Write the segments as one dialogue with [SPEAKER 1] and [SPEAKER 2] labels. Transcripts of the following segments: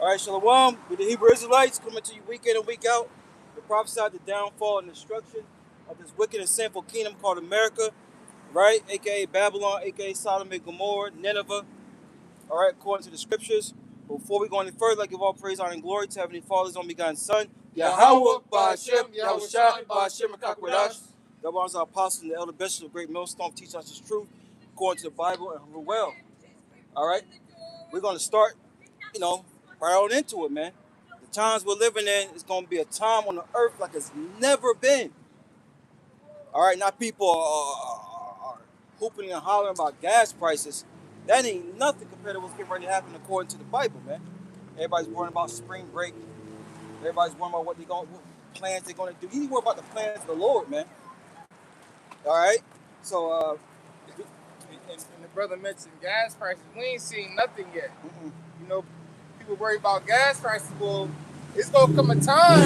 [SPEAKER 1] All right, Shalom. With the Hebrew Israelites coming to you week in and week out to prophesy the downfall and destruction of this wicked and sinful kingdom called America, right? AKA Babylon, AKA Sodom and Gomorrah, Nineveh. All right, according to the scriptures. Before we go any further, I give all praise, honor, and glory to Heavenly Father's only begotten Son, Yahweh, Ba'Hashem, Yahushua, Ba'Hashem, Rakakwadash. Double honors our apostles and the elder bishops of Great Millstone, teach us the truth according to the Bible and rule well. All right, we're going to start, right on into it, man. The times we're living in is going to be a time on the earth like it's never been. All right, now people are hooping and hollering about gas prices. That ain't nothing compared to what's getting ready to happen according to the Bible, man. Everybody's worrying about spring break. Everybody's worrying about what plans they're going to do. You need to worry about the plans of the Lord, man. All right? So,
[SPEAKER 2] and the brother mentioned gas prices. We ain't seen nothing yet.
[SPEAKER 1] Mm-mm.
[SPEAKER 2] You know, people worry about gas prices. Well, it's gonna come a time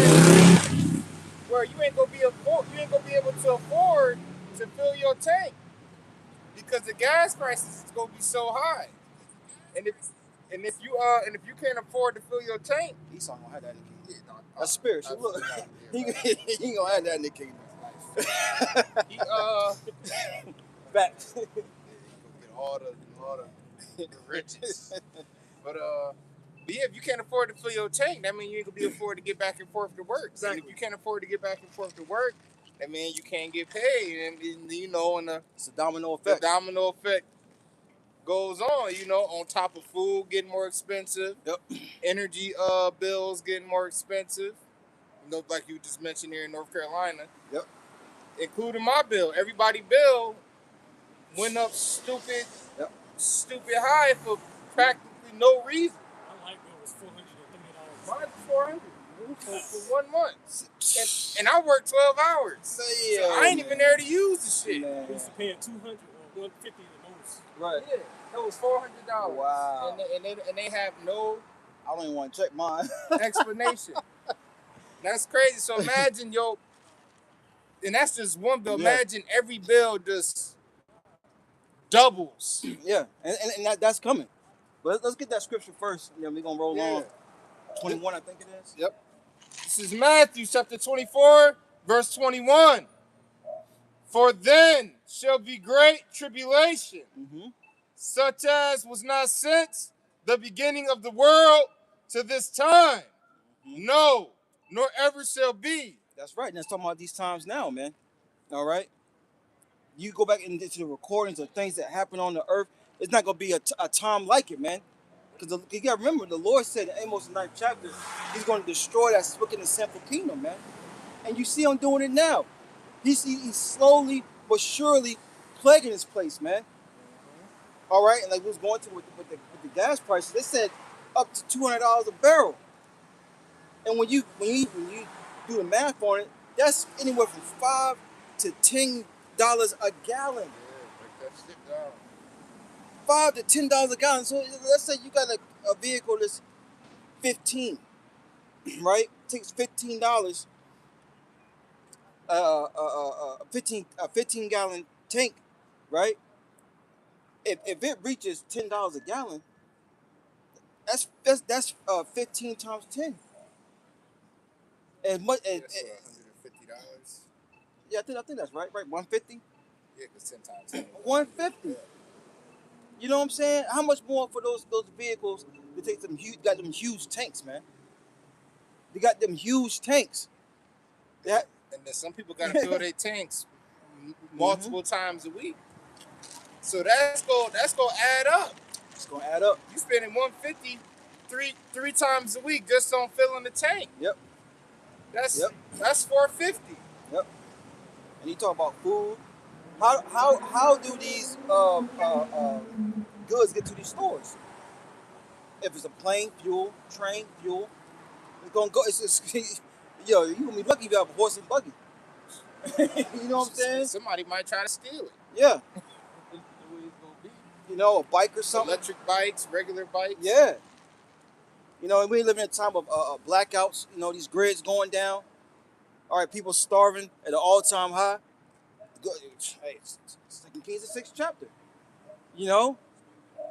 [SPEAKER 2] where you ain't gonna be able to afford to fill your tank because the gas prices is gonna be so high. And if you can't afford to fill your tank,
[SPEAKER 1] Esau gonna have that in the kingdom. That's spiritual. Look, he ain't gonna have that in the kingdom. Back.
[SPEAKER 2] Get all the riches. But yeah, if you can't afford to fill your tank, that means you ain't gonna be afford to get back and forth to work.
[SPEAKER 1] Exactly.
[SPEAKER 2] And if you can't afford to get back and forth to work, that means you can't get paid. And
[SPEAKER 1] It's a domino effect.
[SPEAKER 2] The domino effect goes on, on top of food getting more expensive.
[SPEAKER 1] Yep.
[SPEAKER 2] Energy bills getting more expensive. Like you just mentioned here in North Carolina.
[SPEAKER 1] Yep.
[SPEAKER 2] Including my bill. Everybody's bill went up stupid high for practically no reason.
[SPEAKER 3] My light bill was $430.
[SPEAKER 2] Mine was $400 for 1 month. And I worked 12 hours. So I ain't even there to use the shit.
[SPEAKER 3] We used to pay $200 or $150 the most.
[SPEAKER 1] Right.
[SPEAKER 2] Yeah, that was $400.
[SPEAKER 1] Wow.
[SPEAKER 2] And they have no
[SPEAKER 1] I don't even want to check mine.
[SPEAKER 2] explanation. That's crazy. So imagine, and that's just one bill.
[SPEAKER 1] Yeah.
[SPEAKER 2] Imagine every bill just doubles.
[SPEAKER 1] Yeah, and that's coming. But let's get that scripture first, and then we're going to roll on. 21, I think it is.
[SPEAKER 2] Yep. This is Matthew chapter 24, verse 21. For then shall be great tribulation, such as was not since the beginning of the world to this time. No, nor ever shall be.
[SPEAKER 1] That's right. And that's talking about these times now, man. All right? You go back into the recordings of things that happen on the earth, it's not going to be a time like it, man. Because you got to remember, the Lord said in Amos 9th chapter, he's going to destroy that wicked and sinful kingdom, man. And you see him doing it now. He's slowly but surely plaguing this place, man. All right? And like we was going to with the gas prices, they said up to $200 a barrel. And when you do the math on it, that's anywhere from $5 to $10 a gallon.
[SPEAKER 2] Yeah, break that shit down.
[SPEAKER 1] $5 to $10 a gallon. So let's say you got a vehicle that's 15, right? It takes $15. 15 gallon tank, right? If it reaches $10 a gallon, that's 15 times 10. As much as
[SPEAKER 2] $150.
[SPEAKER 1] Yeah, I think that's right. Right, 150.
[SPEAKER 2] Yeah, because 10 times 10.
[SPEAKER 1] 150. You know what I'm saying? How much more for those vehicles to take got them huge tanks, man? They got them huge tanks.
[SPEAKER 2] And then some people got to fill their tanks multiple times a week. So that's gonna add up.
[SPEAKER 1] It's gonna add up.
[SPEAKER 2] You spending $150 three times a week just on filling the tank.
[SPEAKER 1] Yep.
[SPEAKER 2] That's $450.
[SPEAKER 1] Yep. And you talk about food. How do these goods get to these stores? If it's a plane, fuel, train, fuel, it's gonna go. You're gonna be lucky if you have a horse and buggy. You know what I'm saying?
[SPEAKER 2] Somebody might try to steal it.
[SPEAKER 1] Yeah.
[SPEAKER 2] That's the way it's gonna be.
[SPEAKER 1] A bike or something.
[SPEAKER 2] Electric bikes, regular bikes.
[SPEAKER 1] Yeah. And we live in a time of blackouts. These grids going down. All right, people starving at an all-time high. Hey, 2 Kings, the 6th chapter.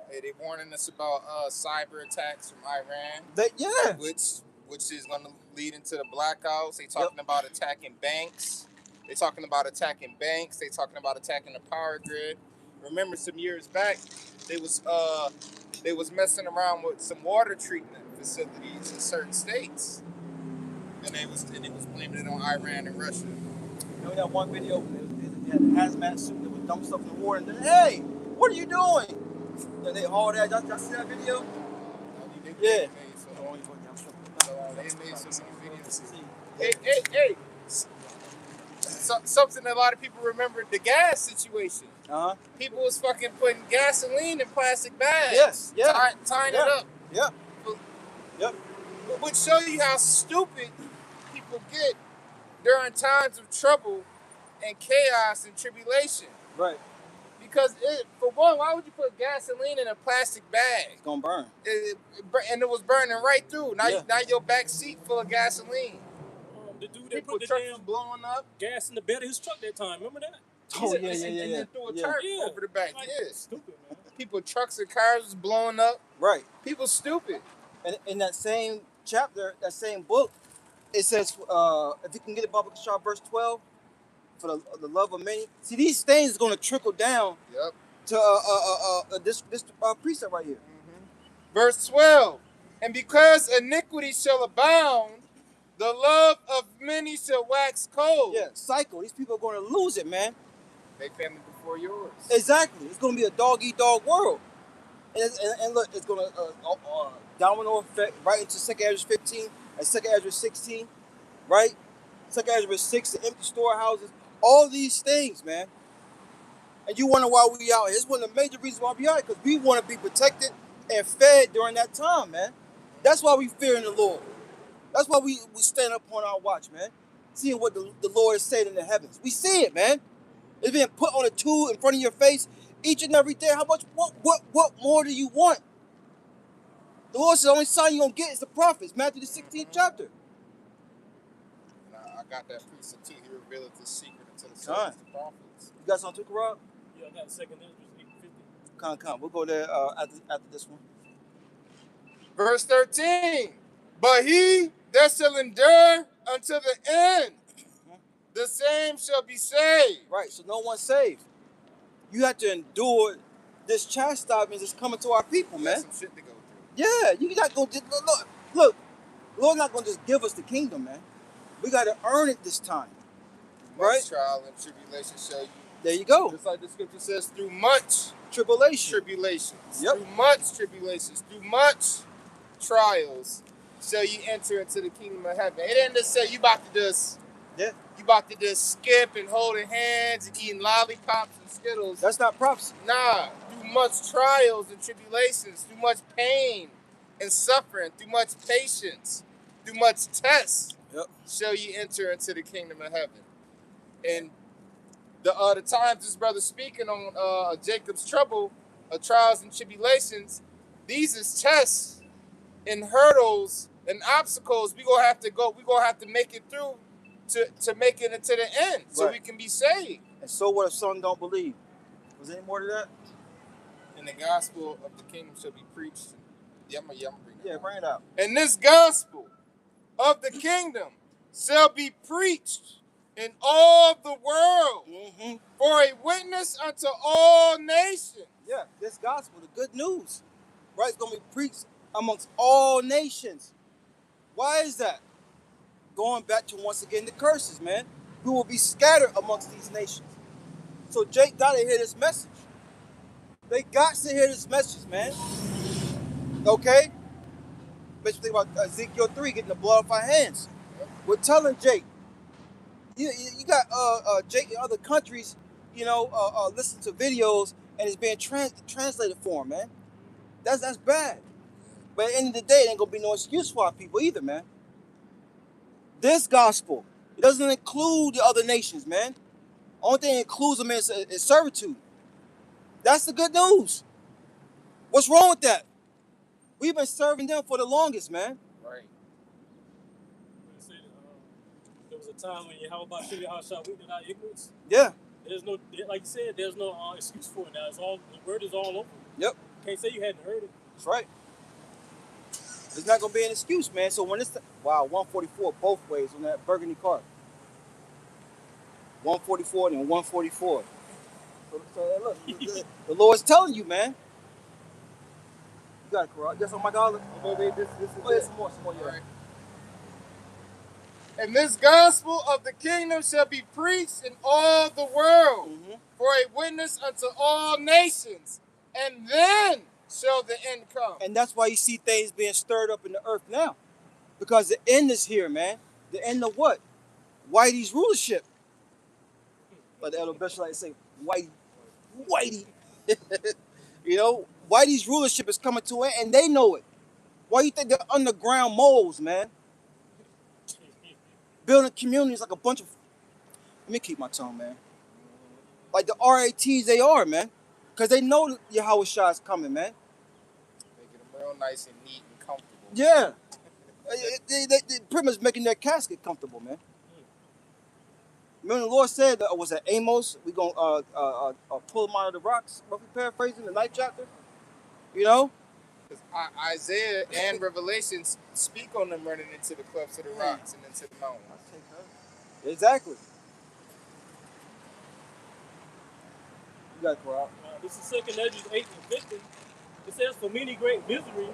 [SPEAKER 2] Hey, they warning us about cyber attacks from Iran,
[SPEAKER 1] Yeah.
[SPEAKER 2] which is going to lead into the blackouts. They talking about attacking banks. They talking about attacking banks. They talking about attacking the power grid. Remember, some years back, they was messing around with some water treatment facilities in certain states, and they was blaming it on Iran and Russia.
[SPEAKER 1] You know that one video? They had a hazmat suit that would dump stuff in the water, and then, hey, what are you doing? And they hauled that. Y'all see that video? Yeah.
[SPEAKER 2] They made some videos. Hey. Something that a lot of people remember, the gas situation. People was fucking putting gasoline in plastic bags. Tying it up.
[SPEAKER 1] Yep.
[SPEAKER 2] Which show you how stupid people get during times of trouble and chaos and tribulation.
[SPEAKER 1] Right.
[SPEAKER 2] Because for one, why would you put gasoline in a plastic bag?
[SPEAKER 1] It's gonna burn.
[SPEAKER 2] And it was burning right through. Now your back seat full of gasoline.
[SPEAKER 3] The dude that put the damn
[SPEAKER 2] blowing up
[SPEAKER 3] gas in the bed of his truck that time. Remember that?
[SPEAKER 1] Oh, yeah.
[SPEAKER 2] And then threw a tarp over the back.
[SPEAKER 3] Like, stupid, man.
[SPEAKER 2] People, trucks and cars was blowing up.
[SPEAKER 1] Right.
[SPEAKER 2] People stupid.
[SPEAKER 1] And in that same chapter, that same book, it says, if you can get it, Bible Shah, verse 12, for the love of many. See, these things are going to trickle down to this precept right here.
[SPEAKER 2] Mm-hmm. Verse 12, and because iniquity shall abound, the love of many shall wax cold.
[SPEAKER 1] Yeah, cycle. These people are going to lose it, man.
[SPEAKER 2] They family before yours.
[SPEAKER 1] Exactly. It's going to be a dog-eat-dog world. And look, it's going to domino effect right into 2nd Ezra 15 and 2nd Ezra 16, right? 2nd Ezra 6, the empty storehouses. All these things, man. And you wonder why we out here. It's one of the major reasons why we out here, because we want to be protected and fed during that time, man. That's why we fear in the Lord. That's why we stand up on our watch, man. Seeing what the Lord is saying in the heavens. We see it, man. It's being put on a tool in front of your face each and every day. How much, what more do you want? The Lord says the only sign you're going to get is the prophets. Matthew the 16th chapter.
[SPEAKER 2] And I got that precept too. He revealed the secret unto the sons of the prophets.
[SPEAKER 1] You got something to Rob?
[SPEAKER 3] Yeah, I got 2nd Ezra 8:50.
[SPEAKER 1] Come. We'll go there after this one.
[SPEAKER 2] Verse 13. But he that shall endure unto the end, the same shall be saved.
[SPEAKER 1] Right, so no one's saved. You have to endure this chastisement that's coming to our people, man.
[SPEAKER 2] Some shit to go through.
[SPEAKER 1] Yeah, you got to go. Look, the Lord's not going to just give us the kingdom, man. We got to earn it this time. Right?
[SPEAKER 2] Trial and tribulation shall you.
[SPEAKER 1] There you go.
[SPEAKER 2] Just like the scripture says, through much tribulations.
[SPEAKER 1] Yep.
[SPEAKER 2] Through much tribulations. Through much trials shall you enter into the kingdom of heaven. It didn't just say you about to just skip and holding hands and eating lollipops and Skittles.
[SPEAKER 1] That's not prophecy.
[SPEAKER 2] Nah. Through much trials and tribulations, through much pain and suffering, through much patience, through much tests, shall you enter into the kingdom of heaven. And the times this brother speaking on Jacob's trouble, trials and tribulations, these is tests and hurdles and obstacles we gonna have to make it through to make it into the end, so we can be saved.
[SPEAKER 1] And so what if some don't believe? Was there any more to that?
[SPEAKER 2] And the gospel of the kingdom shall be preached. I'm gonna bring that.
[SPEAKER 1] Yeah, bring it out.
[SPEAKER 2] And this gospel of the kingdom shall be preached in all the world for a witness unto all nations.
[SPEAKER 1] Yeah, this gospel, the good news, right? It's gonna be preached amongst all nations. Why is that? Going back to, once again, the curses, man. We will be scattered amongst these nations. So Jake got to hear this message. They got to hear this message, man. Okay? But you think about Ezekiel 3, getting the blood off our hands. We're telling Jake. You got Jake in other countries, listen to videos, and it's being translated for him, man. That's bad. But at the end of the day, it ain't going to be no excuse for our people either, man. This gospel, it doesn't include the other nations, man. Only thing it includes them is servitude. That's the good news. What's wrong with that? We've been serving them for the longest, man.
[SPEAKER 2] Right.
[SPEAKER 3] There was a time when Yahweh showed you how shall we deny ignorance.
[SPEAKER 1] Yeah.
[SPEAKER 3] There's no, like you said, there's no excuse for it now. It's all, the word is all over.
[SPEAKER 1] Yep.
[SPEAKER 3] Can't say you hadn't heard it.
[SPEAKER 1] That's right. It's not gonna be an excuse, man. So when it's wow, 144 both ways on that burgundy car. 144 and 144. So look, the Lord's telling you, man. You got it, correct. Yes, oh my God. This is some more, yeah.
[SPEAKER 2] Right. And this gospel of the kingdom shall be preached in all the world for a witness unto all nations, and then shall the end come.
[SPEAKER 1] And that's why you see things being stirred up in the earth now. Because the end is here, man. The end of what? Whitey's rulership. Like the elder bishop like to say, Whitey. You know, Whitey's rulership is coming to an end, and they know it. Why you think they're underground moles, man? Building communities like a bunch of... Let me keep my tongue, man. Like the RATs they are, man. Because they know Yahweh Shah is coming, man.
[SPEAKER 2] Making them real nice and neat and comfortable.
[SPEAKER 1] Yeah. They pretty much making their casket comfortable, man. Remember the Lord said, was it Amos? We're going to pull them out of the rocks, roughly paraphrasing the 9th chapter. You know?
[SPEAKER 2] Isaiah and Revelations speak on them running into the clefts of the rocks and into the mountains.
[SPEAKER 1] Exactly. You got it, Corral.
[SPEAKER 3] This is 2nd Edges 8 and 50. It says, for many great miseries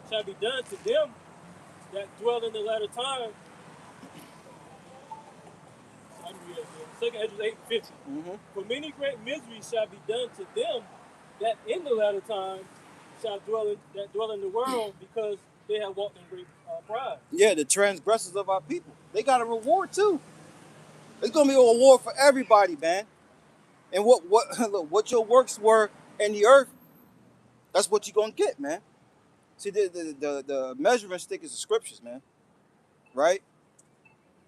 [SPEAKER 3] shall be done to them that dwell in the latter time. I can read that. 2nd Edges 8 and 50. For many great miseries shall be done to them that in the latter time shall dwell in the world, because they have walked in great pride.
[SPEAKER 1] Yeah, the transgressors of our people. They got a reward too. It's gonna be a reward for everybody, man. And what your works were in the earth, that's what you're gonna get, man. See, the measuring stick is the scriptures, man. Right?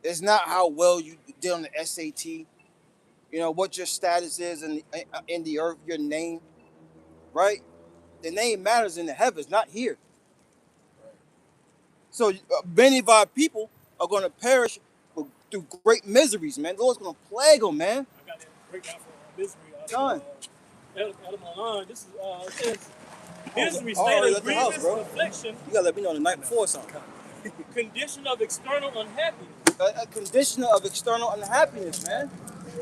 [SPEAKER 1] It's not how well you did on the SAT. You know what your status is in the earth, your name, right? The name matters in the heavens, not here. So many of our people are going to perish through great miseries, man. The Lord's going to plague them, man.
[SPEAKER 3] I got that breakdown for misery.
[SPEAKER 1] Done.
[SPEAKER 3] Adam online. This is it says misery, state of grievous affliction.
[SPEAKER 1] You gotta let me know the night before something.
[SPEAKER 3] Condition of external unhappiness.
[SPEAKER 1] A condition of external unhappiness, man.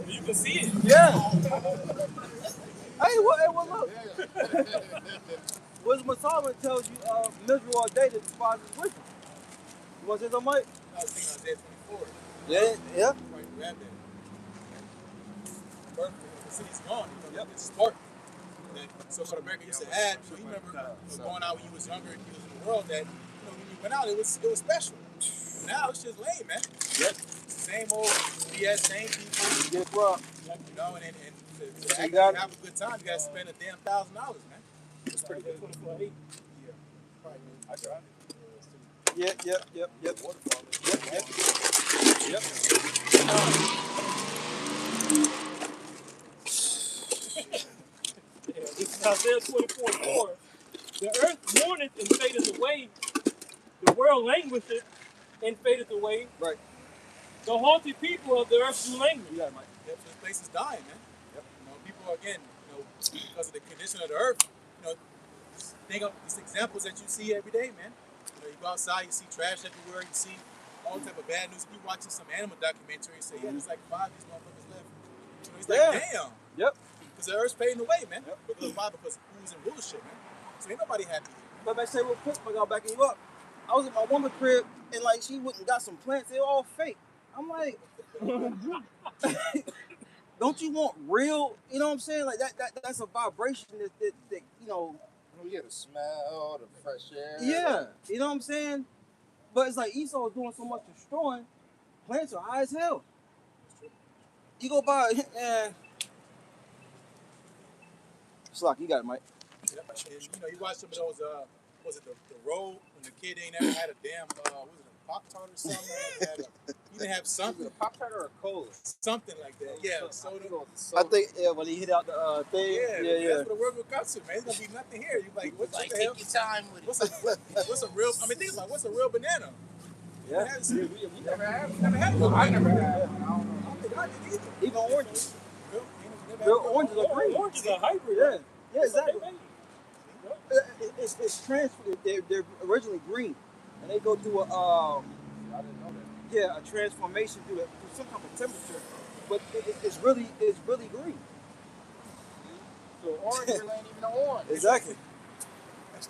[SPEAKER 3] You can see it.
[SPEAKER 1] Yeah. Hey, what look? Wisdom of Solomon tells you, miserable all day that despises wisdom. You want to say something, Mike?
[SPEAKER 4] I was thinking Isaiah 24.
[SPEAKER 1] Yeah.
[SPEAKER 4] Right, grab that. Birth, the city's gone. It's spark. So for America used to have, so you remember going out when you was younger and you was in the world that, when you went out, it was special. Now it's just lame, man.
[SPEAKER 1] Yep.
[SPEAKER 4] Same old BS, same people.
[SPEAKER 1] Get rough.
[SPEAKER 4] You know, and to
[SPEAKER 1] So
[SPEAKER 4] actually have a good time, you got to spend a damn $1,000, man.
[SPEAKER 3] It's pretty good. 24/8.
[SPEAKER 4] Yeah. Probably. I tried.
[SPEAKER 1] Yep.
[SPEAKER 3] This is Isaiah 24:4. The earth mourneth and fadeth away. The world languisheth and fadeth away.
[SPEAKER 1] Right.
[SPEAKER 3] The haughty people of the earth do languish.
[SPEAKER 1] You got it, Mike.
[SPEAKER 4] Yep, so this place is dying, man. Yep. You know, people again, because of the condition of the earth, think of these examples that you see every day, man. You go outside, you see trash everywhere, you see all type of bad news. You watching some animal documentary and say, there's like 5 of these motherfuckers left. It's like, damn.
[SPEAKER 1] Yep.
[SPEAKER 4] Because the earth's fading away, man.
[SPEAKER 1] Yep.
[SPEAKER 4] Because why? Because who's in bullshit, man. So ain't nobody happy here.
[SPEAKER 1] But I say real quick, I got backing you up. I was at my woman's crib and like she went and got some plants. They're all fake. I'm like, don't you want real? You know what I'm saying? Like that's a vibration that you know.
[SPEAKER 2] You get the smell, the fresh air.
[SPEAKER 1] Yeah, you know what I'm saying? But it's like Esau is doing so much destroying. Plants are high as hell. You go by, Slock, you got it, Mike.
[SPEAKER 4] Yeah, and, you watch some of those, was it the road when the kid ain't ever had a damn, was it a Pop-Tart or something? He didn't have something.
[SPEAKER 2] A Pop-Tart or a Cola?
[SPEAKER 4] Something like that. Yeah, soda.
[SPEAKER 1] I think, when he hit out the thing. Yeah.
[SPEAKER 4] That's what the word will come to, man. There's going to be nothing here. You're like, what the hell?
[SPEAKER 2] Take your time with it.
[SPEAKER 4] What's a real, think about what's a real banana?
[SPEAKER 1] Yeah.
[SPEAKER 4] You never had one? I never had one. I don't know. I don't think I did either.
[SPEAKER 1] Even oranges.
[SPEAKER 4] Real?
[SPEAKER 1] The oranges are green.
[SPEAKER 3] Oranges are hybrid.
[SPEAKER 1] Yeah, yeah,
[SPEAKER 3] That's what
[SPEAKER 1] exactly.
[SPEAKER 3] they made.
[SPEAKER 1] It's transfer. They're originally green, and they go through a
[SPEAKER 2] I didn't know that.
[SPEAKER 1] yeah, a transformation through some type of temperature, but it's really green.
[SPEAKER 2] So orange really ain't even an orange.
[SPEAKER 1] Exactly.
[SPEAKER 4] The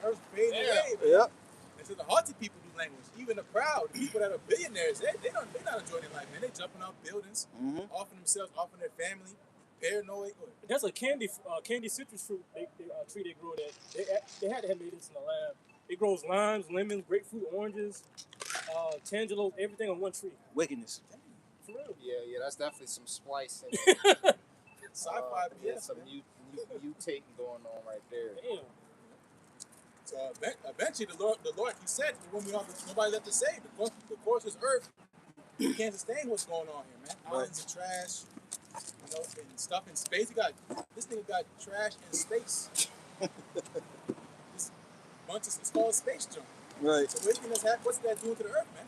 [SPEAKER 4] earth's fading away, man.
[SPEAKER 1] Yep.
[SPEAKER 4] And so the haughty people do language. Even the proud, the people that are billionaires, they're not enjoying their life, man. They jumping out buildings, offering themselves, offering their family, paranoid.
[SPEAKER 3] That's a candy citrus fruit tree they grow that. They had to have made this in the lab. It grows limes, lemons, grapefruit, oranges, tangelos, everything on one tree.
[SPEAKER 1] Wickedness.
[SPEAKER 3] For real.
[SPEAKER 2] Yeah, that's definitely some splicing.
[SPEAKER 4] Sci-fi
[SPEAKER 2] Yeah,
[SPEAKER 4] BS,
[SPEAKER 2] some
[SPEAKER 4] man.
[SPEAKER 2] mutating going on right there.
[SPEAKER 3] Damn.
[SPEAKER 4] So eventually, the Lord, He said, when nobody left to save. The course is earth. You can't sustain what's going on here, man. Islands of trash, and stuff in space. This thing got trash in space. This bunch of, it's called space junk.
[SPEAKER 1] Right.
[SPEAKER 4] So what's that doing to the earth, man?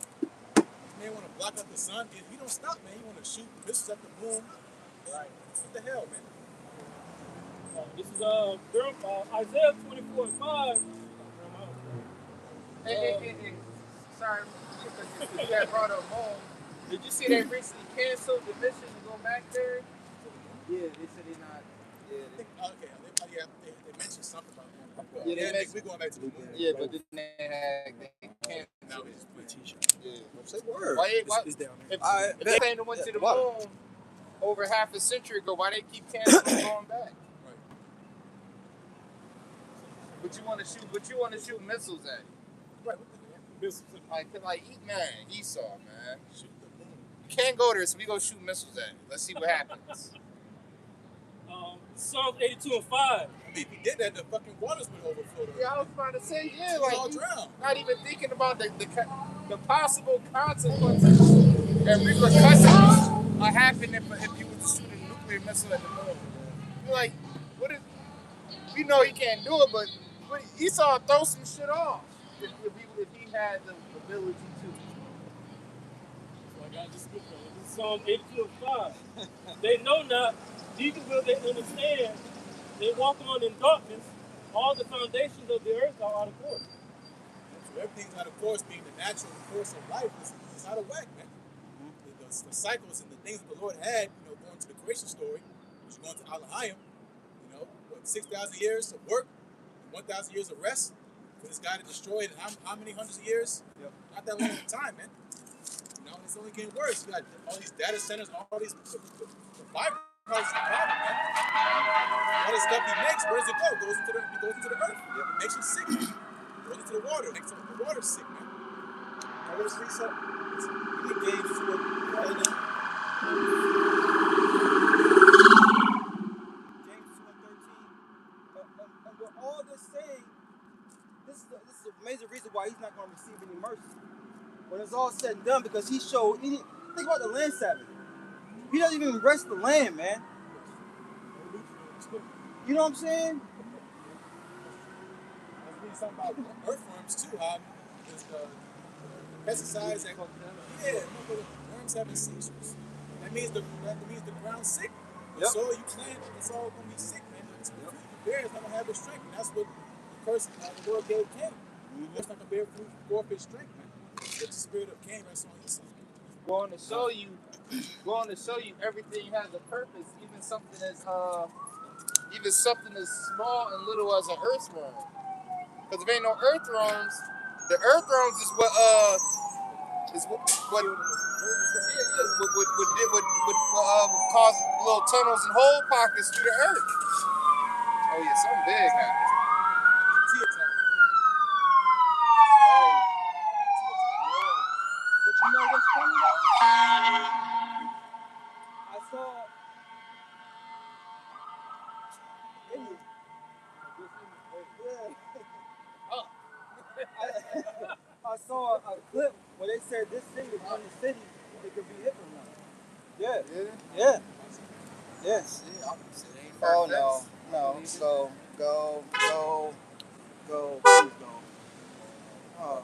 [SPEAKER 4] This man want to block out the sun. If you don't stop, man, you want to shoot missiles at the moon. Right. What the hell, man?
[SPEAKER 3] This is Isaiah 24:5.
[SPEAKER 2] Hey. Sorry, because you had brought up home. Did you see they recently canceled the mission to go back there? Yeah, they said they're not. Yeah,
[SPEAKER 4] They mentioned something about
[SPEAKER 2] Yeah,
[SPEAKER 4] we're going back to the moon.
[SPEAKER 2] yeah, but then they canceled.
[SPEAKER 4] Now we just put
[SPEAKER 1] T-shirt.
[SPEAKER 2] Yeah.
[SPEAKER 1] Say word.
[SPEAKER 2] Why?
[SPEAKER 1] It's down
[SPEAKER 2] If,
[SPEAKER 1] there.
[SPEAKER 2] if they ain't went to the moon over half a century ago, why they keep canceling going back?
[SPEAKER 4] Right.
[SPEAKER 2] But you want to shoot missiles at it.
[SPEAKER 4] Right.
[SPEAKER 2] Like Esau, man.
[SPEAKER 4] Shoot the moon.
[SPEAKER 2] You can't go there, so we go shoot missiles at it. Let's see what happens.
[SPEAKER 3] Psalms 82:5.
[SPEAKER 4] I mean, if he did that, the fucking waters would overflow.
[SPEAKER 2] Yeah, I was about to say, yeah,
[SPEAKER 4] We'd all
[SPEAKER 2] like
[SPEAKER 4] drown.
[SPEAKER 2] not even thinking about the possible consequences and repercussions are happening if you were to shoot a nuclear missile at the moon. You're like, what is? We know he can't do it, but Esau throw some shit off if he had the ability to.
[SPEAKER 3] So I got this scripture. This is Psalm 82:5. They know not, neither will they understand. They walk on in darkness. All the foundations of the earth are out of course.
[SPEAKER 4] So everything's out of course, being the natural course of life is out of whack, man. The cycles and the things that the Lord had, going to the creation story, which is going to Alahayim, 6,000 years of work, 1,000 years of rest for this guy to destroy it in how many hundreds of years?
[SPEAKER 1] Yep.
[SPEAKER 4] Not that long of a time, man. It's only getting worse. You got all these data centers, all these the fiber price is the problem, man. All the stuff he makes, where does it go? It goes into the earth. Yep. It makes you sick. It goes into the water. It makes the water sick, man. I was reset. He gave to it. James 2:13. And with all this saying, this is a major reason why he's not going to receive any mercy when it's all said and done, because think about the land Sabbath. He doesn't even rest the land, man. You know what I'm saying? Let's read something about earthworms too. There's the pesticides that the worms having seizures. That means the ground's sick. The soil you plant, it's all gonna be sick, man. The bear is not gonna have its strength, and that's what the curse the Lord gave Cain. It's not gonna bear fruit for its strength, man. Let the spirit of Cain rest on your son.
[SPEAKER 2] Going to show you everything has a purpose, even something as small and little as an earthworm. Because if ain't no earthworms, the earthworms is what would cause little tunnels and hole pockets through the earth. Oh yeah, something big happened.
[SPEAKER 1] But you know what's funny though? I saw I saw a clip where they said this city is one of the cities that could be hit from now. Yeah. Yeah. Yes. Oh no. No. Go. Please go. Oh.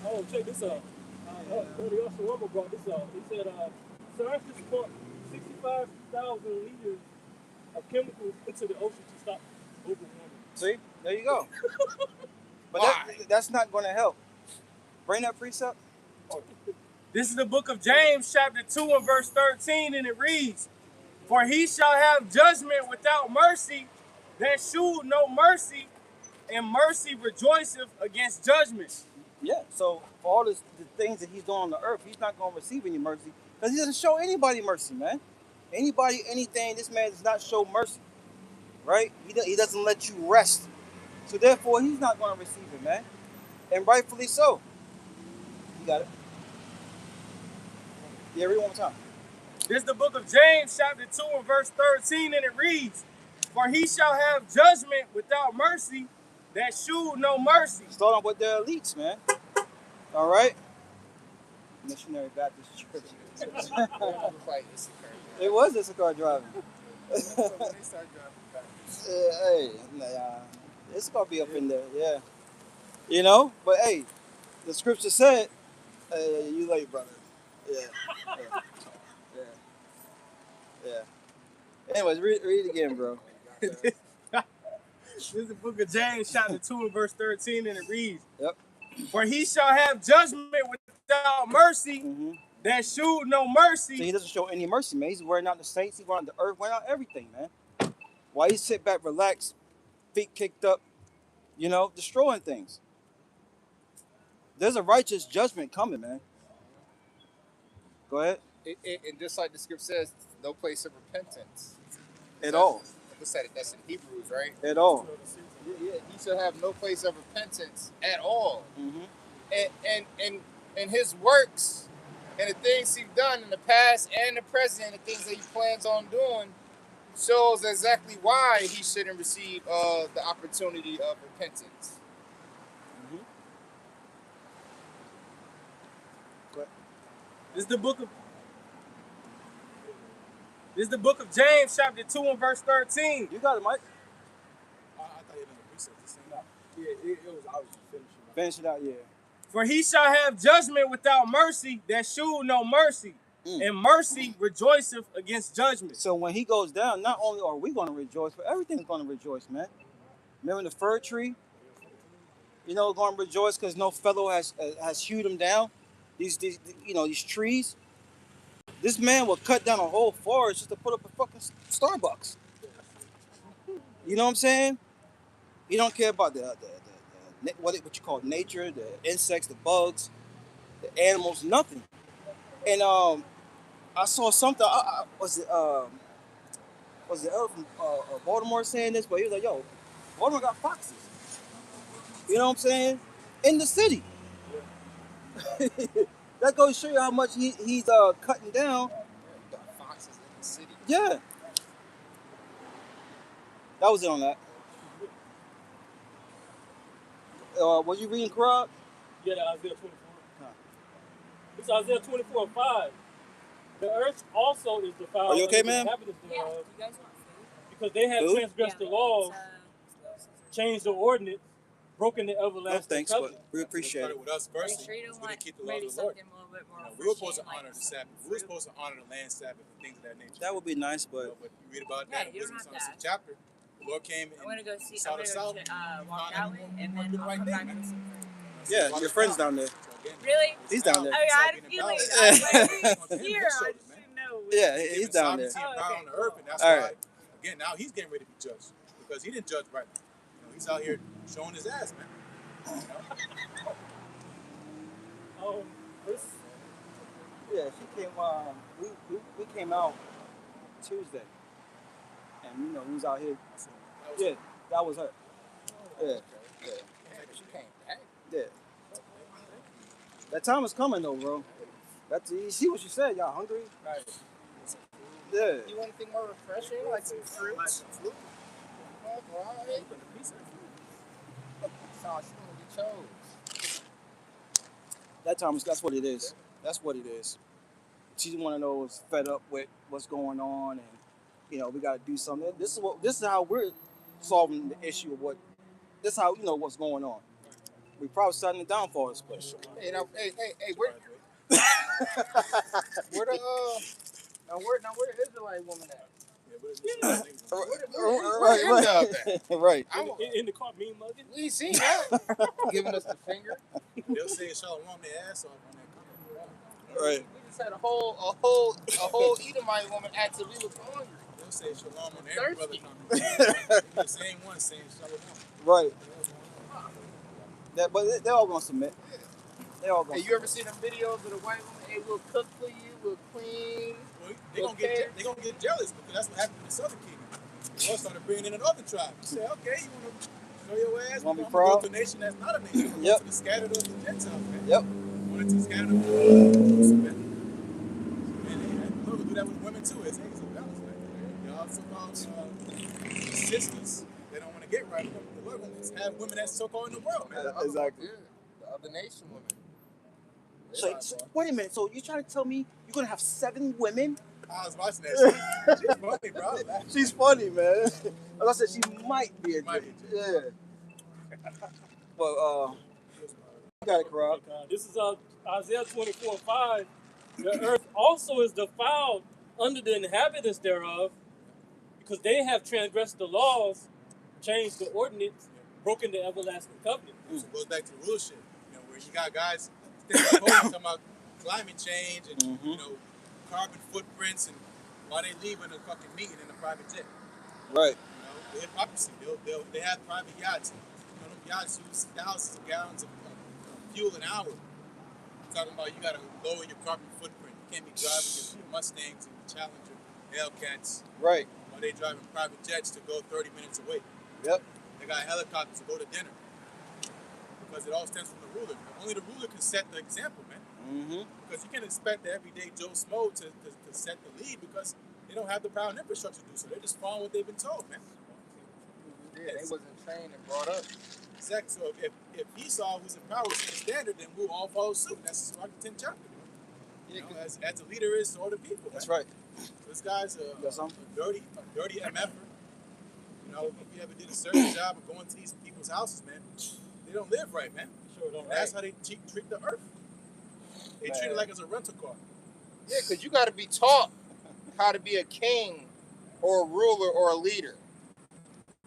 [SPEAKER 3] Oh, check this out. Brother Oshawarma brought this out. He said, scientists pump 65,000 liters of chemicals into the ocean to stop overwarming.
[SPEAKER 1] See, there you go. But
[SPEAKER 2] Why?
[SPEAKER 1] that's not going to help. Bring that precept.
[SPEAKER 2] This is the book of James, chapter 2 and verse 13, and it reads, "For he shall have judgment without mercy that shew no mercy, and mercy rejoiceth against judgment."
[SPEAKER 1] Yeah. So for all the things that he's doing on the earth, he's not going to receive any mercy because he doesn't show anybody mercy, man. Anybody, anything. This man does not show mercy, right? He doesn't let you rest. So therefore, he's not going to receive it, man. And rightfully so. You got it. Yeah, read it one more time.
[SPEAKER 2] This is the book of James, chapter 2 and verse 13, and it reads, "For he shall have judgment without mercy that shew no mercy."
[SPEAKER 1] Start on with the elites, man. All right? Missionary Baptist Church. It was just a car driving. Hey, it's gonna be up in there, yeah. You know, but hey, the scripture said, "You late, brother." Yeah, yeah, yeah. Anyways, read it again, bro.
[SPEAKER 2] This is the book of James, chapter 2 and verse 13, and it reads,
[SPEAKER 1] Yep.
[SPEAKER 2] "For he shall have judgment without mercy
[SPEAKER 1] Mm-hmm.
[SPEAKER 2] that shew no
[SPEAKER 1] So
[SPEAKER 2] mercy."
[SPEAKER 1] he doesn't show any mercy, man. He's wearing out the saints. He's wearing out the earth, wearing out everything, man. Why he sit back, relax, feet kicked up, you know, destroying things. There's a righteous judgment coming, man. Go ahead.
[SPEAKER 2] And just like the script says, no place of repentance.
[SPEAKER 1] At all.
[SPEAKER 2] What's that? That's in Hebrews, right?
[SPEAKER 1] At all.
[SPEAKER 2] Yeah, he shall have no place of repentance at all.
[SPEAKER 1] Mm-hmm.
[SPEAKER 2] And his works and the things he's done in the past and the present, and the things that he plans on doing, shows exactly why he shouldn't receive the opportunity of repentance.
[SPEAKER 1] Mm-hmm.
[SPEAKER 2] This is the book of James, chapter 2 and verse 13.
[SPEAKER 1] You got it, Mike.
[SPEAKER 4] I thought you had a precept.
[SPEAKER 2] Yeah, it was, I was just finishing.
[SPEAKER 1] Finish it out, yeah.
[SPEAKER 2] "For he shall have judgment without mercy that shew no mercy, and mercy rejoiceth against judgment."
[SPEAKER 1] So when he goes down, not only are we going to rejoice, but everything's going to rejoice, man. Remember the fir tree? You know, going to rejoice because no fellow has hewed them down. These trees. This man will cut down a whole forest just to put up a fucking Starbucks. You know what I'm saying? He don't care about the what you call nature, the insects, the bugs, the animals, nothing. And I saw something. Was it from Baltimore saying this? But he was like, "Yo, Baltimore got foxes." You know what I'm saying? In the city. That goes to show you how much he's cutting down.
[SPEAKER 2] Got foxes in the city.
[SPEAKER 1] Yeah. That was it on that. Were you reading Quran?
[SPEAKER 3] Yeah, Isaiah 24. It's Isaiah 24 and 5. The earth also is defiled.
[SPEAKER 1] Are you okay,
[SPEAKER 3] and the
[SPEAKER 1] ma'am?
[SPEAKER 3] inhabitants
[SPEAKER 5] Yeah.
[SPEAKER 3] thereof,
[SPEAKER 5] You guys want food?
[SPEAKER 3] because they have
[SPEAKER 1] Food?
[SPEAKER 3] transgressed the law, changed the ordinance, broken the
[SPEAKER 1] No
[SPEAKER 3] everlasting
[SPEAKER 1] thanks,
[SPEAKER 3] covenant.
[SPEAKER 1] but we appreciate it.
[SPEAKER 4] Started with us
[SPEAKER 5] Are you
[SPEAKER 4] first.
[SPEAKER 5] sure you don't
[SPEAKER 4] We
[SPEAKER 5] want
[SPEAKER 4] didn't keep the law
[SPEAKER 5] maybe
[SPEAKER 4] of the Lord.
[SPEAKER 5] something a little bit more
[SPEAKER 4] We were supposed to
[SPEAKER 5] refreshing,
[SPEAKER 4] honor
[SPEAKER 5] like
[SPEAKER 4] the Sabbath. We were supposed to honor the land Sabbath and things of that nature.
[SPEAKER 1] That would be nice, but
[SPEAKER 4] But you read about
[SPEAKER 5] Yeah,
[SPEAKER 4] that in
[SPEAKER 5] you don't
[SPEAKER 4] Wisdom
[SPEAKER 5] have
[SPEAKER 4] Song
[SPEAKER 5] to.
[SPEAKER 4] chapter. The Lord came
[SPEAKER 5] I'm gonna
[SPEAKER 4] and
[SPEAKER 5] go see.
[SPEAKER 4] saw
[SPEAKER 5] I'm
[SPEAKER 4] the
[SPEAKER 5] gonna
[SPEAKER 4] south.
[SPEAKER 5] go walk that way, and then
[SPEAKER 4] do the
[SPEAKER 5] I'll
[SPEAKER 4] right
[SPEAKER 5] come
[SPEAKER 4] thing,
[SPEAKER 5] back
[SPEAKER 4] man.
[SPEAKER 5] with some food.
[SPEAKER 1] yeah, your friend's down there.
[SPEAKER 4] So again,
[SPEAKER 5] Really?
[SPEAKER 1] He's down there.
[SPEAKER 5] Oh yeah, I had a feeling. I was like, he's here. I just didn't know.
[SPEAKER 1] Yeah,
[SPEAKER 4] He's
[SPEAKER 1] he's
[SPEAKER 4] given
[SPEAKER 1] down there.
[SPEAKER 4] sovereignty and
[SPEAKER 5] Oh,
[SPEAKER 4] power
[SPEAKER 5] okay,
[SPEAKER 4] on the earth, and that's
[SPEAKER 1] All
[SPEAKER 4] why,
[SPEAKER 1] right.
[SPEAKER 4] again, now he's getting ready to be judged because he didn't judge right. He's out here showing his ass, man.
[SPEAKER 3] This,
[SPEAKER 1] Yeah, she came. We came out Tuesday, and you know we was out here. Yeah, that was her. Yeah,
[SPEAKER 2] She came back.
[SPEAKER 1] yeah. That time is coming though, bro. That's you see what she said. Y'all hungry?
[SPEAKER 2] Right.
[SPEAKER 1] Yeah.
[SPEAKER 2] You want anything more refreshing, like some fruit? Right. So she only chose.
[SPEAKER 1] That time is. That's what it is. That's what it is. She's one of those fed up with what's going on, and you know we got to do something. This is how we're solving the issue of what. This is how what's going on. We prophesied the downfall of this place.
[SPEAKER 2] Hey, now, hey, where the where the Israelite woman at?
[SPEAKER 1] Right.
[SPEAKER 3] In the car, mean mugging.
[SPEAKER 2] We ain't seen that. Giving us the finger.
[SPEAKER 4] They'll say Shalom their ass off on that comment.
[SPEAKER 1] Right.
[SPEAKER 2] We just had a whole Edomite woman ask if we was hungry.
[SPEAKER 4] They'll say Shalom on every brother comment. The same one saying Shalom.
[SPEAKER 1] Right. But they're all gonna submit. They all gonna.
[SPEAKER 2] Hey, you ever seen them videos of the white woman? Hey, we'll cook for you, we'll clean.
[SPEAKER 4] Well, they gonna get jealous because that's what happened in the Southern Kingdom. They all started bringing in another tribe. You say, okay, you want to show your ass?
[SPEAKER 1] Want to be
[SPEAKER 4] go
[SPEAKER 1] proud?
[SPEAKER 4] to a nation that's not a nation.
[SPEAKER 1] Yep.
[SPEAKER 4] To the scattered of the Gentiles, man.
[SPEAKER 1] Yep.
[SPEAKER 4] Wanted to scatter them. And we'll do that with women too. It's a balance right there. Y'all so-called sisters, they don't want to get right. The Lord wants to have women that's so-called in the world, man.
[SPEAKER 1] Exactly.
[SPEAKER 2] Yeah, the other nation women.
[SPEAKER 1] So wait a minute. So you trying to tell me you're gonna have 7 women?
[SPEAKER 4] I was watching that. She's funny, bro.
[SPEAKER 1] She's funny, man. As I said, she might be a
[SPEAKER 4] Might be a
[SPEAKER 1] yeah. Well, you got it, Karab.
[SPEAKER 3] This is Isaiah 24:5. The earth also is defiled under the inhabitants thereof, because they have transgressed the laws, changed the ordinance, broken the everlasting covenant.
[SPEAKER 4] So it goes back to the rulership, where you got guys talking about climate change and carbon footprints and why they leaving a fucking meeting in a private jet.
[SPEAKER 1] Right.
[SPEAKER 4] The hypocrisy. They have private yachts. Them yachts use thousands of gallons of fuel an hour. Talking about you gotta lower your carbon footprint. You can't be driving your Mustangs and Challenger Hellcats.
[SPEAKER 1] Right.
[SPEAKER 4] While they driving private jets to go 30 minutes away.
[SPEAKER 1] Yep.
[SPEAKER 4] They got helicopters to go to dinner. Because it all stems from the ruler. Only the ruler can set the example, man.
[SPEAKER 1] Mm-hmm.
[SPEAKER 4] Because you can't expect the everyday Joe Smo to set the lead because they don't have the power and infrastructure to do so. They're just following what they've been told, man.
[SPEAKER 2] Yeah, they wasn't trained and brought up.
[SPEAKER 4] Exactly. So if Esau, who's in power, is the standard, then we'll all follow suit. That's like the 10th chapter. As the leader is to all the people.
[SPEAKER 1] That's
[SPEAKER 4] man.
[SPEAKER 1] right.
[SPEAKER 4] So this guy's a dirty MFer. If you ever did a service job of going to these people's houses, man, they don't live right, man.
[SPEAKER 3] Sure don't.
[SPEAKER 4] That's how they treat the earth. They treat it like it's a rental car.
[SPEAKER 2] Yeah, because you got to be taught how to be a king or a ruler or a leader.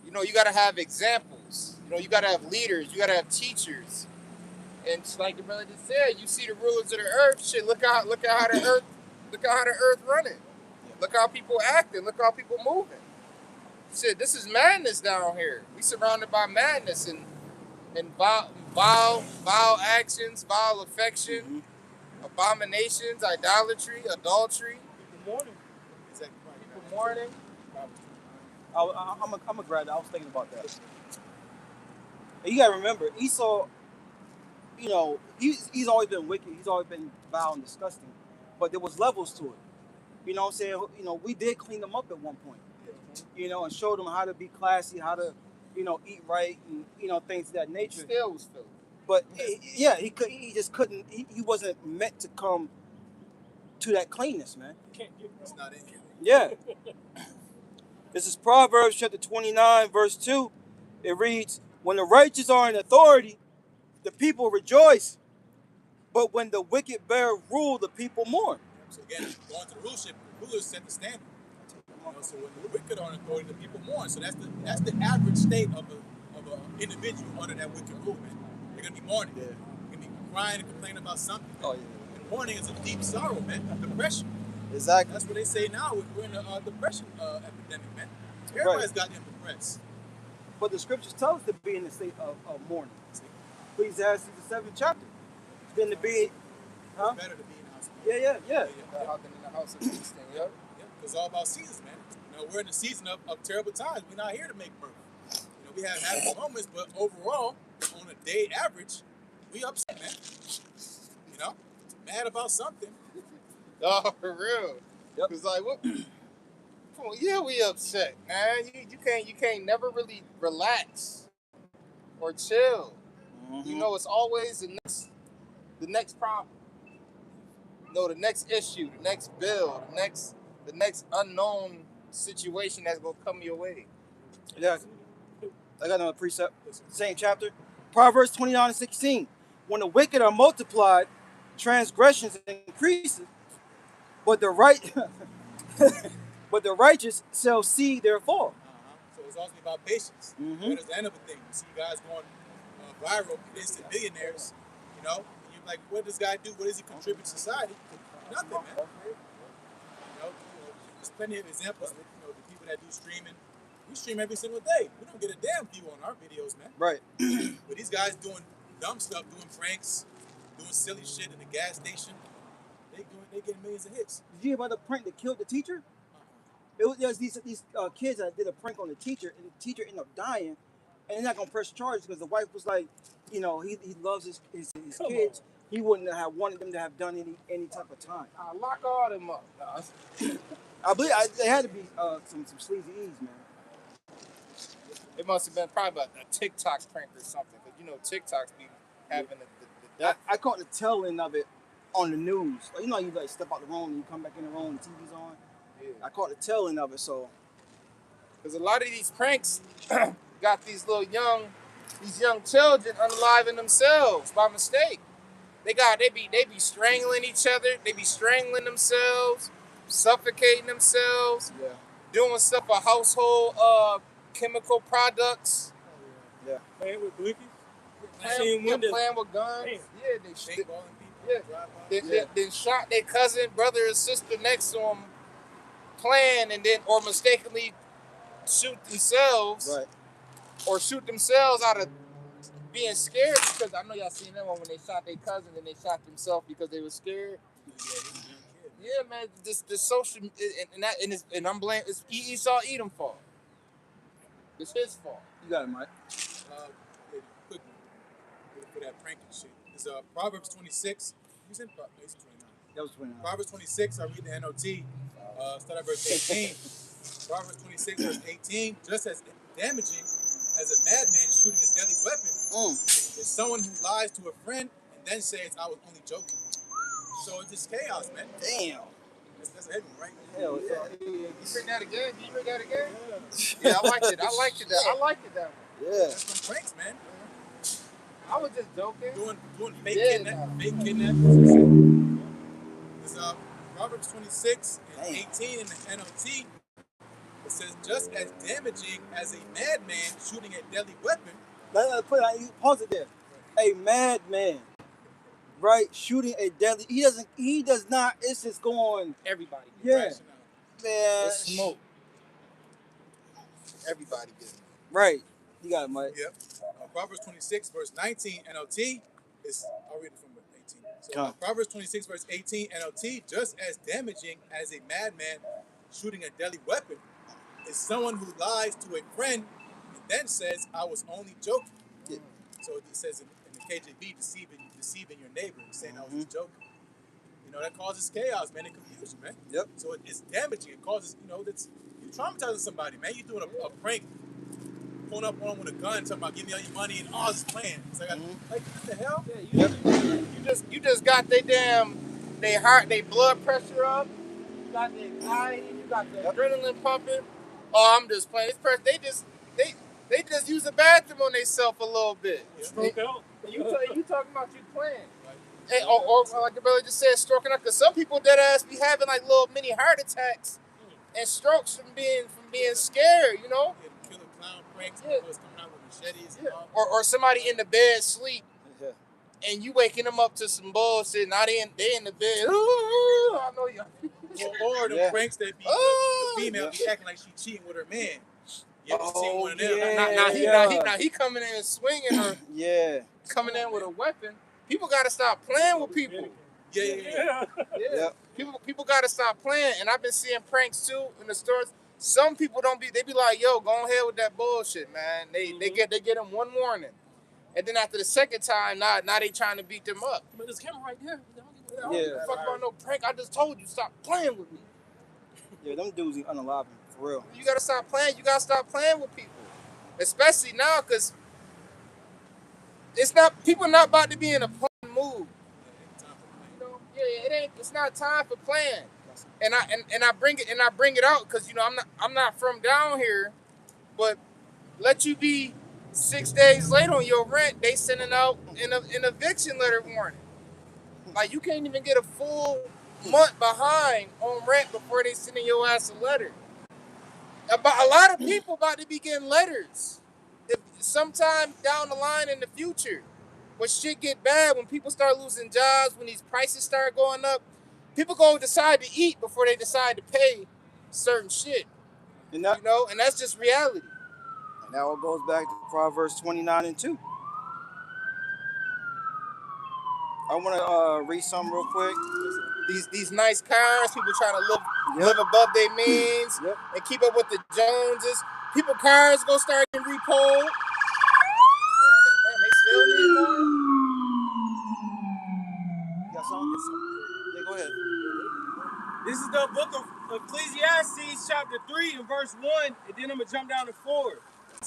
[SPEAKER 2] You got to have examples. You got to have leaders. You got to have teachers. And like the brother just said, you see the rulers of the earth. Shit, look how the earth running. Look how people acting. Look how people moving. Shit, this is madness down here. We surrounded by madness and vile actions, vile affection, abominations, idolatry, adultery.
[SPEAKER 3] Good morning.
[SPEAKER 2] People mourning.
[SPEAKER 1] I'm a grad. I was thinking about that. And you gotta remember, Esau. He's always been wicked. He's always been vile and disgusting. But there was levels to it. You know what I'm saying? We did clean them up at one point. And showed them how to be classy, how to, eat right, and things of that nature.
[SPEAKER 2] Still was filthy.
[SPEAKER 1] But he just couldn't. He wasn't meant to come to that cleanness, man.
[SPEAKER 4] It's not in here.
[SPEAKER 1] Yeah. This is Proverbs chapter 29, verse 2. It reads, "When the righteous are in authority, the people rejoice. But when the wicked bear rule, the people mourn."
[SPEAKER 4] So again, going to the rulership, the rulers set the standard. So when the wicked are in authority, the people mourn. So that's the average state of an individual under that wicked rule, man. They're gonna be mourning.
[SPEAKER 1] Yeah.
[SPEAKER 4] They're gonna be crying and complaining about something.
[SPEAKER 1] Oh, yeah.
[SPEAKER 4] And mourning is a deep sorrow, man. Depression.
[SPEAKER 1] Exactly.
[SPEAKER 4] That's what they say now. We're in a depression epidemic, man. Everybody's goddamn depressed.
[SPEAKER 1] But the scriptures tell us to be in the state of mourning. Ecclesiastes the 7th chapter. It's been to be, huh?
[SPEAKER 4] It's better to be in the house.
[SPEAKER 1] Yeah.
[SPEAKER 2] Than in the house of feasting, yeah.
[SPEAKER 4] It's all about seasons, man. We're in the season of terrible times. We're not here to make mirth. We have happy moments, but overall, on a day average, we upset, man. Mad about something.
[SPEAKER 2] Oh, for real.
[SPEAKER 1] Yep.
[SPEAKER 2] It's like, what? Yeah, we upset, man. You can't never really relax or chill.
[SPEAKER 1] Mm-hmm.
[SPEAKER 2] It's always the next problem. The next issue, the next bill, the next unknown situation that's gonna come your way.
[SPEAKER 1] Yeah. I got another precept. Same chapter. Proverbs 29:16. When the wicked are multiplied, transgressions increases, but the right but the righteous shall see their fall.
[SPEAKER 4] So it's also about patience. What is the end of a thing? You see guys going viral, instant millionaires, you know, and you're like, what does this guy do? What does he contribute to society? Nothing, man. There's plenty of examples. The people that do streaming, we stream every single day. We don't get a damn view on our videos, man.
[SPEAKER 1] Right.
[SPEAKER 4] But these guys doing dumb stuff, doing pranks, doing silly shit in the gas station, they getting millions of hits.
[SPEAKER 1] Did you hear about the prank that killed the teacher? There was these kids that did a prank on the teacher, and the teacher ended up dying, and they're not gonna press charges because the wife was like, he loves his kids. He wouldn't have wanted them to have done any type of time.
[SPEAKER 2] I lock all them up.
[SPEAKER 1] I believe they had to be some sleazy E's, man.
[SPEAKER 2] It must have been probably a TikTok prank or something, because TikToks be having the
[SPEAKER 1] I caught the tail end of it on the news. Like, you like step out the room and you come back in the room and the TV's on.
[SPEAKER 2] Yeah.
[SPEAKER 1] I caught the tail end of it, so.
[SPEAKER 2] Because a lot of these pranks got these young children unaliving themselves by mistake. They be strangling each other. They be strangling themselves, suffocating themselves, doing stuff for household chemical products.
[SPEAKER 1] Yeah.
[SPEAKER 3] Playing with blinkies.
[SPEAKER 2] Playing with guns.
[SPEAKER 3] Damn.
[SPEAKER 2] They shot their cousin, brother, or sister next to them, playing, and then or mistakenly shoot themselves,
[SPEAKER 1] Right.
[SPEAKER 2] or shoot themselves out of being scared, because I know y'all seen that one when they shot their cousin and they shot themselves because they were scared. Yeah, man, this social and I'm blaming it's Esau Edom fault. It's his fault.
[SPEAKER 1] You got it, Mike.
[SPEAKER 4] Quick for that pranking shit. It's Proverbs 26. Who's in Proverbs 29?
[SPEAKER 1] That was 29.
[SPEAKER 4] Proverbs 26. I read the NLT. Start at verse 18. Proverbs 26 verse 18. Just as damaging as a madman shooting a deadly weapon is someone who lies to a friend and then says, "I was only joking." So it's just chaos, man.
[SPEAKER 1] Damn.
[SPEAKER 4] That's a heavy one, right?
[SPEAKER 1] Hell yeah.
[SPEAKER 2] You read that again? Did you read that again? Yeah, I liked it. I liked it that one.
[SPEAKER 1] Yeah.
[SPEAKER 4] That's some pranks, man.
[SPEAKER 2] I was just joking.
[SPEAKER 4] Doing fake kidnapping. It's Proverbs 26 and 18 in the NLT. It says, just as damaging as a madman shooting a deadly weapon.
[SPEAKER 1] Pause it there. A madman, right? Shooting a deadly. He does not. It's just going.
[SPEAKER 2] Everybody.
[SPEAKER 1] Yeah. Man.
[SPEAKER 2] It's smoke. Everybody gets it.
[SPEAKER 1] Right. You got it, Mike.
[SPEAKER 4] Yep. Proverbs 26 verse 19 NLT is. I'll read it from 18. So Proverbs 26 verse 18 NLT. Just as damaging as a madman shooting a deadly weapon is someone who lies to a friend and then says, "I was only joking."
[SPEAKER 1] Yeah. So
[SPEAKER 4] it says in the KJV, deceiving your neighbor, saying, "I was just joking." That causes chaos, man, and confusion, man.
[SPEAKER 1] Yep.
[SPEAKER 4] So it's damaging. It causes, that's you're traumatizing somebody, man. You're doing a prank, pulling up on them with a gun, talking about, "Give me all your money," and all this plan. It's like, what the hell?
[SPEAKER 2] Yeah, you just got they heart, they blood pressure up. You got the anxiety. You got the adrenaline pumping. Oh, I'm just playing. This person, they just use the bathroom on themselves a little bit.
[SPEAKER 3] Stroke out.
[SPEAKER 2] You talking about you playing? Hey, or like the brother just said, stroking out. Because some people dead ass be having like little mini heart attacks and strokes from being scared.
[SPEAKER 4] Killer clown pranks. People is coming out with machetes. And all.
[SPEAKER 2] Or somebody in the bed sleep. And you waking them up to some bullshit. Now they in the bed. Ooh, I know you.
[SPEAKER 4] Or the pranks that be the female be acting like she cheating with her man. You ever seen one of them?
[SPEAKER 2] Now he coming in and swinging her.
[SPEAKER 1] Yeah.
[SPEAKER 2] Coming in with a weapon. People gotta stop playing with people.
[SPEAKER 4] Yeah.
[SPEAKER 2] People gotta stop playing. And I've been seeing pranks too in the stores. Some people they be like, "Yo, go ahead with that bullshit, man." They get them one warning. And then after the second time, now they trying to beat them up.
[SPEAKER 3] But there's a camera right there.
[SPEAKER 2] I don't give a fuck about no prank. I just told you, stop playing with me.
[SPEAKER 1] Yeah, them dudes be unaliving, for real.
[SPEAKER 2] You gotta stop playing. You gotta stop playing with people, especially now, cause people not about to be in a playing mood. It's not time for playing. And I bring it out, cause I'm not from down here, but let you be 6 days later on your rent, they sending out an eviction letter warning. Like, you can't even get a full month behind on rent before they sending your ass a letter. About a lot of people about to be getting letters. If sometime down the line in the future, when shit get bad, when people start losing jobs, when these prices start going up, people go decide to eat before they decide to pay certain shit.
[SPEAKER 1] And that,
[SPEAKER 2] And that's just reality.
[SPEAKER 1] and that all goes back to Proverbs 29 and 2. I want to read something real quick.
[SPEAKER 2] These nice cars, people trying to live above their means and keep up with the Joneses. People cars go start getting repoed. Damn, they still need more.
[SPEAKER 1] You got something? Yeah, go ahead.
[SPEAKER 3] This is the book of Ecclesiastes, chapter 3 and verse 1, and then I'm going to jump down to 4.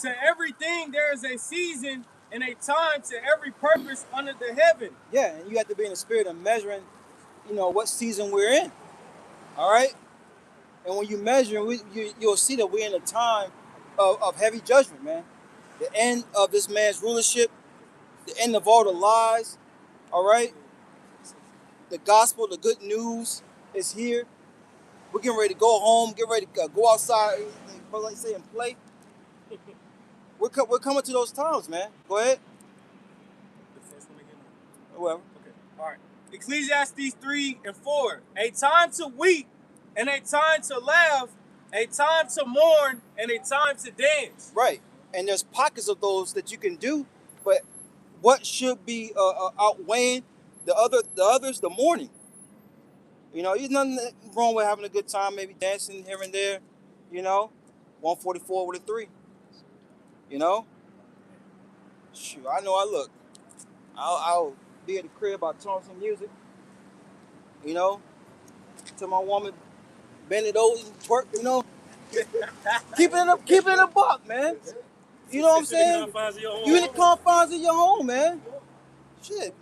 [SPEAKER 3] To everything there is a season and a time to every purpose under the heaven.
[SPEAKER 1] Yeah, and you have to be in the spirit of measuring, what season we're in. All right? And when you measure, you'll see that we're in a time of heavy judgment, man. The end of this man's rulership, the end of all the lies, all right? The gospel, the good news is here. We're getting ready to go home, get ready to go outside, like say, and play. We're coming to those times, man. Go ahead.
[SPEAKER 3] The first one again.
[SPEAKER 1] Whoever.
[SPEAKER 3] Okay. All right. Ecclesiastes 3 and 4. A time to weep and a time to laugh, a time to mourn and a time to dance.
[SPEAKER 1] Right. And there's pockets of those that you can do, but what should be outweighing the others, the mourning. There's nothing wrong with having a good time, maybe dancing here and there, 144 with a 3. Shoot, I know I look. I'll be at the crib, I'll turn on some music, to my woman, bend it over and twerk, keep it in a buck, man. You know what I'm saying? You in the confines of your home, man. Shit.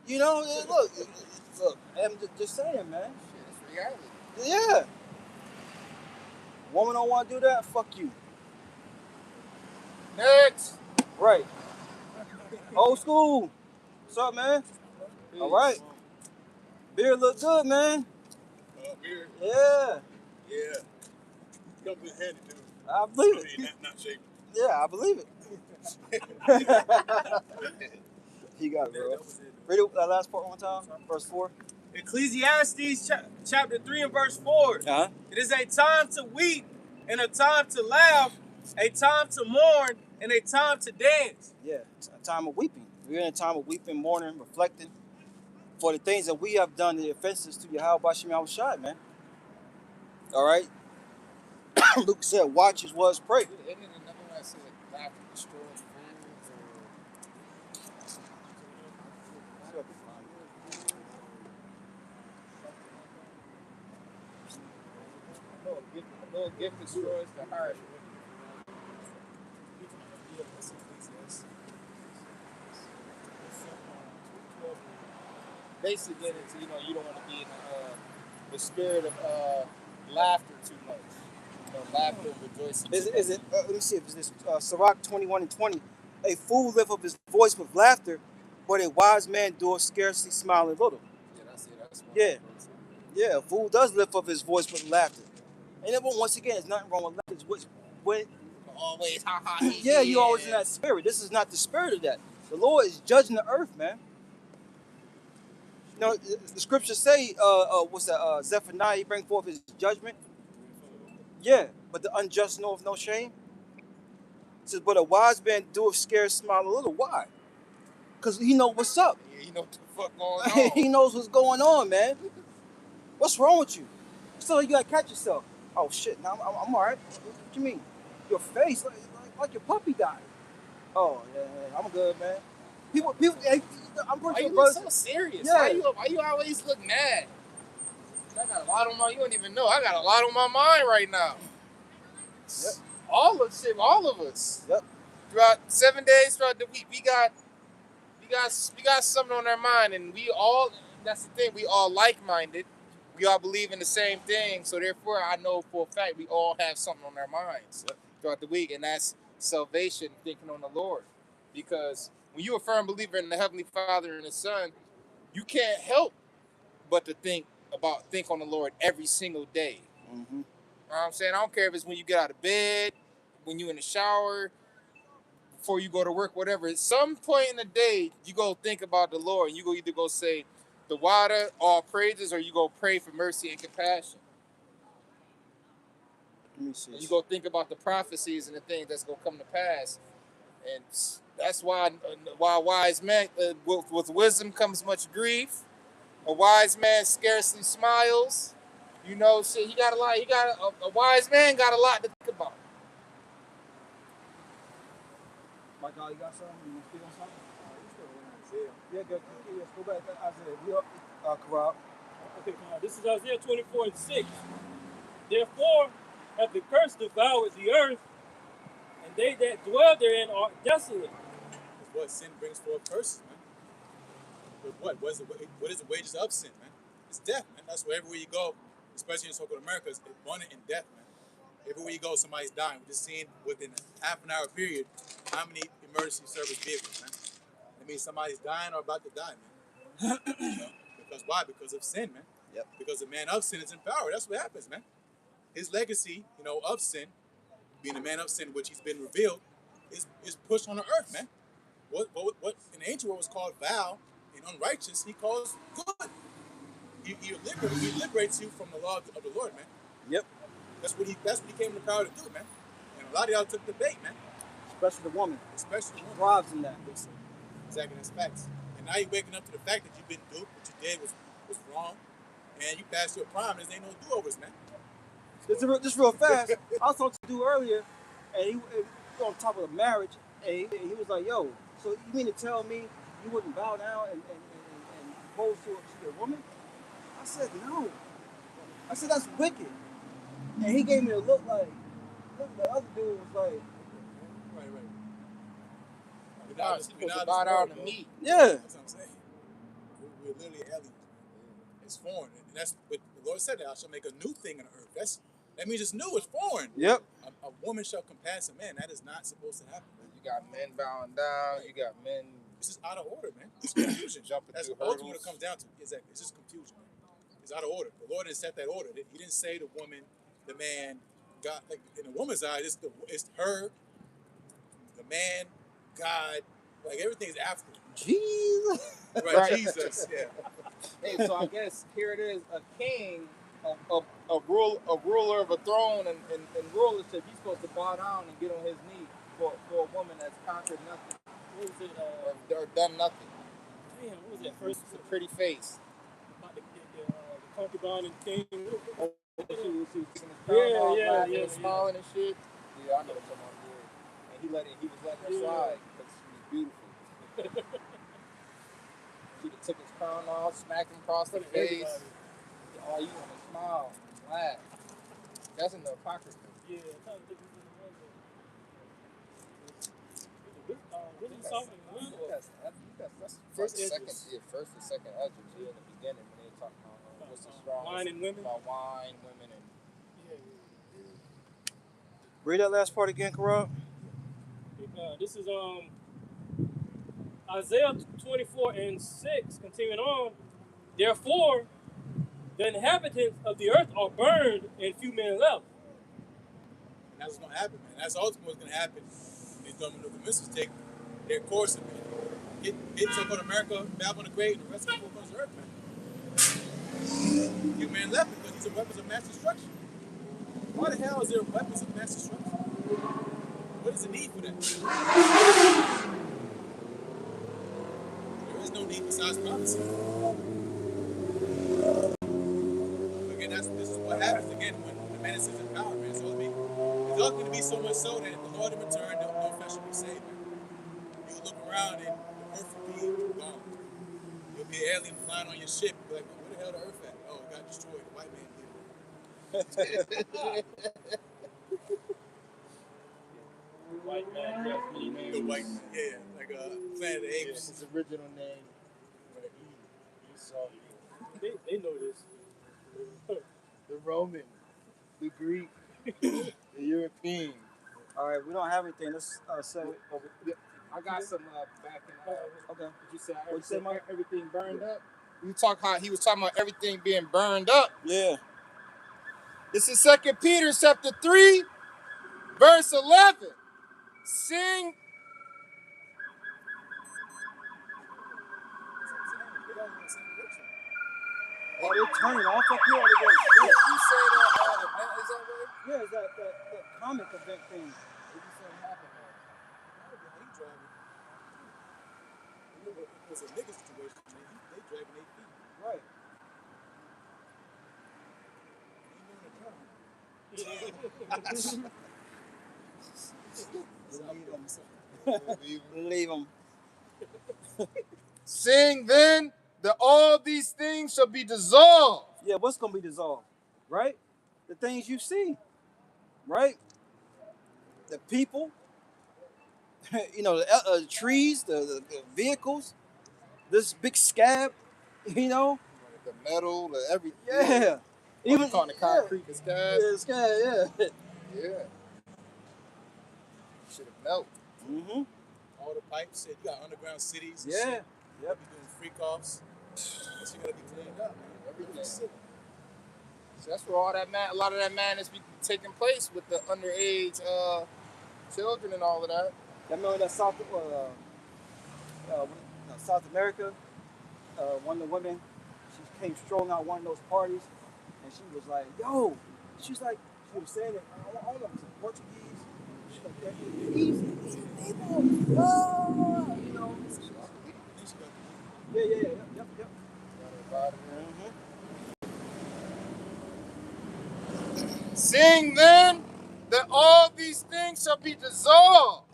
[SPEAKER 1] Look, I'm just saying, man.
[SPEAKER 2] Shit, it's reality.
[SPEAKER 1] Yeah. Woman don't want to do that, fuck you.
[SPEAKER 2] Next.
[SPEAKER 1] Right. Old school. What's up, man?
[SPEAKER 2] Peace.
[SPEAKER 1] All right. Beer look good, man.
[SPEAKER 4] Beer.
[SPEAKER 1] Yeah.
[SPEAKER 4] Yeah. Comes in handy too.
[SPEAKER 1] I believe it.
[SPEAKER 4] Not shaking.
[SPEAKER 1] Yeah, I believe it. You got it, bro. Read that last part one time. Verse 4.
[SPEAKER 3] Ecclesiastes chapter 3 and verse 4.
[SPEAKER 1] Uh-huh.
[SPEAKER 3] It is a time to weep and a time to laugh, a time to mourn and a time to dance.
[SPEAKER 1] Yeah, it's a time of weeping. We're in a time of weeping, mourning, reflecting for the things that we have done, the offenses to Yahweh Bashim Yahushai, man. All right? Luke said, watch as well as pray.
[SPEAKER 2] Isn't it another one that said laughter destroys families? A little gift destroys the heart. Basically, get into you don't want to be in the spirit of laughter too much. Laughter and rejoicing.
[SPEAKER 1] Is it? Let me see if it's this Sirach 21 and 20. A fool lift up his voice with laughter, but a wise man doeth scarcely smile a little.
[SPEAKER 2] Yeah, that's it. That's
[SPEAKER 1] Yeah. Yeah, a fool does lift up his voice with laughter. And then, once again, there's nothing wrong with laughter. When
[SPEAKER 2] always ha ha.
[SPEAKER 1] yeah, you always in that spirit. This is not the spirit of that. The Lord is judging the earth, man. The scriptures say, what's that? Zephaniah, he bring forth his judgment. Yeah, but the unjust knoweth no shame. It says, but a wise man doeth scarce smile a little. Why? Because he know what's up.
[SPEAKER 2] Yeah, he know what the fuck going on.
[SPEAKER 1] He knows what's going on, man. What's wrong with you? So you gotta catch yourself. Oh shit, now I'm all right. What you mean? Your face, like your puppy died. Oh yeah, I'm good, man. People, I'm pretty sure.
[SPEAKER 2] Why you look so serious?
[SPEAKER 1] Yeah.
[SPEAKER 2] Why you always look mad? I got a lot on my. You don't even know. I got a lot on my mind right now.
[SPEAKER 1] Yep.
[SPEAKER 2] All of us.
[SPEAKER 1] Yep.
[SPEAKER 2] Throughout 7 days throughout the week, we got something on our mind, and we all. That's the thing. We all like-minded. We all believe in the same thing. So therefore, I know for a fact we all have something on our minds.
[SPEAKER 1] Yep.
[SPEAKER 2] throughout the week, and that's salvation, thinking on the Lord. Because when you're a firm believer in the Heavenly Father and the Son, you can't help but to think on the Lord every single day.
[SPEAKER 1] Mm-hmm.
[SPEAKER 2] You know what I'm saying? I don't care if it's when you get out of bed, when you're in the shower, before you go to work, whatever. At some point in the day, you go think about the Lord, and you go either go say, the water, all praises, or you go pray for mercy and compassion.
[SPEAKER 1] Let me see.
[SPEAKER 2] And you go think about the prophecies and the things that's going to come to pass. And that's why a wise man, with wisdom comes much grief. A wise man scarcely smiles. You know, shit, a wise man got a lot to think about.
[SPEAKER 1] My God, you got something? You want to speak on something?
[SPEAKER 4] You still in Isaiah.
[SPEAKER 1] Yeah, good. Let's go back to Isaiah. Corral.
[SPEAKER 3] Okay, this is Isaiah 24 and 6. Therefore hath the curse devoured the earth, and they that dwell therein are desolate.
[SPEAKER 4] Because what sin brings forth curses, man. But what is the wages of sin, man? It's death, man. That's where everywhere you go, especially in so-called America, it's abundant in death, man. Everywhere you go, somebody's dying. We're just seeing within a half an hour period how many emergency service vehicles, man. That means somebody's dying or about to die, man. You know? Because why? Because of sin, man.
[SPEAKER 1] Yep.
[SPEAKER 4] Because the man of sin is in power. That's what happens, man. His legacy, of sin, being a man of sin, which he's been revealed, is pushed on the earth, man. What in the ancient world was called vile and unrighteous, he calls good. He liberates you from the law of the Lord, man.
[SPEAKER 1] Yep.
[SPEAKER 4] That's what he came in the power to do, man. And a lot of y'all took the bait, man.
[SPEAKER 1] Especially the woman.
[SPEAKER 4] Especially the woman.
[SPEAKER 1] Thrives in that.
[SPEAKER 4] Exactly, that's facts. And now you're waking up to the fact that you've been duped, what you did was wrong, and you passed your prime. There ain't no do-overs, man.
[SPEAKER 1] Just real fast. I was talking to a dude earlier, and he was on top of the marriage, and he was like, "Yo, so you mean to tell me you wouldn't bow down and propose to a woman?" I said, "No." I said, "That's wicked." And he gave me a look like, the other dude was like,
[SPEAKER 4] Right.
[SPEAKER 2] You're supposed to bow down to me.
[SPEAKER 1] "Yeah."
[SPEAKER 4] That's what I'm saying. We're literally aliens. It's foreign, and that's what the Lord said. That I shall make a new thing on the earth. That means it's new. It's foreign.
[SPEAKER 1] Yep.
[SPEAKER 4] A woman shall compass a man. That is not supposed to happen. Man.
[SPEAKER 2] You got men bowing down. You got men.
[SPEAKER 4] This is out of order, man. It's confusion. That's ultimately what it comes down to. Exactly. It's just confusion, man. It's out of order. The Lord didn't set that order. He didn't say the woman, the man, God. Like in the woman's eye, it's her, the man, God. Like everything's after.
[SPEAKER 1] Jesus.
[SPEAKER 4] Right. Jesus. Yeah.
[SPEAKER 2] Hey, so I guess here it is, a king, a ruler of a throne and rulership. He's supposed to bow down and get on his knee for a woman that's conquered nothing.
[SPEAKER 3] What was it?
[SPEAKER 2] Or done nothing.
[SPEAKER 3] Damn, what was that first?
[SPEAKER 2] It's a pretty face.
[SPEAKER 3] About the concubine and king.
[SPEAKER 2] She was laughing and smiling and shit. Yeah, I know what you're talking about. And he was letting her slide because she was beautiful. She took his crown off, smacked him across the face. Oh, you want to smile, laugh. That's in the apocrypha.
[SPEAKER 3] Yeah, I'm trying to think what is something?
[SPEAKER 2] That's first or second Ezra in the beginning when they talk about what's the strong
[SPEAKER 3] wine and women.
[SPEAKER 2] About wine, women, and
[SPEAKER 1] Read that last part again, Corral.
[SPEAKER 3] This is Isaiah 24 and 6, continuing on. Therefore, the inhabitants of the earth are burned, and few men left.
[SPEAKER 4] And that's what's going to happen, man. That's ultimately what's going to happen. These governmental missiles take their course and get so-called America, Babylon the Great, and the rest of the four corners of the earth, man. Few men left because these are weapons of mass destruction. Why the hell is there weapons of mass destruction? What is the need for that? There is no need besides prophecy. Again, this is what happens again when the man is in power, man. It's all going to be so much so that if the Lord in return, no flesh will be saved, man. You'll look around and the earth will be gone. You'll be an alien flying on your ship. You'll be like, where the hell the earth at? Oh, it got destroyed. The white man did it.
[SPEAKER 3] White man,
[SPEAKER 4] The white man, yeah, like Planet of the Apes.
[SPEAKER 2] his original name. Esau.
[SPEAKER 3] They know this.
[SPEAKER 2] The Roman, the Greek, the European.
[SPEAKER 1] All right, we don't have anything. Let's sell it.
[SPEAKER 2] I got some back in.
[SPEAKER 1] Okay.
[SPEAKER 2] You said
[SPEAKER 1] What'd you say, Mike?
[SPEAKER 2] everything burned up. You talk how he was talking about everything being burned up.
[SPEAKER 1] Yeah.
[SPEAKER 2] This is 2 Peter chapter 3, verse 11. Sing.
[SPEAKER 1] Oh, they're turning off up here. Or they going
[SPEAKER 2] You
[SPEAKER 1] straight?
[SPEAKER 2] say that event is over?
[SPEAKER 1] Yeah, it's that comic event thing.
[SPEAKER 2] Maybe something happened.
[SPEAKER 4] He driving. Remember, it was a nigga situation. They dragging their feet.
[SPEAKER 1] Right. Leave them.
[SPEAKER 2] Sing then that all these things shall be dissolved.
[SPEAKER 1] Yeah, what's going to be dissolved? Right? The things you see. Right? The people. The trees, the vehicles. This big scab.
[SPEAKER 2] The metal, the everything.
[SPEAKER 1] Yeah.
[SPEAKER 2] Even on the concrete, the scab.
[SPEAKER 1] Yeah, scab, yeah.
[SPEAKER 2] Yeah. Should have melted.
[SPEAKER 1] Mm-hmm.
[SPEAKER 4] All the pipes said you got underground cities. And
[SPEAKER 1] Yeah.
[SPEAKER 4] shit.
[SPEAKER 1] Yep.
[SPEAKER 4] Be doing freak offs. That shit gotta be cleaned up, man.
[SPEAKER 2] Everything.
[SPEAKER 4] City.
[SPEAKER 2] So that's where a lot of that madness be taking place with the underage children and all of that.
[SPEAKER 1] I remember that South America, one of the women, she came strolling out one of those parties, and she was like, "Yo," she was saying it. I don't know, it's Portuguese. She's like, "Yeah, easy people, Yeah. Yep.
[SPEAKER 2] Sing then that all these things shall be dissolved.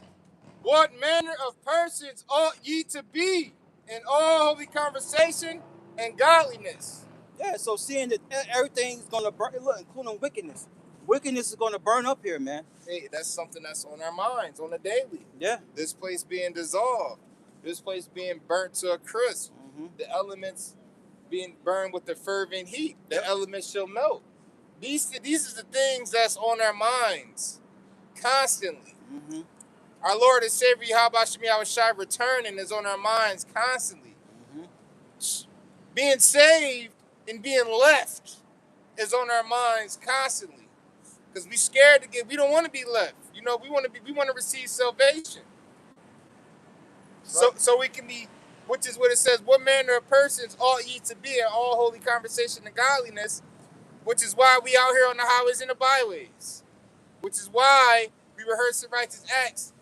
[SPEAKER 2] What manner of persons ought ye to be in all holy conversation and godliness?
[SPEAKER 1] Yeah, so seeing that everything's gonna burn, look, including wickedness. Wickedness is gonna burn up here, man.
[SPEAKER 2] Hey, that's something that's on our minds on a daily.
[SPEAKER 1] Yeah.
[SPEAKER 2] This place being dissolved. This place being burnt to a crisp.
[SPEAKER 1] Mm-hmm.
[SPEAKER 2] The elements being burned with the fervent heat. The elements shall melt. These are the things that's on our minds constantly.
[SPEAKER 1] Mm-hmm.
[SPEAKER 2] Our Lord and Savior, Yahweh returning is on our minds constantly.
[SPEAKER 1] Mm-hmm.
[SPEAKER 2] Being saved and being left is on our minds constantly. Because we scared we don't want to be left. We want to receive salvation. Right. So we can be, which is what it says, what manner of persons ought ye to be in all holy conversation and godliness, which is why we out here on the highways and the byways. Which is why we rehearse the righteous acts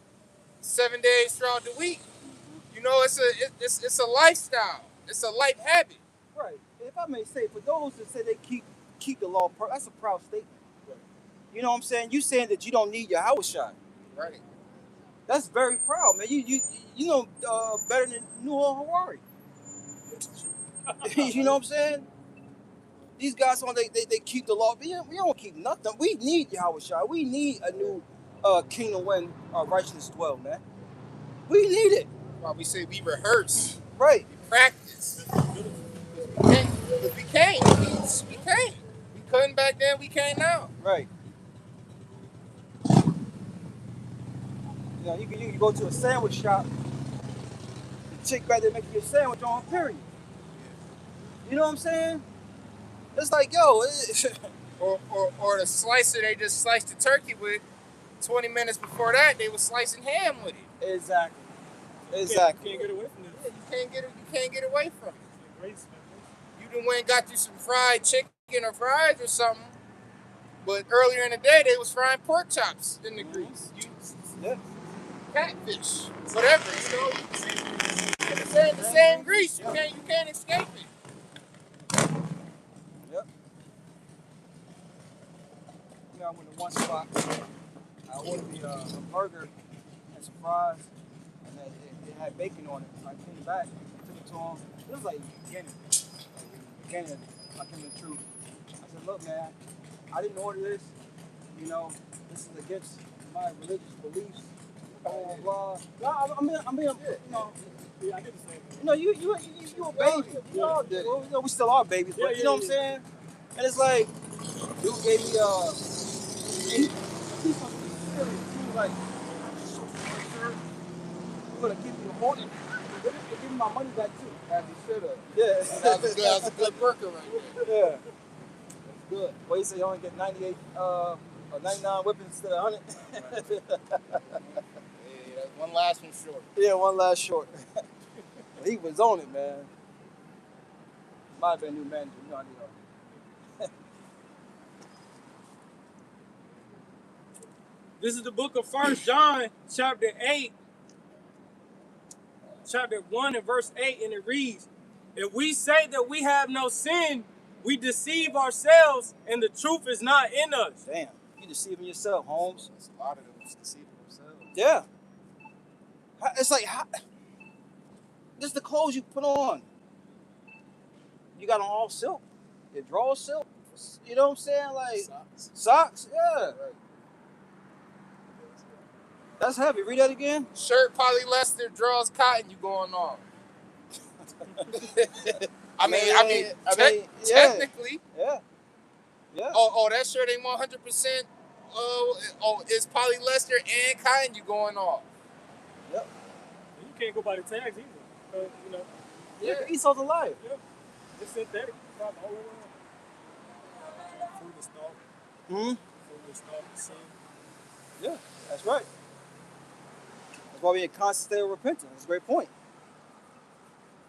[SPEAKER 2] 7 days throughout the week. It's a lifestyle. It's a life habit.
[SPEAKER 1] Right. If I may say, for those that say they keep the law, that's a proud statement.
[SPEAKER 2] Right.
[SPEAKER 1] You know what I'm saying? You saying that you don't need your house shot.
[SPEAKER 2] Right.
[SPEAKER 1] That's very proud, man. You know better than Noah Harari. You know what I'm saying? These guys they keep the law. We don't keep nothing. We need Yahweh Shai. We need a new kingdom when righteousness dwell, man. We need it.
[SPEAKER 2] Why we say we rehearse.
[SPEAKER 1] Right.
[SPEAKER 2] We practice. We can't. We couldn't back then, we can't now.
[SPEAKER 1] Right. You can go to a sandwich shop. The chick back there making you a sandwich on, period. You know what I'm saying? It's like, yo.
[SPEAKER 2] or the slicer they just sliced the turkey with. 20 minutes before that, they was slicing ham with it.
[SPEAKER 1] Exactly.
[SPEAKER 3] You can't get away from it.
[SPEAKER 2] Yeah, you can't get away from it. You done went and got you some fried chicken or fries or something, but earlier in the day they was frying pork chops in the grease. Catfish, whatever. The same grease. You can't escape it.
[SPEAKER 1] Yep. I went to one spot. I ordered a burger and some fries, and it had bacon on it. So I came back, took it to him. It was like beginning. I came to the truth. I said, look, man, I didn't order this. This is against my religious beliefs. Blah, blah, blah. I mean,
[SPEAKER 3] Yeah, I did the same.
[SPEAKER 1] You a baby. We all did. Well, we still are babies, but you know what I'm saying? And it's like, dude gave me, like, sir, we're gonna keep you holding. Give me my money back too.
[SPEAKER 2] As you should have.
[SPEAKER 1] Yeah.
[SPEAKER 2] That was a good worker right there.
[SPEAKER 1] Yeah. That's good. Well, you say you only get 98 or 99 whippings instead of 100.
[SPEAKER 2] Yeah, that's one last one short.
[SPEAKER 1] Yeah, one last short. He was on it, man. Might have been a new manager. You know how they are.
[SPEAKER 3] This is the book of 1 John, chapter 8, chapter 1 and verse 8, and it reads, if we say that we have no sin, we deceive ourselves, and the truth is not in us.
[SPEAKER 1] Damn, you deceiving yourself, Holmes.
[SPEAKER 2] There's a lot of them deceiving themselves.
[SPEAKER 1] Yeah. It's like, this is the clothes you put on. You got on all silk. Your drawers silk. You know what I'm saying? Like, socks? Yeah.
[SPEAKER 2] Right.
[SPEAKER 1] That's heavy. Read that again.
[SPEAKER 2] Shirt polyester, drawers cotton, you going on. I mean, technically.
[SPEAKER 1] Yeah. Yeah.
[SPEAKER 2] Oh, that shirt ain't 100%. It's polyester and cotton, you going off.
[SPEAKER 1] Yep.
[SPEAKER 3] You can't go by the tags either. You know.
[SPEAKER 1] Yeah. Esau's a liar.
[SPEAKER 3] Yeah. It's synthetic. All the way around. Food is thought. Food is thought, sin.
[SPEAKER 1] Yeah, that's right. That's why we in constant state of repentance. That's a great point.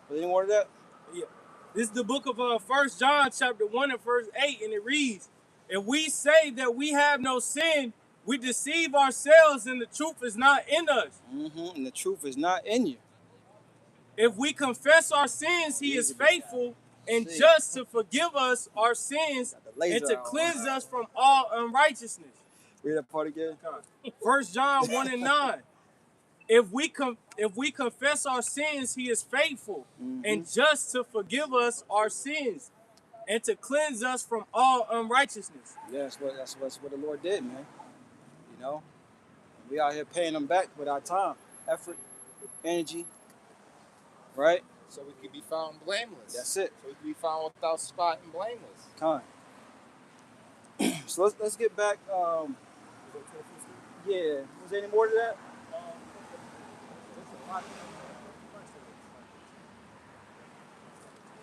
[SPEAKER 1] But any more to that?
[SPEAKER 3] Yeah. This is the book of 1 John, chapter 1 and verse 8, and it reads, if we say that we have no sin, we deceive ourselves, and the truth is not in us.
[SPEAKER 1] And the truth is not in you.
[SPEAKER 3] If we confess our sins, he is faithful and just to forgive us our sins and to cleanse us from all unrighteousness.
[SPEAKER 1] Read that part again.
[SPEAKER 3] 1 John 1 and 9. If we confess our sins, he is faithful and just to forgive us our sins and to cleanse us from all unrighteousness.
[SPEAKER 1] Yeah, that's what the Lord did, man. You know, we out here paying him back with our time, effort, energy, right?
[SPEAKER 2] So we could be found blameless.
[SPEAKER 1] That's it.
[SPEAKER 2] So we could be found without spot and blameless.
[SPEAKER 1] Kind. So let's get back. Yeah. Was there any more to that?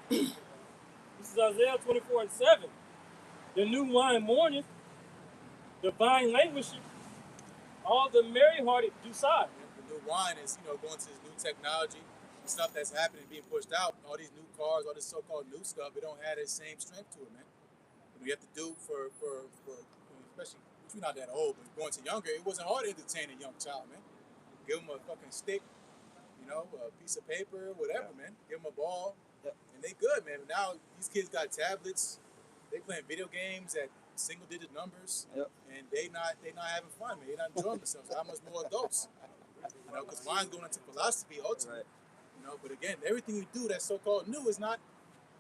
[SPEAKER 3] This is Isaiah 24 and 7. The new wine mourneth, the vine languisheth, all the merry-hearted do sigh.
[SPEAKER 4] The new wine is, going to this new technology, stuff that's happening, being pushed out. All these new cars, all this so-called new stuff, it don't have the same strength to it, man. You have to do for especially, we're not that old, but going to younger, it wasn't hard to entertain a young child, man. Give them a fucking stick, a piece of paper, whatever, man. Give them a ball, and they good, man. Now these kids got tablets, they playing video games at single-digit numbers, and they not having fun, man. They not enjoying themselves. How much more adults? Because mine's going into philosophy ultimately. Right. But again, everything you do that's so-called new is not.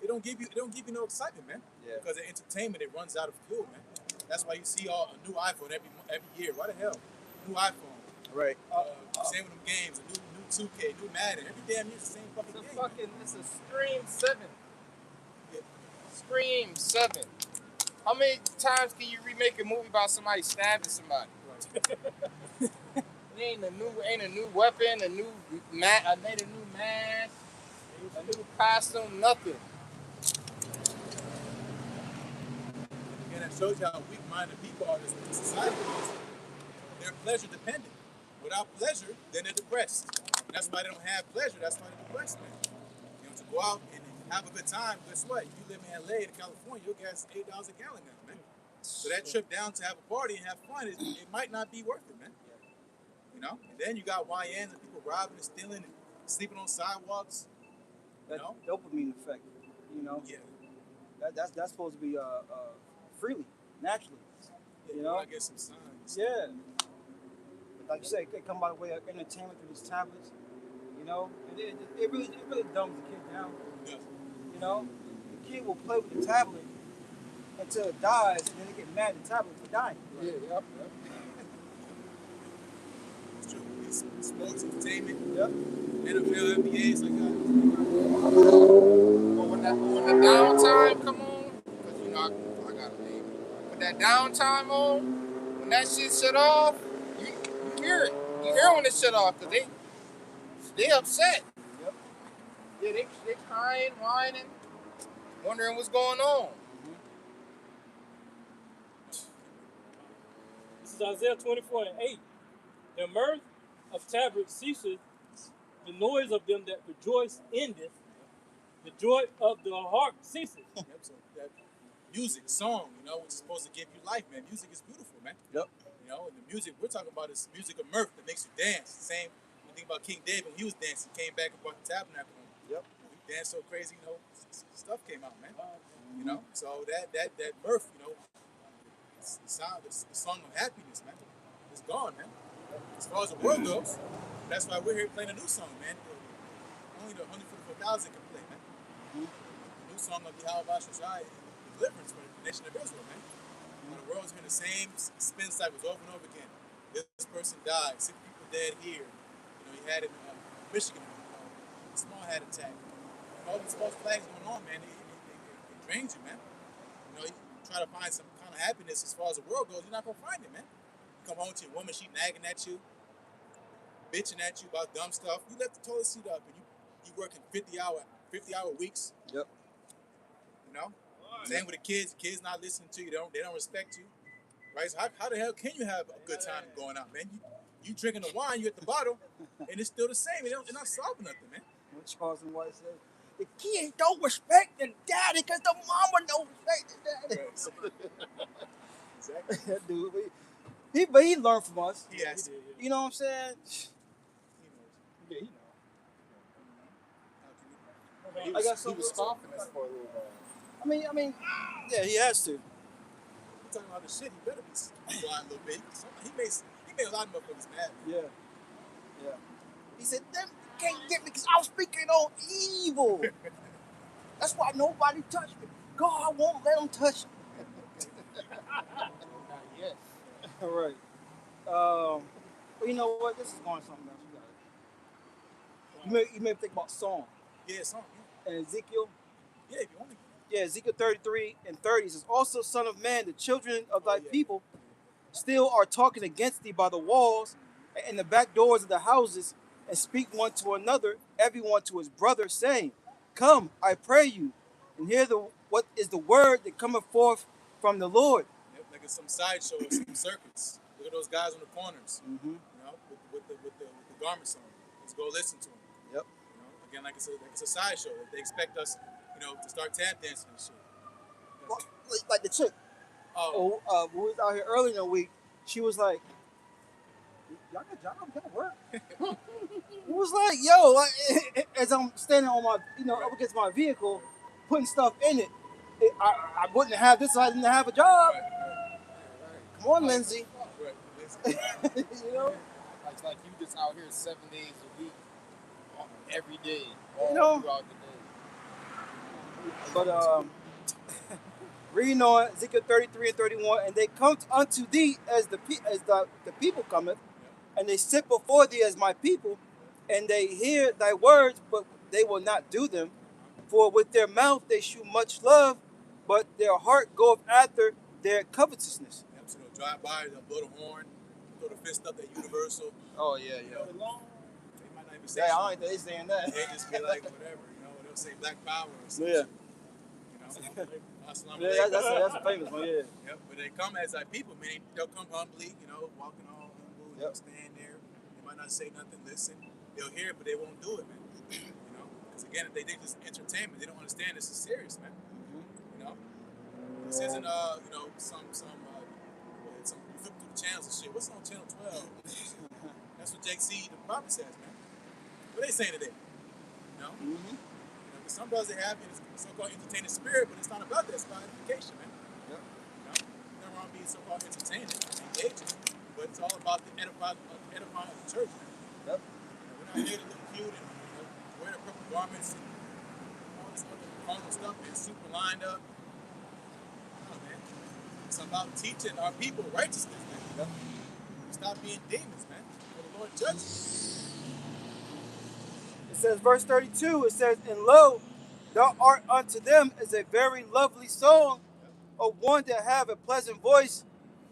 [SPEAKER 4] It don't give you no excitement, man. Yeah. Because the entertainment, it runs out of fuel, man. That's why you see a new iPhone every year. Why the hell? New iPhone.
[SPEAKER 1] Right.
[SPEAKER 4] Same with them games. A new 2K, new Madden. Every damn year, it's the same fucking game.
[SPEAKER 2] It's a Scream 7.
[SPEAKER 4] Yeah.
[SPEAKER 2] Scream 7. How many times can you remake a movie about somebody stabbing somebody? Right. It ain't a new weapon, a new mask, a new costume, nothing.
[SPEAKER 4] Again, that shows you how weak-minded people are in this society. They're pleasure dependent. Without pleasure, then they're depressed. And that's why they don't have pleasure. That's why they're depressed, man. To go out and have a good time, guess what? If you live in LA, in California, your gas is $8 a gallon now, man. So that trip down to have a party and have fun, it might not be worth it, man. And then you got YNs and people robbing and stealing and sleeping on sidewalks.
[SPEAKER 1] That dopamine effect,
[SPEAKER 4] Yeah.
[SPEAKER 1] That's supposed to be freely, naturally.
[SPEAKER 4] I get some signs.
[SPEAKER 1] Yeah. But like you say, they come by the way of entertainment through these tablets. It really dumbs the kid down.
[SPEAKER 4] Yeah.
[SPEAKER 1] The kid will play with the tablet until it dies, and then they get mad at the tablet for dying.
[SPEAKER 2] Yeah, yep.
[SPEAKER 4] It's true. It's sports, entertainment.
[SPEAKER 1] Yep.
[SPEAKER 4] NFL, NBA, it's like that.
[SPEAKER 2] But when the downtime come on, because I got a baby. When that downtime on, when that shit shut off, you hear it. You hear when they shut off because they upset.
[SPEAKER 1] Yep.
[SPEAKER 2] Yeah, they crying, whining, wondering what's going on.
[SPEAKER 3] This is Isaiah 24:8. The mirth of tabrets ceaseth, the noise of them that rejoice endeth, the joy of the heart ceaseth.
[SPEAKER 4] Yep, so that music, song, which is supposed to give you life, man. Music is beautiful, man.
[SPEAKER 1] Yep.
[SPEAKER 4] And the music we're talking about is music of mirth that makes you dance. Same when you think about King David when he was dancing, he came back and brought the tabernacle home.
[SPEAKER 1] Yep.
[SPEAKER 4] He danced so crazy, stuff came out, man. So that mirth, the song of happiness, man, is gone, man. As far as the world goes, that's why we're here playing a new song, man. Only the 144,000 can play, man. A new song of Yahweh Shai, deliverance for the nation of Israel, man. The world's been the same spin cycles over and over again. This person died, 6 people dead here. You had it in Michigan, small hat attack. All these false flags going on, man, it drains you, man. You try to find some kind of happiness as far as the world goes, you're not gonna find it, man. You come home to your woman, she nagging at you, bitching at you about dumb stuff. You left the toilet seat up and you working 50-hour weeks.
[SPEAKER 1] Yep.
[SPEAKER 4] Same with the kids. Kids not listening to you. They don't respect you, right? So how the hell can you have a good time going out, man? You drinking the wine, you at the bottle, and it's still the same. They're not solving nothing, man.
[SPEAKER 1] What Charles and White said, the kids don't respect the daddy because the mama don't respect the daddy.
[SPEAKER 4] Right. Exactly.
[SPEAKER 1] That dude, but he learned from us.
[SPEAKER 4] Yes.
[SPEAKER 1] You know what I'm saying?
[SPEAKER 4] He knows.
[SPEAKER 1] Yeah, he knows.
[SPEAKER 2] He
[SPEAKER 1] I got
[SPEAKER 2] was
[SPEAKER 1] something.
[SPEAKER 2] scoffing us for a little while.
[SPEAKER 1] I mean, yeah, he has to.
[SPEAKER 4] We're talking about the shit. He better be quiet a little bit. He made a lot of motherfuckers mad.
[SPEAKER 1] Yeah. He said, them can't get me because I'm speaking on evil. That's why nobody touched me. God won't let them touch me.
[SPEAKER 2] Not yet.
[SPEAKER 1] All right. Well, you know what? This is going something else. You may think about Psalm.
[SPEAKER 4] Yeah, song.
[SPEAKER 1] And Ezekiel.
[SPEAKER 4] Yeah, if you want to.
[SPEAKER 1] Yeah, Ezekiel 33:30 says, also, son of man, the children of thy people still are talking against thee by the walls and the back doors of the houses, and speak one to another, everyone to his brother, saying, come, I pray you, and hear what is the word that cometh forth from the Lord.
[SPEAKER 4] Yep, like it's some sideshow or some circuits. Look at those guys on the corners, with the garments on. Let's go listen to them.
[SPEAKER 1] Yep.
[SPEAKER 4] Again, like it's a sideshow. They expect us, to start tap dancing and shit.
[SPEAKER 1] Well, like the chick who was out here early in the week, she was like, y'all got jobs, y'all work. It was like, yo, as I'm standing on my, up against my vehicle, putting stuff in it, I wouldn't have this if I didn't have a job.
[SPEAKER 4] Right.
[SPEAKER 1] Come on, Lindsay.
[SPEAKER 4] Right.
[SPEAKER 2] It's like you just out here 7 days a week, every day, throughout the day.
[SPEAKER 1] But reading on Ezekiel 33:31, and they come unto thee as the people cometh, and they sit before thee as my people, and they hear thy words, but they will not do them. For with their mouth they shew much love, but their heart goeth after their covetousness.
[SPEAKER 4] Yep, so they'll drive by, they'll blow the horn, throw the fist up at Universal.
[SPEAKER 1] Oh yeah.
[SPEAKER 4] They might not even say
[SPEAKER 1] Yeah, I
[SPEAKER 4] something.
[SPEAKER 1] don't think they saying that.
[SPEAKER 4] They just be like, whatever, they'll say Black Power or something.
[SPEAKER 1] Yeah.
[SPEAKER 4] Assalamu
[SPEAKER 1] Yeah,
[SPEAKER 4] alaikum.
[SPEAKER 1] that's a famous one. Yeah.
[SPEAKER 4] Yep, but they come as thy people, meaning they'll come humbly, walking all humble,
[SPEAKER 1] Yep.
[SPEAKER 4] stand there. They might not say nothing, listen. They'll hear it, but they won't do it, man. Because again, if they think this is entertainment, they don't understand this is serious, man. This isn't, some you flip through the channels and shit. What's on channel 12? That's what Jake C. the prophet says, man. What they saying today? Some brothers they have is so-called entertaining spirit, but it's not about that. It's about edification, man.
[SPEAKER 1] Yep.
[SPEAKER 4] Nothing wrong being so-called entertaining, engaging, but it's all about the edifying of the church, man.
[SPEAKER 1] Yep.
[SPEAKER 4] We're not here to look cute and wear the purple garments and all this other carnal stuff and super lined up. No, man. It's about teaching our people righteousness, man. Yep. Stop being demons, man. For the Lord judges.
[SPEAKER 1] It says, verse 32, it says, and lo, thou art unto them as a very lovely song of one that have a pleasant voice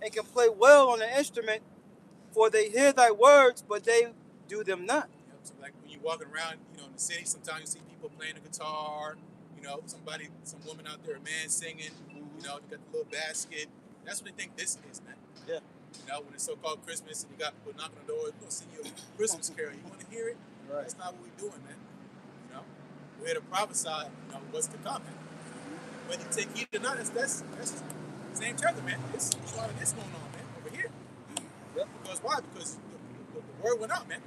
[SPEAKER 1] and can play well on an instrument, For they hear thy words, but they do them not.
[SPEAKER 4] You know, so like when you're walking around, you know, in the city, sometimes you see people playing the guitar. You know, some woman out there, a man singing. You know, they got the little basket. That's what they think this is, man.
[SPEAKER 1] Yeah.
[SPEAKER 4] You know, when it's so-called Christmas and you got people knocking on the door, you gonna sing you a Christmas carol. You want to hear it?
[SPEAKER 1] Right.
[SPEAKER 4] That's not what we're doing, man. You know, we're here to prophesy. You know, what's to come, man. Whether you take heed or not, that's the same chapter, man. It's a lot of this going on, man, over here.
[SPEAKER 1] Yep.
[SPEAKER 4] Because why? Because the word went out, man.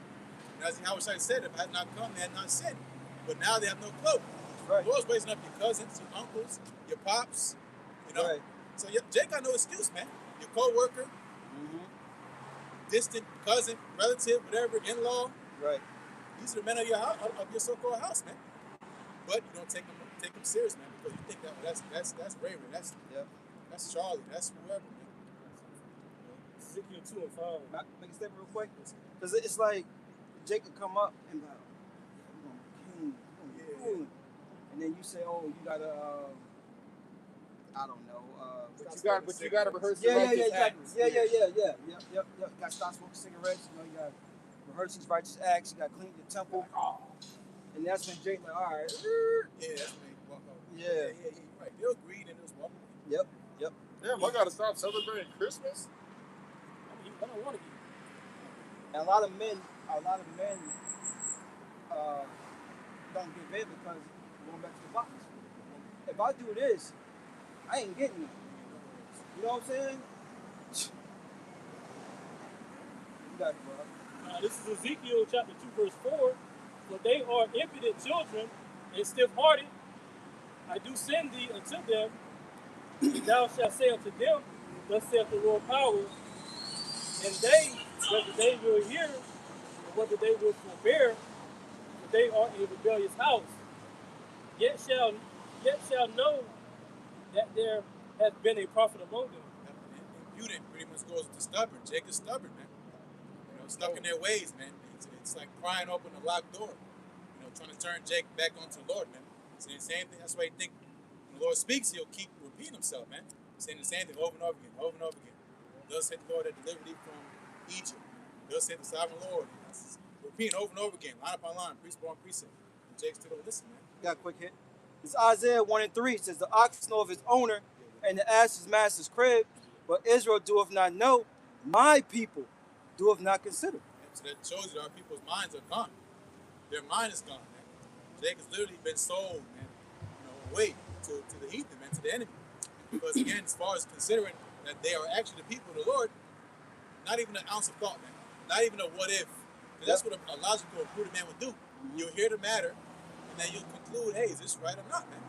[SPEAKER 4] And as Howard said, if I had not come, they had not sinned. But now they have no clue.
[SPEAKER 1] Right.
[SPEAKER 4] The Lord's raising up your cousins, your uncles, your pops, you know.
[SPEAKER 1] Right.
[SPEAKER 4] So Jake got no excuse, man. Your co-worker, distant cousin, relative, whatever, in-law.
[SPEAKER 1] Right.
[SPEAKER 4] These are the men of your house, of your so-called house, man. But you don't take them serious, man, because you think that's Ray. That's Charlie. That's whoever, man.
[SPEAKER 3] Ezekiel 2 and 5.
[SPEAKER 1] Make a statement real quick. Because it's like Jake could come up and be like, we're going to be king. And then you say, oh, you got to, I don't know.
[SPEAKER 2] But you got to rehearse the
[SPEAKER 1] Yeah,
[SPEAKER 2] righteous
[SPEAKER 1] exactly.
[SPEAKER 2] acts.
[SPEAKER 1] Yep. You got to stop smoking cigarettes. You know, you got to rehearse these righteous acts. You got to clean your temple. And that's when Jake like, all right.
[SPEAKER 4] Yeah, that's when they walk out.
[SPEAKER 1] Yeah.
[SPEAKER 4] You're right. They'll agree and they'll just walk away.
[SPEAKER 1] Yep.
[SPEAKER 2] Damn, I got to stop celebrating Christmas?
[SPEAKER 3] I don't want to be.
[SPEAKER 1] And a lot of men don't give in because going back to the box. If I do this, I ain't getting it. You know what I'm saying? You got it, bro.
[SPEAKER 3] This is Ezekiel chapter 2, verse 4. For they are impudent children and stiff-hearted. I do send thee unto them. Thou shalt say unto them, thus saith the Lord power. And they, whether they will hear or whether they will forbear, for they are a rebellious house. Yet shall know that there hath been a prophet among them.
[SPEAKER 4] Impudent pretty much goes with the stubborn. Jake is stubborn, man. You know, stuck in their ways, man. It's like prying open a locked door. You know, trying to turn Jake back onto the Lord, man. Saying the same thing. That's why you think when the Lord speaks, he'll keep repeating himself, man. Saying the same thing over and over again, over and over again. Thus said the Lord that delivered thee from Egypt. Thus said the sovereign Lord. Repeating over and over again, line upon line, precept upon precept. And Jake still don't listen, man.
[SPEAKER 1] Got a quick hit. It's Isaiah 1 and 3. It says, the ox knoweth his owner, and the ass his master's crib, but Israel doeth not know, my people doeth not consider.
[SPEAKER 4] So that shows you that our people's minds are gone. Their mind is gone, man. Jake has literally been sold, man, you know, away to the heathen, man, to the enemy. Because again, as far as considering that they are actually the people of the Lord, not even an ounce of thought, man. Not even a what if. Because that's what a logical or prudent man would do. You'll hear the matter, and then you'll conclude, hey, is this right or not, man?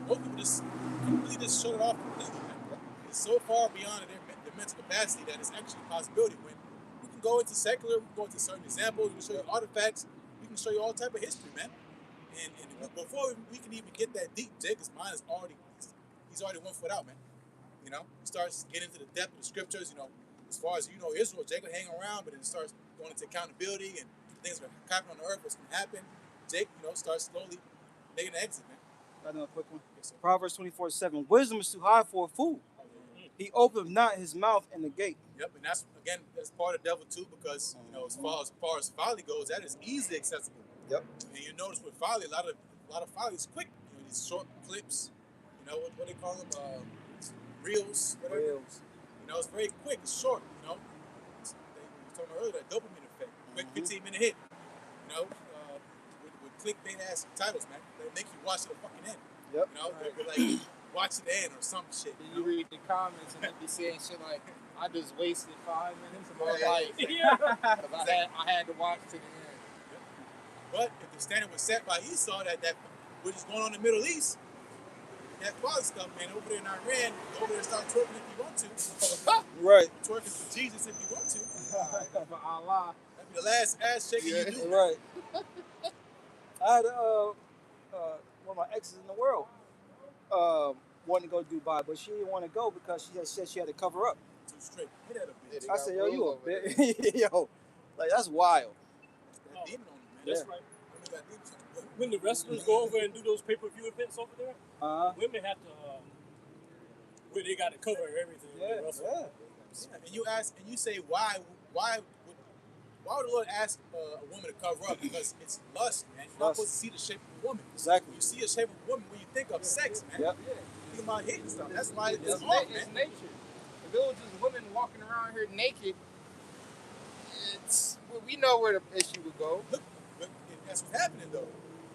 [SPEAKER 4] Most people just completely just shut it off completely, man. It's so far beyond their mental capacity that it's actually a possibility. When we can go into secular, we can go into certain examples, we can show you artifacts, we can show you all type of history, man. And before we can even get that deep, Jacob's mind is he's already 1 foot out, man. You know, he starts getting into the depth of the scriptures, you know, as far as, you know, Israel, Jacob hang around, but then it starts going into accountability and things that are happening on the earth, what's going to happen. Jake, you know, starts slowly making an exit, man.
[SPEAKER 1] Got another quick one.
[SPEAKER 4] Yes,
[SPEAKER 1] Proverbs 24:7. Wisdom is too high for a fool. He openeth not his mouth in the gate.
[SPEAKER 4] Yep, and that's part of the devil too, because you know, as far as folly goes, that is easily accessible.
[SPEAKER 1] Yep.
[SPEAKER 4] And you notice with folly, a lot of folly is quick. You know, these short clips. You know what they call them? Reels. Whatever.
[SPEAKER 1] Reels.
[SPEAKER 4] You know, it's very quick. It's short. You know, we were talking about earlier, that dopamine effect. Quick 15-minute hit. You know, with clickbait ass titles, man, they make you watch to the fucking end.
[SPEAKER 1] Yep.
[SPEAKER 4] You know, they'll be like, watch to the end or some shit.
[SPEAKER 2] You read the comments and they be saying shit like, I just wasted 5 minutes of my
[SPEAKER 4] Yeah.
[SPEAKER 2] life.
[SPEAKER 3] Yeah.
[SPEAKER 2] Because I had to watch to the end.
[SPEAKER 4] But if the standard was set by Esau, that which is going on in the Middle East, that father stuff, man, over there in Iran, go over there and start twerking if you want to.
[SPEAKER 1] Right.
[SPEAKER 4] Twerking for Jesus if you want to.
[SPEAKER 2] For Allah.
[SPEAKER 4] That'd be the last ass shaking you do.
[SPEAKER 1] Right. I had one of my exes in the world wanted to go to Dubai, but she didn't want to go because she had said she had to cover up.
[SPEAKER 4] Too straight. Hit that a bit.
[SPEAKER 1] I said, yo, you a bitch. Yo, like, that's wild.
[SPEAKER 4] That demon on you, man.
[SPEAKER 3] That's
[SPEAKER 1] Yeah.
[SPEAKER 3] right.
[SPEAKER 4] Women got demons on them.
[SPEAKER 3] When the wrestlers go over and do those pay-per-view events over there, women have to, where they got to cover everything. when they wrestle.
[SPEAKER 1] Yeah.
[SPEAKER 4] Yeah, and you ask, and you say, why why would the Lord ask a woman to cover up? Because it's lust, man. You're not supposed to see the shape of a woman.
[SPEAKER 1] Exactly.
[SPEAKER 4] You see the shape of a woman when you think of sex, man.
[SPEAKER 1] Yep.
[SPEAKER 4] You think about hitting stuff. That's why it's
[SPEAKER 2] It's,
[SPEAKER 4] off,
[SPEAKER 2] it's
[SPEAKER 4] man.
[SPEAKER 2] nature. If it was just women walking around here naked, we know where the issue would go.
[SPEAKER 4] Look, but that's what's happening though.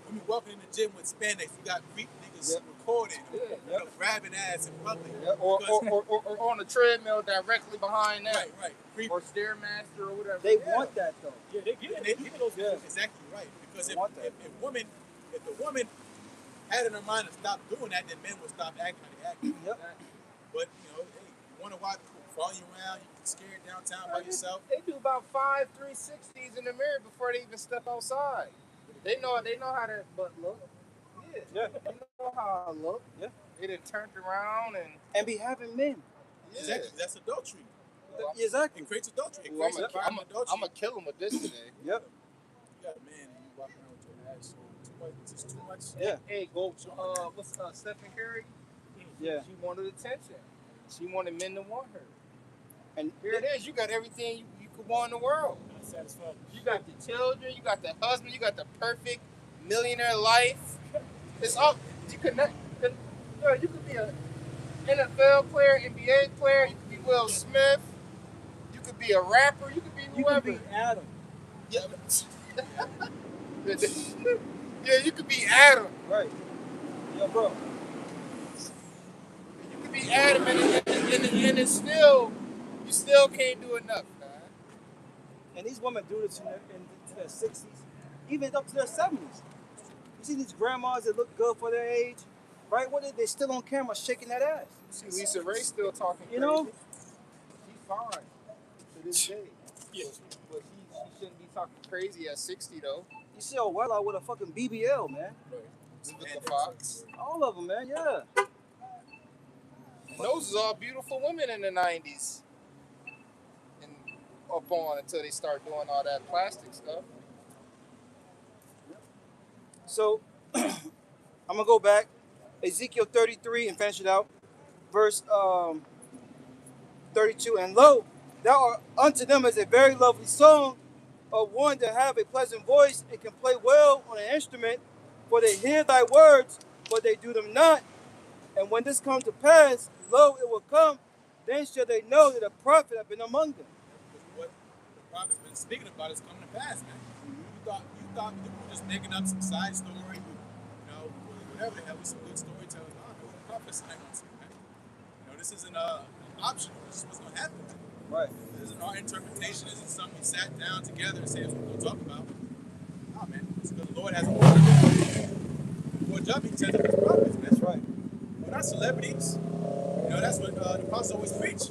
[SPEAKER 4] Women walking in the gym with spandex. You got creep niggas
[SPEAKER 1] Yep.
[SPEAKER 4] recording,
[SPEAKER 2] Yeah.
[SPEAKER 4] grabbing ass in public.
[SPEAKER 1] Yep.
[SPEAKER 2] Or,
[SPEAKER 4] Because-
[SPEAKER 2] or on the treadmill directly behind them.
[SPEAKER 4] right. Creep.
[SPEAKER 2] Or Stairmaster or whatever.
[SPEAKER 1] They
[SPEAKER 2] Yeah.
[SPEAKER 1] want that though.
[SPEAKER 3] Yeah, they get
[SPEAKER 4] They
[SPEAKER 3] it.
[SPEAKER 4] get those
[SPEAKER 1] Yeah.
[SPEAKER 4] exactly right. Because
[SPEAKER 1] They
[SPEAKER 4] if
[SPEAKER 1] want that.
[SPEAKER 4] if the woman had in her mind to stop doing that, then men would stop acting how they act.
[SPEAKER 1] Yep.
[SPEAKER 4] But hey, you want to watch people follow you around, you get scared downtown by yourself.
[SPEAKER 2] They do about 5 360s in the mirror before they even step outside. They know how that butt look.
[SPEAKER 1] Yeah.
[SPEAKER 2] They know how I look.
[SPEAKER 1] Yeah.
[SPEAKER 2] They done turned around
[SPEAKER 1] And be having men.
[SPEAKER 4] Exactly, that's adultery.
[SPEAKER 2] Well,
[SPEAKER 1] Exactly.
[SPEAKER 4] It creates adultery. It
[SPEAKER 2] I'm
[SPEAKER 4] creates
[SPEAKER 2] gonna
[SPEAKER 4] environment adultery.
[SPEAKER 2] kill him with this today.
[SPEAKER 1] Yep.
[SPEAKER 4] You got a man and you walking around with your ass so too much. It's just too much.
[SPEAKER 1] Yeah.
[SPEAKER 2] Hey, go. What's Stephen Curry?
[SPEAKER 1] Yeah.
[SPEAKER 2] She wanted attention. She wanted men to want her.
[SPEAKER 1] And
[SPEAKER 2] Here it is. You got everything you could want in the world.
[SPEAKER 3] Not satisfied.
[SPEAKER 2] You got the children. You got the husband. You got the perfect millionaire life. It's all you could. You could be a NFL player, NBA player. You could be Will Smith. You could be a rapper. You could be
[SPEAKER 1] you
[SPEAKER 2] whoever.
[SPEAKER 1] can be Adam.
[SPEAKER 2] Yeah. Yeah, you could be Adam.
[SPEAKER 1] Right. Yo, bro.
[SPEAKER 2] You could be Adam, and it's still, you still can't do enough, man.
[SPEAKER 1] And these women do this into their 60s, even up to their 70s. You see these grandmas that look good for their age, right? What are they still on camera shaking that ass?
[SPEAKER 2] See Lisa Ray still talking crazy.
[SPEAKER 1] You know?
[SPEAKER 2] She's fine to this day.
[SPEAKER 3] Yeah.
[SPEAKER 2] But she shouldn't be talking crazy at 60, though.
[SPEAKER 1] You see a well out with a fucking BBL, man.
[SPEAKER 2] Vivica Fox.
[SPEAKER 1] All of them, man. Yeah.
[SPEAKER 2] And those is all beautiful women in the 90s. And up on until they start doing all that plastic stuff.
[SPEAKER 1] So I'm gonna go back, Ezekiel 33 and finish it out, verse 32. And lo, thou art unto them as a very lovely song of one that have a pleasant voice and can play well on an instrument, for they hear thy words, but they do them not. And when this come to pass, lo, it will come, then shall they know that a prophet have been among them.
[SPEAKER 4] What the prophet's been speaking about is coming to pass, man. You thought you were just making up some side story, whatever the hell, with some good storytelling. No, the prophet's not going to see, man. This isn't optional. This is what's going to happen.
[SPEAKER 1] Right.
[SPEAKER 4] This isn't our interpretation. This isn't something we sat down together and said, "That's what we're going to talk about." No, man. It's because the Lord has a word. More job he tells his prophets, man.
[SPEAKER 1] That's right.
[SPEAKER 4] We're not celebrities. That's what the prophets always preach.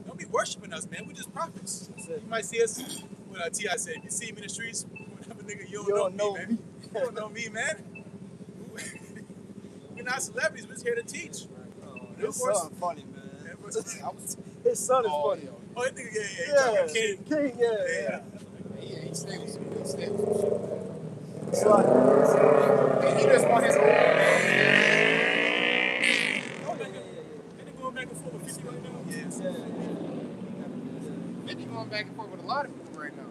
[SPEAKER 4] Don't be worshiping us, man. We're just prophets.
[SPEAKER 1] That's it.
[SPEAKER 4] You might see us, what T.I. said, if you see me in the streets, whatever nigga, you
[SPEAKER 1] You
[SPEAKER 4] don't know
[SPEAKER 1] don't
[SPEAKER 4] me, man. You don't know me, man. We're not celebrities. We're just here to teach.
[SPEAKER 1] His son funny, man.
[SPEAKER 4] I was,
[SPEAKER 1] His son is funny.
[SPEAKER 4] oh, that nigga, yeah.
[SPEAKER 1] Yeah,
[SPEAKER 4] King.
[SPEAKER 1] King, yeah.
[SPEAKER 2] Yeah, he stayed with some good stuff. Some shit.
[SPEAKER 1] It's like,
[SPEAKER 2] And he just want his own.
[SPEAKER 3] They going back and forth with 50 right now.
[SPEAKER 4] Yes.
[SPEAKER 2] 50 going back and forth with a lot of people right now.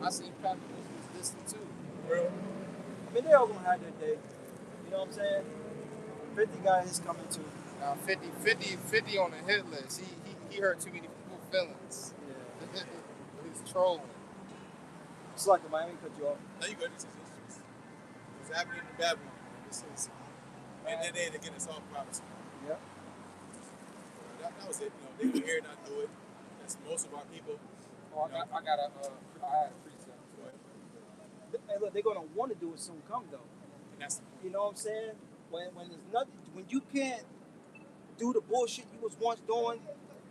[SPEAKER 2] I seen Patrick was distant too.
[SPEAKER 4] Real.
[SPEAKER 1] I mean, they all gonna have their day. You know what I'm saying? 50 got his coming too.
[SPEAKER 2] Now 50 on the hit list. He hurt too many people's feelings.
[SPEAKER 1] Yeah.
[SPEAKER 2] He's trolling.
[SPEAKER 1] It's like a Miami cut you off.
[SPEAKER 4] No, you good. This is what's happening in Babylon. This is, and then again, it's all prophecy.
[SPEAKER 1] Yeah.
[SPEAKER 4] That was it. They were here not do it. That's most of our people.
[SPEAKER 2] Oh, I had a precept.
[SPEAKER 1] Hey, look, they're gonna want to do it soon. Come though.
[SPEAKER 4] And that's
[SPEAKER 1] You know what I'm saying? When there's nothing, when you can't do the bullshit you was once doing,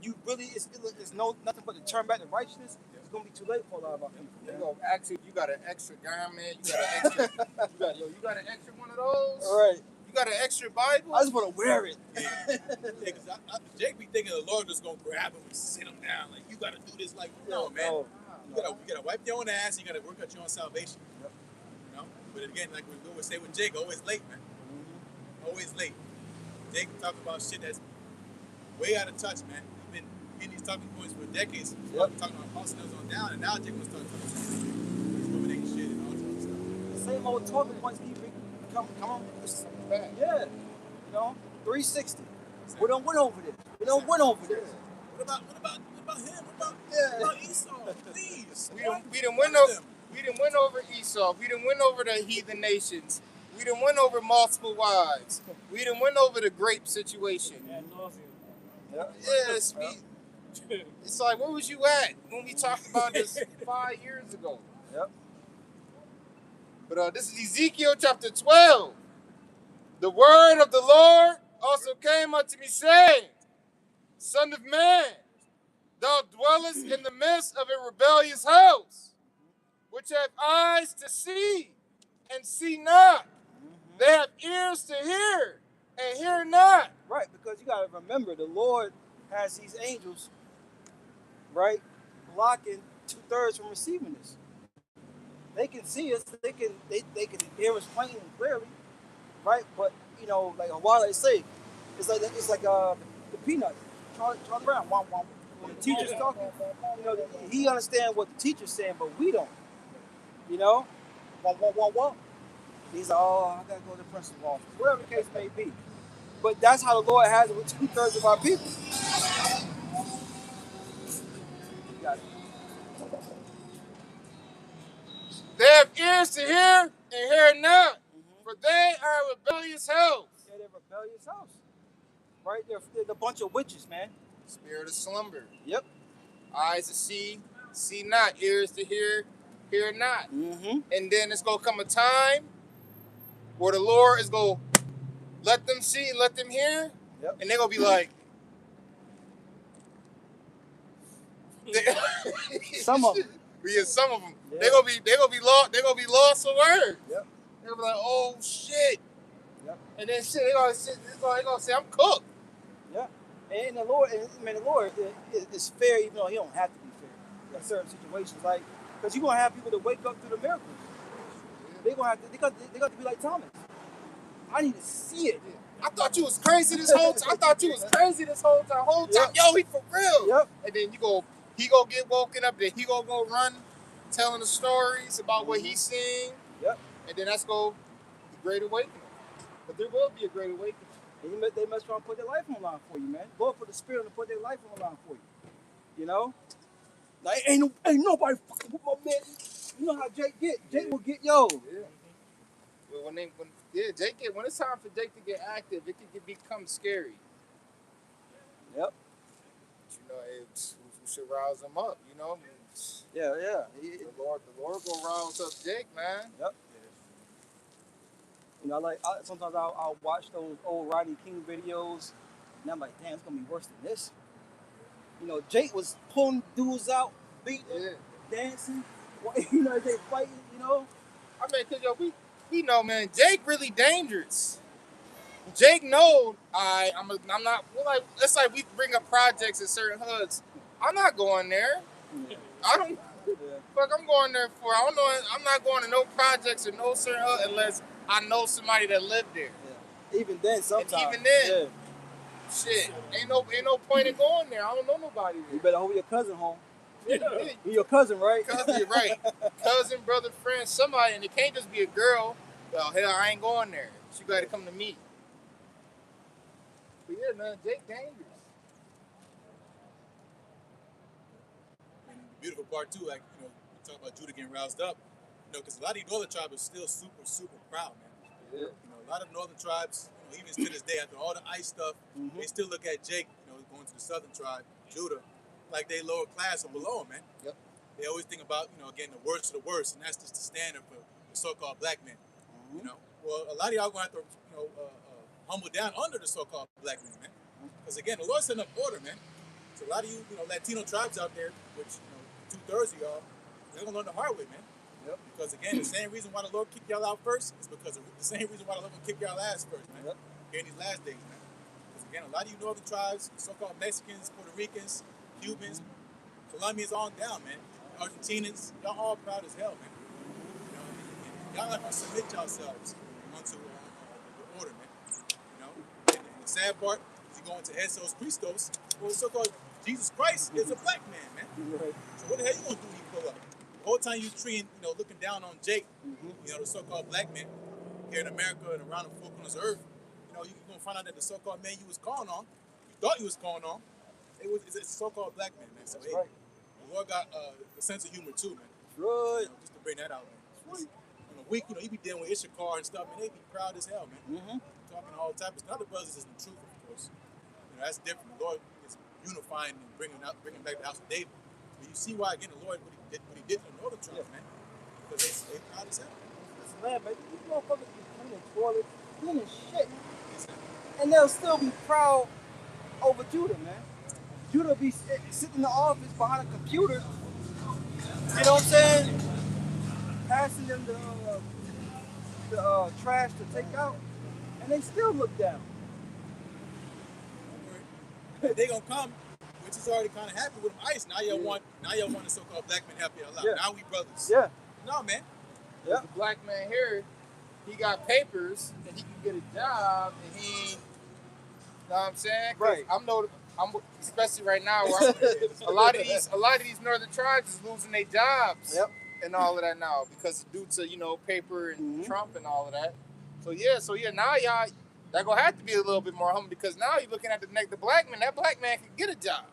[SPEAKER 1] you really it's nothing but to turn back to righteousness. It's gonna be too late for a lot of our people.
[SPEAKER 2] You
[SPEAKER 1] Man.
[SPEAKER 2] go actually, you got an extra garment. You got an extra. you got an extra one of those.
[SPEAKER 1] All right.
[SPEAKER 2] You got an extra Bible.
[SPEAKER 1] I just want to wear it.
[SPEAKER 4] because Jake be thinking the Lord just gonna grab him and sit him down. Like, you gotta do this. Like, no, man.
[SPEAKER 1] No.
[SPEAKER 4] You gotta wipe your own ass. You gotta work out your own salvation.
[SPEAKER 1] Yep.
[SPEAKER 4] But again, like we always say with Jake, always late, man. Always late. Jake talk about shit that's way out of touch, man. He getting these talking points for decades.
[SPEAKER 1] Yep.
[SPEAKER 4] Talking about Paul Snell's on down, and now Jake gonna start talking discriminating shit and all that other stuff.
[SPEAKER 1] The same old talking points keep coming. Yeah, you know, 360. We don't win over this. We don't win over this.
[SPEAKER 4] What about him? What about Esau? Please.
[SPEAKER 2] We didn't win over Esau. We didn't win over the heathen nations. We didn't win over multiple wives. We didn't win over the grape situation. Yes, it's like, where was you at when we talked about this 5 years ago?
[SPEAKER 1] Yep.
[SPEAKER 2] But this is Ezekiel chapter 12. The word of the Lord also came unto me, saying, Son of man, thou dwellest in the midst of a rebellious house, which have eyes to see and see not. They have ears to hear and hear not.
[SPEAKER 1] Right, because you got to remember, the Lord has these angels, right, blocking 2/3 from receiving this. They can see us, they can hear us plain and clearly, right? But you know, like a while they say, it's like the peanut. Charlie Brown. When the teacher's talking, you know, he understands what the teacher's saying, but we don't. You know, wah. He's like, oh, I gotta go to the principal's office, whatever the case may be. But that's how the Lord has it with 2/3 of our people. You got it.
[SPEAKER 2] They have ears to hear and hear not, for they are a rebellious house.
[SPEAKER 1] Yeah, they're a rebellious house. Right? They're a bunch of witches, man.
[SPEAKER 2] Spirit of slumber.
[SPEAKER 1] Yep.
[SPEAKER 2] Eyes to see, see not. Ears to hear, hear not.
[SPEAKER 1] Mm-hmm.
[SPEAKER 2] And then it's going to come a time where the Lord is going to let them see, let them hear.
[SPEAKER 1] Yep.
[SPEAKER 2] And they're going to be like,
[SPEAKER 1] some of them.
[SPEAKER 2] Yeah, some of them.
[SPEAKER 1] Yeah.
[SPEAKER 2] They're gonna be lost for words.
[SPEAKER 1] Yep.
[SPEAKER 2] They're gonna be like, oh shit.
[SPEAKER 1] Yep.
[SPEAKER 2] And then shit, they're gonna say, I'm cooked.
[SPEAKER 1] Yeah. And the Lord is fair, even though he don't have to be fair. In certain situations, like, because you're gonna have people that wake up through the miracles. They're gonna be like Thomas. I need to see it.
[SPEAKER 2] I thought you was crazy this whole time. Whole time.
[SPEAKER 1] Yep.
[SPEAKER 2] Yo, he for real.
[SPEAKER 1] Yep.
[SPEAKER 2] And then he go get woken up. Then he go run, telling the stories about what he's seeing.
[SPEAKER 1] Yep. And
[SPEAKER 2] then that's the Great Awakening. But there will be a Great Awakening.
[SPEAKER 1] And they must try to put their life on the line for you, man. Lord put the spirit to put their life on the line for you. You know? Like, ain't nobody fucking with my man. You know how Jake get? Jake will get yo.
[SPEAKER 2] Yeah. Well, when it's time for Jake to get active, it can become scary.
[SPEAKER 1] Yep.
[SPEAKER 2] You know, we should rouse him up. You know.
[SPEAKER 1] Yeah.
[SPEAKER 2] The Lord gonna rouse up Jake, man.
[SPEAKER 1] Yep. You know, sometimes I'll watch those old Rodney King videos, and I'm like, damn, it's gonna be worse than this. You know, Jake was pulling dudes out, beating, dancing. You know, they fighting. You know.
[SPEAKER 2] I mean, cause we know, man, Jake really dangerous. Jake know, I'm not. It's like we bring up projects in certain hoods. I'm not going there. I don't. Fuck, I'm going there for. I don't know. I'm not going to no projects or no certain hood unless I know somebody that lived there.
[SPEAKER 1] Yeah. Even then, sometimes.
[SPEAKER 2] And even then, shit, ain't no point in going there. I don't know nobody there.
[SPEAKER 1] You better hold your cousin home.
[SPEAKER 2] Yeah.
[SPEAKER 1] You're your cousin, right?
[SPEAKER 2] Cousin, right? Cousin, brother, friend, somebody, and it can't just be a girl. Well, hell, I ain't going there. She got to come to me. But yeah, man, Jake dangerous.
[SPEAKER 4] And the beautiful part too, like, you know, we talk about Judah getting roused up, you know, because a lot of these northern tribes are still super, super proud, man.
[SPEAKER 2] Yeah.
[SPEAKER 4] You know, a lot of northern tribes, you know, even to this day, after all the ice stuff, they still look at Jake, you know, going to the southern tribe, Judah, like they lower class or below, man.
[SPEAKER 2] Yep.
[SPEAKER 4] They always think about, you know, again, the worst of the worst, and that's just the standard for the so-called black men. You know, well, a lot of y'all gonna have to, you know, humble down under the so-called black men, man. Because again, the Lord's setting up order, man. So a lot of you, you know, Latino tribes out there, which, you know, 2/3 of y'all, they're gonna learn the hard way, man. Yep. Because again, the same reason why the Lord kicked y'all out first is because of the same reason why the Lord gonna kick y'all ass first, man. Yep. Here in these last days, man. Because again, a lot of you northern tribes, so-called Mexicans, Puerto Ricans, Cubans, Colombians, on down, man. Argentinians, y'all all proud as hell, man. Y'all have to submit yourselves onto the order, man. You know, and the sad part is go into Jesus Christos, well, the so-called Jesus Christ is a black man.
[SPEAKER 1] Right.
[SPEAKER 4] So what the hell you gonna do when you pull up? The whole time you treating, looking down on Jake, the so-called black man here in America and around the four corners of earth, you're gonna find out that the so-called man you was calling on, you thought you was calling on, it's a so-called black man, man. So
[SPEAKER 1] That's right.
[SPEAKER 4] the Lord got a sense of humor too, man.
[SPEAKER 1] Right.
[SPEAKER 4] Just to bring that out, man. On a week, he be dealing with Issachar and stuff, man. They be proud as hell, man. Talking all types of stuff. The brothers is the truth, of course. That's different. The Lord is unifying and bringing back the house of David. But you see why, again, the Lord, what he did to the northern tribes, man. Because they proud as hell.
[SPEAKER 1] Listen, man, these motherfuckers be cleaning toilets, cleaning shit. And they'll still be proud over Judah, man. Judah be sitting in the office behind a computer, you know what I'm saying? Passing them the trash to take out, and they still look down.
[SPEAKER 4] They gonna come, which is already kind of happy with them ICE. Now y'all want the so-called black men help you out.
[SPEAKER 1] Yeah.
[SPEAKER 4] Now we brothers.
[SPEAKER 1] Yeah.
[SPEAKER 4] No, man.
[SPEAKER 1] Yeah.
[SPEAKER 2] The black man here, he got papers and he can get a job and he, you know what I'm saying?
[SPEAKER 1] Right.
[SPEAKER 2] I'm especially right now where a lot of these northern tribes is losing their jobs.
[SPEAKER 1] Yep.
[SPEAKER 2] And all of that now because due to paper and Trump and all of that. So yeah, now y'all that gonna have to be a little bit more humble because now you're looking at the black man. That black man can get a job.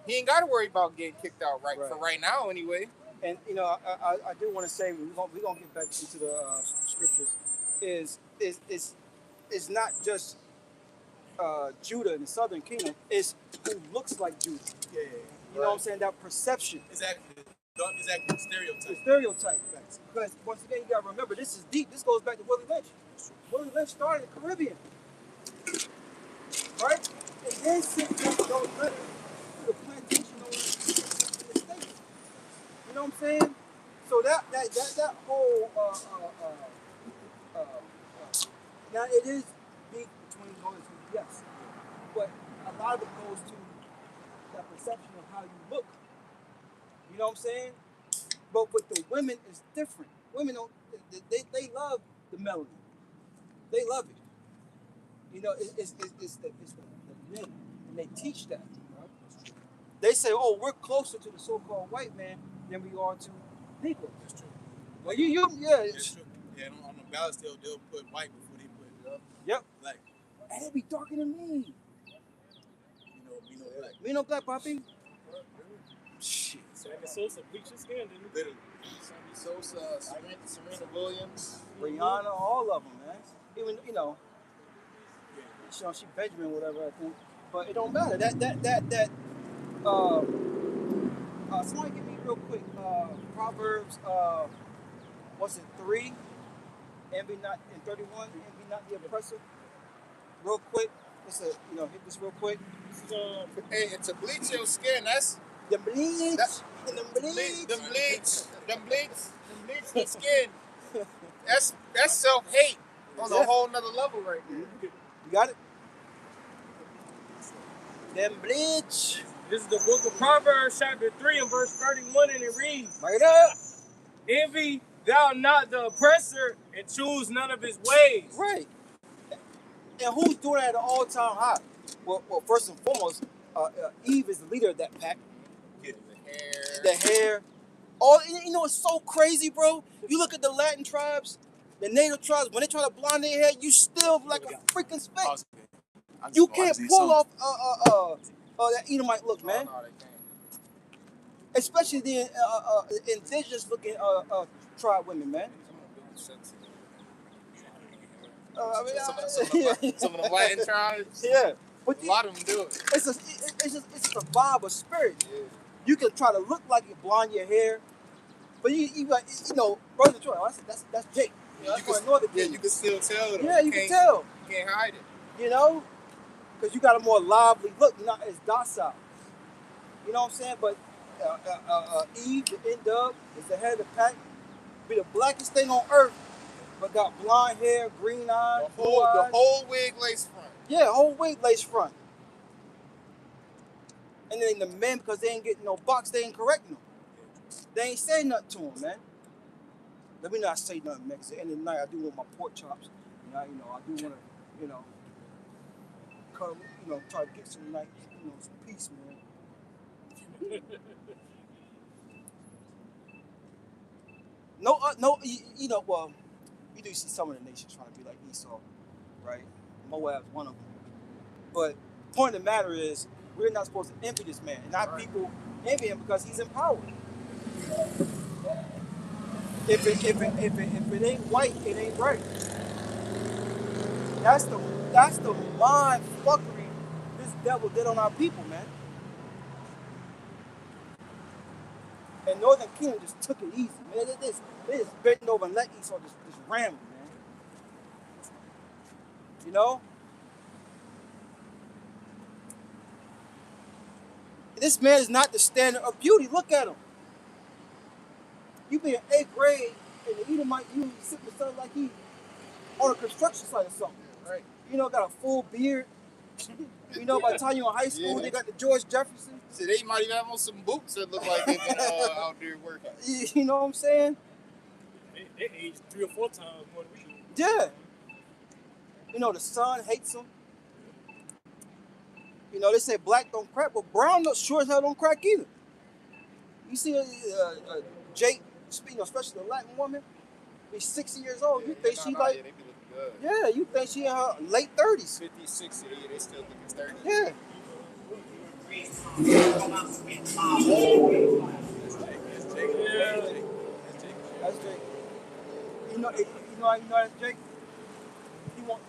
[SPEAKER 2] He ain't got to worry about getting kicked out for right now anyway.
[SPEAKER 1] And I do want to say we're gonna get back into the scriptures. Is not just Judah in the southern kingdom. It's who looks like Judah.
[SPEAKER 4] Yeah.
[SPEAKER 1] You know what I'm saying? That perception.
[SPEAKER 4] Exactly. Exactly. Stereotype.
[SPEAKER 1] The stereotype. Because once again, you gotta remember this is deep. This goes back to Willie Lynch. Willie Lynch started in the Caribbean, right? And then sent those letters to the plantation owners in the States. You know what I'm saying? So that whole now it is big between those two, yes, but a lot of it goes to that perception of how you look. You know what I'm saying? But with the women, it's different. Women don't. They love the melanin. They love it. It's the men, and they teach that. Right? They say, "Oh, we're closer to the so-called white man than we are to Negroes."
[SPEAKER 4] That's true.
[SPEAKER 1] Well,
[SPEAKER 4] That's true. Yeah, on the ballots they'll put white before they put black.
[SPEAKER 1] And they be darker than me.
[SPEAKER 4] Me no black.
[SPEAKER 1] Me no black, papi. Shit.
[SPEAKER 3] Sammy Sosa bleached his skin, didn't he?
[SPEAKER 4] Literally.
[SPEAKER 2] Sammy Sosa, Serena Williams,
[SPEAKER 1] Rihanna, all of them, man. Even she Benjamin, whatever I think, but it don't matter. Somebody give me real quick. Proverbs, what's it? 3, envy not in 31, envy not the oppressor. Real quick, hit this real quick.
[SPEAKER 2] hey, and to bleach your skin, that's
[SPEAKER 1] The bleach,
[SPEAKER 2] the bleach the skin. That's self-hate on a whole nother level right there.
[SPEAKER 1] You got it? Them bleach.
[SPEAKER 3] This is the book of Proverbs, chapter 3, and verse 31, and it reads,
[SPEAKER 1] Right up.
[SPEAKER 3] "Envy thou not the oppressor, and choose none of his ways."
[SPEAKER 1] Right. And who's doing that at an all-time high? Well, first and foremost, Eve is the leader of that pack. The hair. It's so crazy, bro. You look at the Latin tribes, the native tribes, when they try to blonde their hair, you still like a freaking speck. You can't pull off that Edomite look, man.
[SPEAKER 2] No, they can't.
[SPEAKER 1] Especially the indigenous looking tribe women, man.
[SPEAKER 2] Some of the Latin tribes.
[SPEAKER 1] Yeah. But
[SPEAKER 2] A lot of them do it.
[SPEAKER 1] It's just a vibe of spirit.
[SPEAKER 2] Yeah.
[SPEAKER 1] You can try to look like you blonde your hair, but brother Troy, that's Jake. That's for another kid.
[SPEAKER 2] You can still tell them.
[SPEAKER 1] Yeah, you can tell.
[SPEAKER 2] You can't hide it.
[SPEAKER 1] Because you got a more lively look, not as docile. You know what I'm saying? But Eve, the N-Dub, is the head of the pack. Be the blackest thing on earth, but got blonde hair, green eyes,
[SPEAKER 2] The whole wig lace front.
[SPEAKER 1] Yeah, whole wig lace front. And then the men, because they ain't getting no box, they ain't correcting them. They ain't saying nothing to them, man. Let me not say nothing, man, because at the end of the night, I do want my pork chops. I do want to, cuddle, try to get some nice, some peace, man. No, well, you do see some of the nations trying to be like Esau, right? Moab's one of them. But point of the matter is, we're not supposed to envy this man, and not people envy him because he's in power. If it ain't white, it ain't right. That's the mind fuckery this devil did on our people, man. And Northern Kingdom just took it easy, man. They just bent over and let Esau just ramble, man. You know? This man is not the standard of beauty. Look at him. You be in 8th grade and the Edomite, you sitting with something like he on a construction site or something.
[SPEAKER 2] Right.
[SPEAKER 1] Got a full beard. By the time you're in high school, they got the George Jefferson.
[SPEAKER 2] So they might even have on some boots that look like they've been out there working.
[SPEAKER 1] You know what I'm saying?
[SPEAKER 3] They aged 3 or 4 times more than we do.
[SPEAKER 1] Yeah. The sun hates them. They say black don't crack, but brown sure as hell don't crack either. You see Jake, especially the Latin woman, be 60 years old. You think she like...
[SPEAKER 2] They be looking good.
[SPEAKER 1] Yeah, you think she in her late 30s.
[SPEAKER 2] 50, 60, yeah, they still think it's 30.
[SPEAKER 1] Yeah. That's Jake. That's Jake. He want...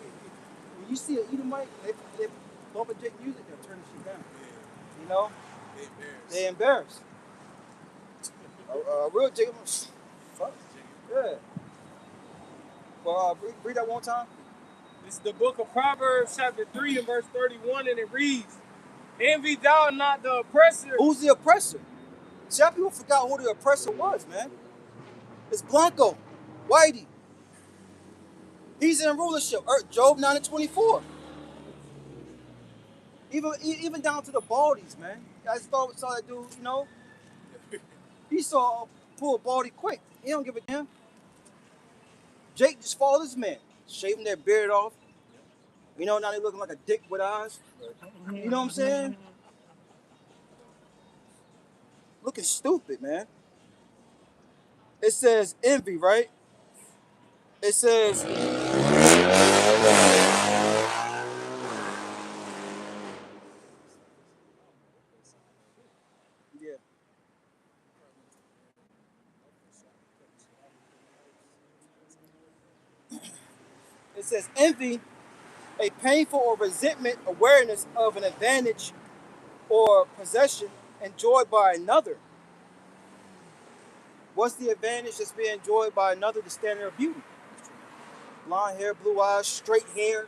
[SPEAKER 1] When you see an Edomite, they bump a Jake music, they'll turn the shit down. They embarrassed. Real Jake, fuck. Yeah. Well, read that one time.
[SPEAKER 6] This is the book of Proverbs, chapter 3 and verse 31, and it reads, "Envy thou not the oppressor."
[SPEAKER 1] Who's the oppressor? See, people forgot who the oppressor was, man. It's Blanco, Whitey. He's in rulership. Job 9:24. Even down to the Baldies, man. I saw that dude, He saw pull Baldy quick. He don't give a damn. Jake just followed his man, shaving their beard off. Now they looking like a dick with eyes. You know what I'm saying? Looking stupid, man. It says envy, right? It says... Yeah. It says envy, a painful or resentment awareness of an advantage or possession enjoyed by another. What's the advantage that's being enjoyed by another? The standard of beauty. Blonde hair, blue eyes, straight hair.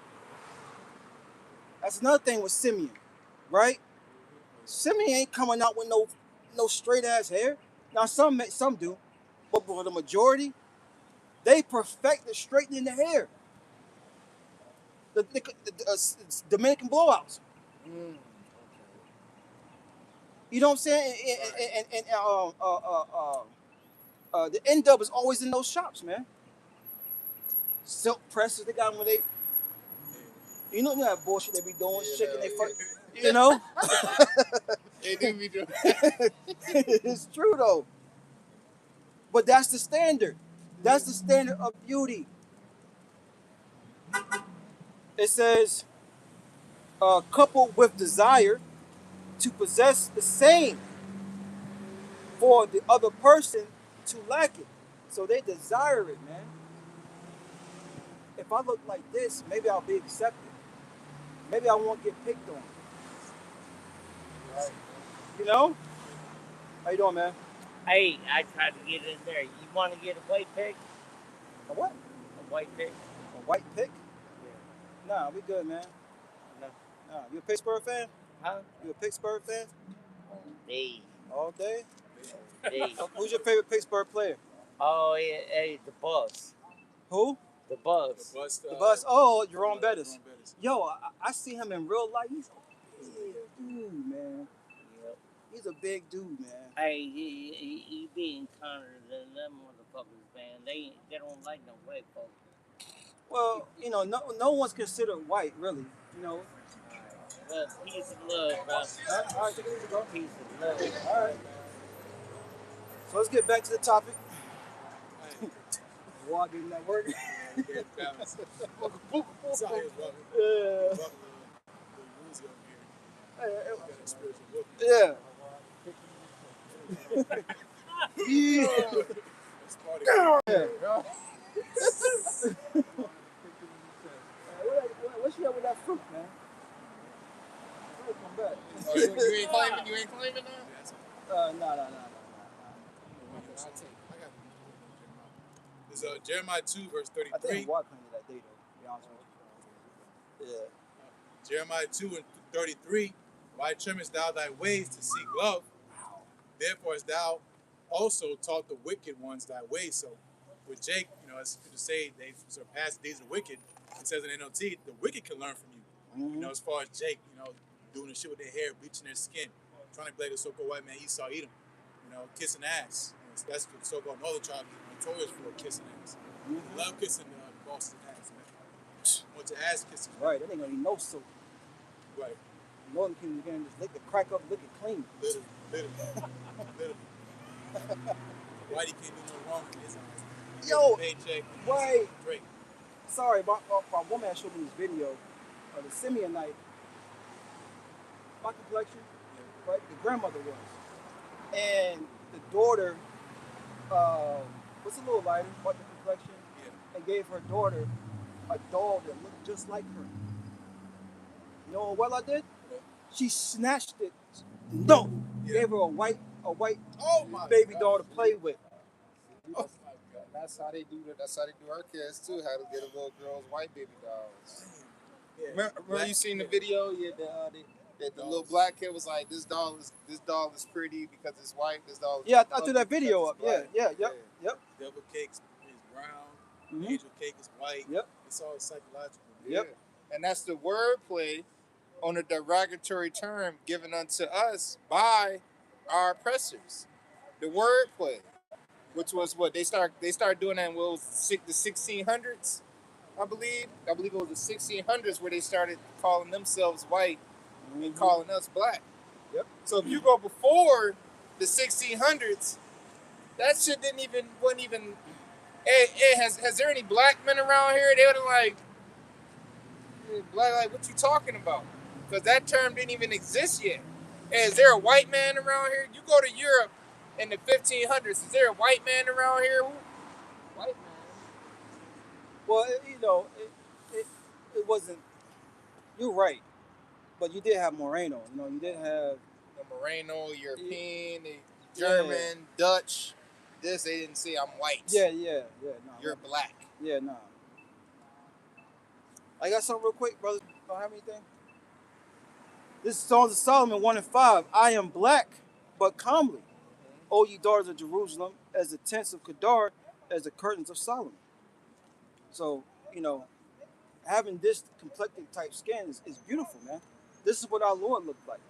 [SPEAKER 1] That's another thing with Simeon, right? Simeon ain't coming out with no straight ass hair. Now some do, but for the majority, they perfected straightening the hair. The Dominican blowouts. You know what I'm saying? And the N-Dub is always in those shops, man. Silk presses, they got them when they... You know that bullshit they be doing, shaking their fuck... You know?
[SPEAKER 2] They do be doing
[SPEAKER 1] It's true, though. But that's the standard. That's the standard of beauty. It says, coupled with desire to possess the same for the other person to lack it. So they desire it, man. If I look like this, maybe I'll be accepted. Maybe I won't get picked on. Right. You know? How you doing, man?
[SPEAKER 7] Hey, I tried to get in there. You want to get a white pick?
[SPEAKER 1] A what?
[SPEAKER 7] A white pick?
[SPEAKER 1] A white pick? Yeah. Nah, we good, man.
[SPEAKER 7] No.
[SPEAKER 1] Nah, you a Pittsburgh fan?
[SPEAKER 7] Huh?
[SPEAKER 1] You a Pittsburgh fan?
[SPEAKER 7] All day.
[SPEAKER 1] All day?
[SPEAKER 7] Day.
[SPEAKER 1] Who's your favorite Pittsburgh player?
[SPEAKER 7] Oh, yeah, hey, the Bucks.
[SPEAKER 1] Who?
[SPEAKER 7] The Bucks.
[SPEAKER 1] The Bucks. Oh, Jerome Bettis. Yo, I see him in real life. He's a big dude, man.
[SPEAKER 7] Yep.
[SPEAKER 1] He's a big dude, man.
[SPEAKER 7] Hey, he being kinder than them motherfuckers, man. They don't like no white folks.
[SPEAKER 1] Well, no one's considered white, really.
[SPEAKER 7] But peace and love, bro.
[SPEAKER 1] All right, take it easy, bro.
[SPEAKER 7] Peace and love.
[SPEAKER 1] All right. So let's get back to the topic. Why getting that work?
[SPEAKER 4] Get balance. That's how he was walking.
[SPEAKER 1] Yeah.
[SPEAKER 4] Walking the rules over here. Got a spiritual book.
[SPEAKER 1] Yeah.
[SPEAKER 4] It's party.
[SPEAKER 1] What's you at with that fruit, man? Fruit come back.
[SPEAKER 2] Oh, you ain't claiming? You ain't claiming that?
[SPEAKER 1] No.
[SPEAKER 4] I got It's Jeremiah 2, verse
[SPEAKER 1] I think
[SPEAKER 4] 33.
[SPEAKER 1] Watt claimed that day, though, to be honest with you. Yeah.
[SPEAKER 4] Jeremiah 2 and 33. Why trimmest thou thy ways to seek love? Therefore hast thou also taught the wicked ones thy ways. So with Jake, as to say they surpassed these of the wicked, it says in NLT, the wicked can learn from you. As far as Jake, doing the shit with their hair, bleaching their skin, trying to play the so-called white man Esau Edom, kissing ass. That's what the so-called Northern tribes are notorious for, kissing ass. They love kissing the boss's ass, man. Want your ass kissing.
[SPEAKER 1] Right, that ain't gonna be no soap.
[SPEAKER 4] Right.
[SPEAKER 1] Northern Kingdom again, just lick the crack up, lick it clean.
[SPEAKER 4] Literally. Whitey can't do no wrong in his eyes.
[SPEAKER 1] Yo,
[SPEAKER 4] paycheck.
[SPEAKER 1] wait.
[SPEAKER 4] Drake.
[SPEAKER 1] Sorry, my woman had showed me this video of the Simeonite. My complexion, right? The grandmother was. And the daughter, what's a little lighter, but the complexion, and gave her daughter a doll that looked just like her. You know what I did? She snatched it. No, gave her a white baby doll to play with.
[SPEAKER 2] Oh. That's how they do that. That's how they do our kids too. How to get a little girl's white baby dolls. Yeah. Remember you seen the video? Yeah, the little black kid was like, "This doll is pretty because it's white. This doll." Is
[SPEAKER 1] I threw that video up. Yep.
[SPEAKER 4] Devil cake is brown. Angel cake is white.
[SPEAKER 1] Yep.
[SPEAKER 4] It's all psychological.
[SPEAKER 2] Yep. And that's the wordplay on a derogatory term given unto us by our oppressors. The wordplay, which was what they start doing that in the 1600s, I believe. I believe it was the 1600s where they started calling themselves white and calling us black.
[SPEAKER 1] Yep.
[SPEAKER 2] So if you go before the 1600s, that shit wasn't even. Has there any black men around here? They would have like, what you talking about? Because that term didn't even exist yet. Hey, is there a white man around here? You go to Europe in the 1500s. Is there a white man around here? White man.
[SPEAKER 1] Well, it wasn't. You're right, but you did have Moreno. You did have
[SPEAKER 2] the Moreno, European, German, Dutch. They didn't say I'm white.
[SPEAKER 1] Yeah. No,
[SPEAKER 2] you're black.
[SPEAKER 1] Yeah, no. I got something real quick, brothers. Don't have anything. This is Songs of Solomon 1-5. I am black, but comely. O ye daughters of Jerusalem, as the tents of Kedar, as the curtains of Solomon. So, having this complected type skin is beautiful, man. This is what our Lord looked like.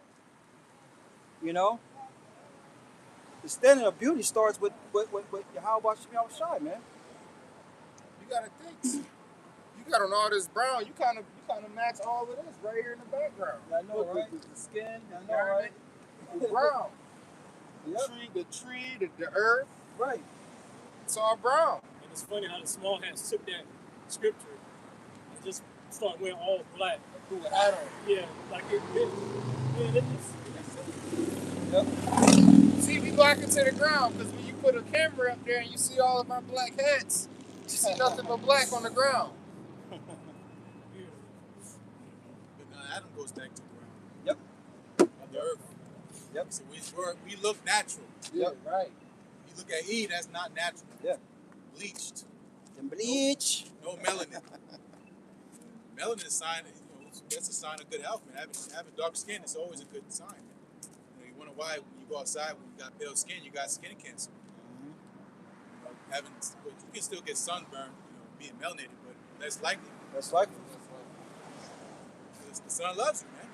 [SPEAKER 1] The standard of beauty starts with Yahweh Shem Shai, man.
[SPEAKER 2] You gotta think. You got on all this brown. You kind of match all of this right here in the background.
[SPEAKER 1] I know, right?
[SPEAKER 2] The skin, I know, right? The brown. The tree, the earth.
[SPEAKER 1] Right.
[SPEAKER 2] It's all brown.
[SPEAKER 3] And it's funny how the small hats took that scripture and just started wearing all black.
[SPEAKER 2] Who had on?
[SPEAKER 3] Yeah, like it.
[SPEAKER 1] Yep.
[SPEAKER 2] See, we black into the ground because when you put a camera up there and you see all of my black hats, you see nothing but black on the ground.
[SPEAKER 4] But now Adam goes back to the ground.
[SPEAKER 1] Yep.
[SPEAKER 4] Of the earth.
[SPEAKER 1] Yep.
[SPEAKER 4] So we look natural.
[SPEAKER 2] Yep. Right.
[SPEAKER 4] You look at Eve, that's not natural.
[SPEAKER 1] Yeah.
[SPEAKER 4] Bleached.
[SPEAKER 1] Bleach.
[SPEAKER 4] No melanin. Melanin is a sign. That's a sign of good health, man. Having dark skin is always a good sign. You wonder why when you go outside when you got pale skin, you got skin cancer. But you can still get sunburn, being melanated, but less likely.
[SPEAKER 1] That's likely.
[SPEAKER 4] Because the sun loves you, man.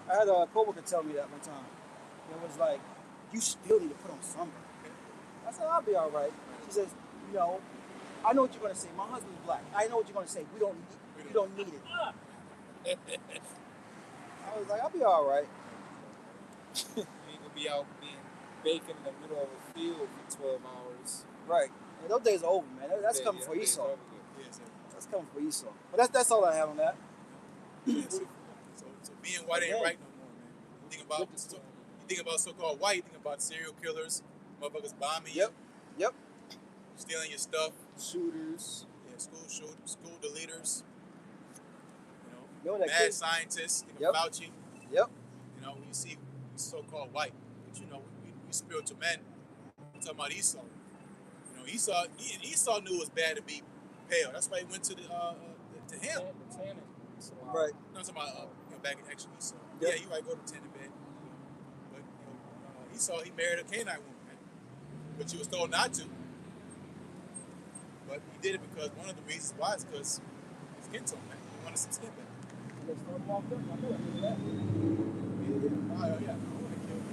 [SPEAKER 1] I had a coworker tell me that one time. It was like, you still need to put on sunburn. I said, I'll be all right. She says, I know what you're gonna say. My husband's black. I know what you're gonna say. You don't need it. I was like, I'll be all right.
[SPEAKER 2] You ain't gonna be out being baking in the middle of a field for 12 hours.
[SPEAKER 1] Right. And those days are over, man. That's coming for Esau. That's coming for Esau. But that's all I have on that.
[SPEAKER 4] Yeah, so being white ain't right no more, man. You think about so-called white, you think about serial killers, motherfuckers bombing you.
[SPEAKER 1] Yep.
[SPEAKER 4] Stealing your stuff.
[SPEAKER 2] Shooters.
[SPEAKER 4] Yeah, school deleters.
[SPEAKER 1] Remember that
[SPEAKER 4] Mad
[SPEAKER 1] kid?
[SPEAKER 4] scientists, Fauci.
[SPEAKER 1] Yep.
[SPEAKER 4] When you see so-called white, but we spiritual men. We're talking about Esau. Esau knew it was bad to be pale. That's why he went to him.
[SPEAKER 1] Right.
[SPEAKER 4] No, I'm talking about back in actual Esau.
[SPEAKER 1] Yep.
[SPEAKER 4] Yeah, you might go to tanning bed. But Esau, he married a Canaanite woman, man. But she was told not to. But he did it because one of the reasons why is because his skin tone, man. He wanted some skin back.
[SPEAKER 1] They started walking up. I know that.
[SPEAKER 4] Oh, yeah. I want to kill him.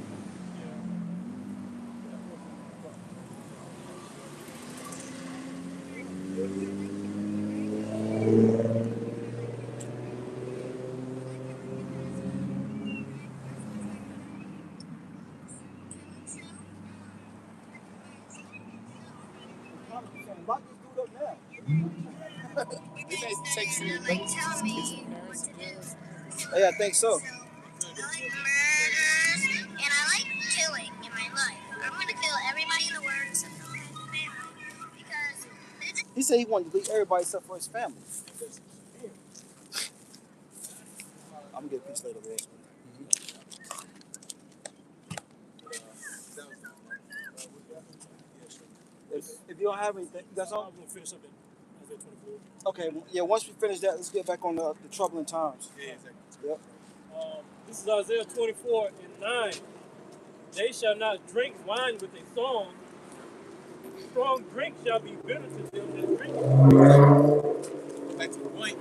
[SPEAKER 1] Lock this dude up now.
[SPEAKER 2] They may take some notes, get some parents together.
[SPEAKER 1] Yeah, I think so.
[SPEAKER 5] I like murders, and I like killing in my life. I'm gonna kill everybody in the world except for my family because
[SPEAKER 1] He said he wanted to delete everybody except for his family. I'm gonna get a piece later, Ross. If you don't have anything, that's all.
[SPEAKER 3] I'm gonna finish up at Isaiah 24.
[SPEAKER 1] Okay, yeah. Once we finish that, let's get back on the troubling times.
[SPEAKER 4] Yeah, exactly.
[SPEAKER 1] Yep.
[SPEAKER 3] This is Isaiah 24 and 9. They shall not drink wine with a song. Strong drink shall be bitter to them that drink it.
[SPEAKER 4] Back to the point,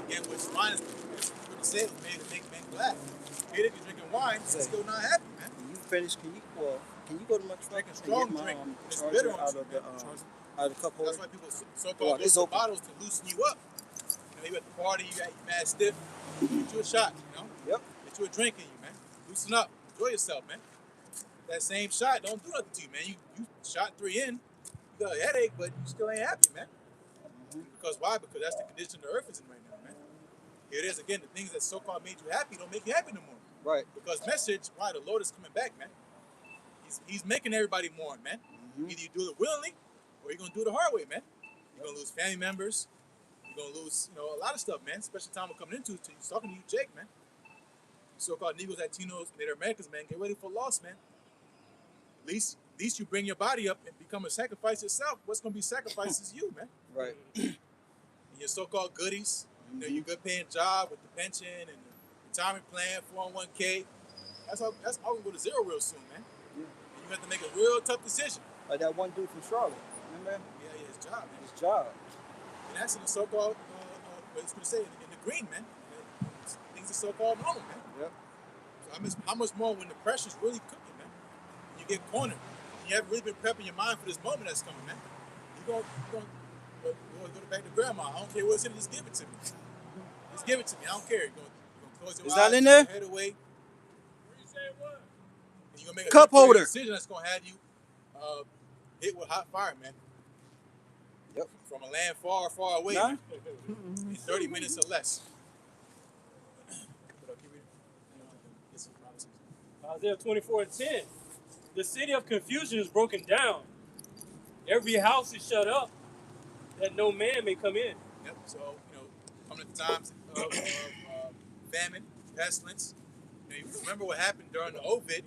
[SPEAKER 4] again, which wine is what it said was made to make men glad. Here if you're drinking wine, you're still not happy, man.
[SPEAKER 1] Can you finish? Can you go to my truck
[SPEAKER 4] Drinking
[SPEAKER 1] and
[SPEAKER 4] strong
[SPEAKER 1] get my
[SPEAKER 4] drink. It's
[SPEAKER 1] charger
[SPEAKER 4] bitter
[SPEAKER 1] out
[SPEAKER 4] on
[SPEAKER 1] of
[SPEAKER 4] you,
[SPEAKER 1] the cup holder?
[SPEAKER 4] That's why people so-called
[SPEAKER 1] it's
[SPEAKER 4] go
[SPEAKER 1] open.
[SPEAKER 4] bottles to loosen you up. You at the party, you mad stiff. Get you a shot,
[SPEAKER 1] Yep.
[SPEAKER 4] Get you a drink in you, man. Loosen up. Enjoy yourself, man. That same shot don't do nothing to you, man. You shot 3 in, you got a headache, but you still ain't happy, man. Because why? Because that's the condition the earth is in right now, man. Here it is again. The things that so-called made you happy don't make you happy no more.
[SPEAKER 1] Right.
[SPEAKER 4] Because message, why the Lord is coming back, man. He's making everybody mourn, man. Either you do it willingly, or you're gonna do it the hard way, man. You're gonna lose family members. You're gonna lose, a lot of stuff, man. Especially time we're coming into. He's talking to you, Jake, man. So-called Negros, Latinos, Native Americans, man, get ready for loss, man. At least you bring your body up and become a sacrifice yourself. What's gonna be sacrificed is you, man.
[SPEAKER 1] Right.
[SPEAKER 4] And your so-called goodies, your good-paying job with the pension and the retirement plan, 401k. That's all gonna go to zero real soon, man.
[SPEAKER 1] Yeah.
[SPEAKER 4] And you have to make a real tough decision.
[SPEAKER 1] Like that one dude from Charlotte, remember?
[SPEAKER 4] Yeah, his job, man.
[SPEAKER 1] His job.
[SPEAKER 4] And that's in the so-called, what it's gonna say, in the green, man. Things are so-called normal, man.
[SPEAKER 1] Yep.
[SPEAKER 4] So how much more when the pressure's really cooking, man? And you get cornered. And you haven't really been prepping your mind for this moment that's coming, man. You're going to go back to grandma. I don't care what's in it, just give it to me. Just give it to me. I don't care. You're going to close your eyes,
[SPEAKER 1] that in there?
[SPEAKER 4] Head away.
[SPEAKER 3] What you say, what?
[SPEAKER 4] And you're going to make a
[SPEAKER 1] Cup holder.
[SPEAKER 4] decision that's going to have you hit with hot fire, man.
[SPEAKER 1] Yep.
[SPEAKER 4] From a land far, far away,
[SPEAKER 1] Nah.
[SPEAKER 4] man. In 30 minutes or less.
[SPEAKER 3] Isaiah 24 and 10. The city of confusion is broken down. Every house is shut up, that no man may come in.
[SPEAKER 4] Yep. So, coming at the times of famine, pestilence. You remember what happened during the Ovid?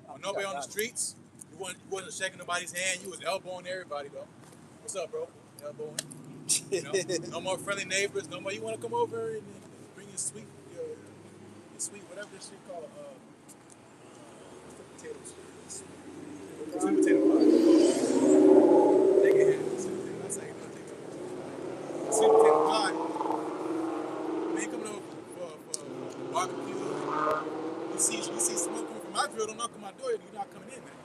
[SPEAKER 4] When nobody on the streets, you wasn't shaking nobody's hand. You was elbowing everybody, though. What's up, bro? Elbowing. No more friendly neighbors. No more. You want to come over and bring your sweet, whatever this shit called. Potatoes. Sweet potato pie. Take a hand. That's how you know take a sweet potato pie. Man, you coming over for barbecue. You see smoke coming from my grill, don't knock on my door, you're not coming in, man.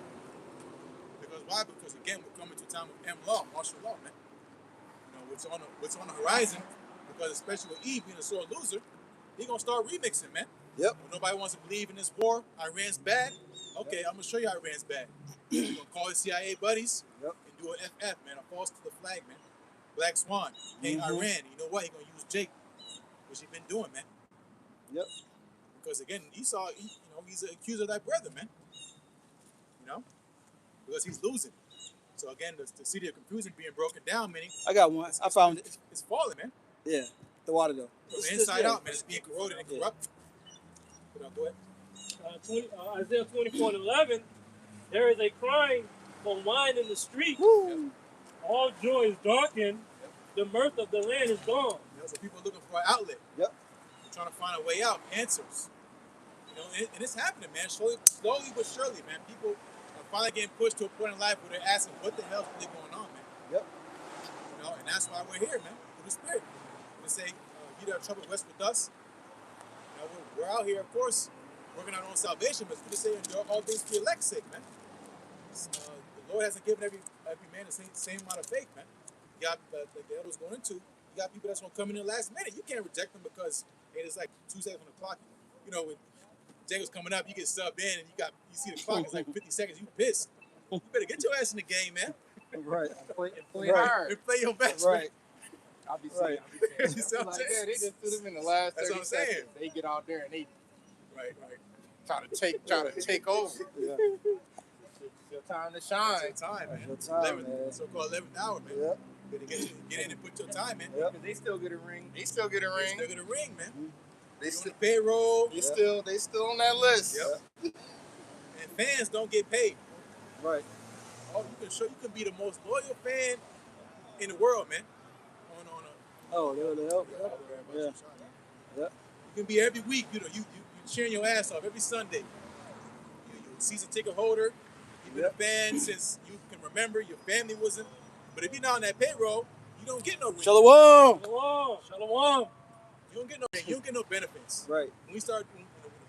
[SPEAKER 4] Because why? Because again, we're coming to a time of law, martial law, man. What's on the horizon, because especially with E being a sore loser, he gonna start remixing, man.
[SPEAKER 1] Yep.
[SPEAKER 4] When nobody wants to believe in this war, Iran's bad. Okay, I'm gonna show you Iran's bad. We're gonna call his CIA buddies
[SPEAKER 1] Yep.
[SPEAKER 4] and do an FF, man, a false to the flag, man. Black Swan. Hey, Iran, you know what? He gonna use Jake, which he been doing, man.
[SPEAKER 1] Yep.
[SPEAKER 4] Because again, Esau, he's an accuser of thy brother, man. You know, because he's losing. So again, the city of confusion being broken down, meaning
[SPEAKER 1] I got one. I found it.
[SPEAKER 4] it's falling, man.
[SPEAKER 1] Yeah. The water though.
[SPEAKER 4] From the inside out, man. It's being corroded and corrupt. Go ahead.
[SPEAKER 3] Isaiah 24:11. There is a crying for wine in the street.
[SPEAKER 1] Woo.
[SPEAKER 3] All joy is darkened. The mirth of the land is gone.
[SPEAKER 4] So people are looking for an outlet.
[SPEAKER 1] Yep.
[SPEAKER 4] They're trying to find a way out, answers. And it's happening, man. Slowly but surely, man. People are finally getting pushed to a point in life where they're asking, what the hell's really going on, man?
[SPEAKER 1] Yep.
[SPEAKER 4] And that's why we're here, man. Through the Spirit. To say, you that are troubled, rest with us. We're out here, of course, working on our own salvation, but to say, endure all things for your elect's sake, man. The Lord hasn't given every man the same amount of faith, man. You got, like the elder's going into, you got people that's going to come in the last minute. You can't reject them because it's like 2 seconds on the clock. When Jacob's coming up, you get subbed in, and you see the clock, it's like 50 seconds, you pissed. You better get your ass in the game, man.
[SPEAKER 1] Right.
[SPEAKER 2] Play hard.
[SPEAKER 4] And play your best.
[SPEAKER 1] Right.
[SPEAKER 2] I'll be saying.
[SPEAKER 4] You see what I'm
[SPEAKER 2] Like,
[SPEAKER 4] saying?
[SPEAKER 2] they just threw them in the last
[SPEAKER 4] That's
[SPEAKER 2] 30
[SPEAKER 4] what I'm saying.
[SPEAKER 2] seconds. They get out there and they
[SPEAKER 4] Right.
[SPEAKER 2] try to take over.
[SPEAKER 1] Yeah.
[SPEAKER 2] It's your time to shine.
[SPEAKER 4] It's your time, man.
[SPEAKER 1] It's your time, man.
[SPEAKER 4] So-called 11th hour, man.
[SPEAKER 1] Yep.
[SPEAKER 4] Better get in and put your time in.
[SPEAKER 1] Yep.
[SPEAKER 2] Because they still get a ring. They still get a ring.
[SPEAKER 4] They're gonna ring, man.
[SPEAKER 2] They
[SPEAKER 4] On
[SPEAKER 2] still
[SPEAKER 4] the payroll.
[SPEAKER 2] they still on that list.
[SPEAKER 4] Yep. And fans don't get paid.
[SPEAKER 1] Right.
[SPEAKER 4] Oh, you can be the most loyal fan in the world, man.
[SPEAKER 1] Oh, they'll help. Yeah. Yep.
[SPEAKER 4] You can be every week. You cheering your ass off every Sunday. You season ticket holder. You've been a fan since you can remember. Your family wasn't. But if you're not on that payroll, you don't get no ring.
[SPEAKER 1] Shalom.
[SPEAKER 3] Shalom.
[SPEAKER 4] You don't get no ring. You don't get no benefits.
[SPEAKER 1] Right.
[SPEAKER 4] When the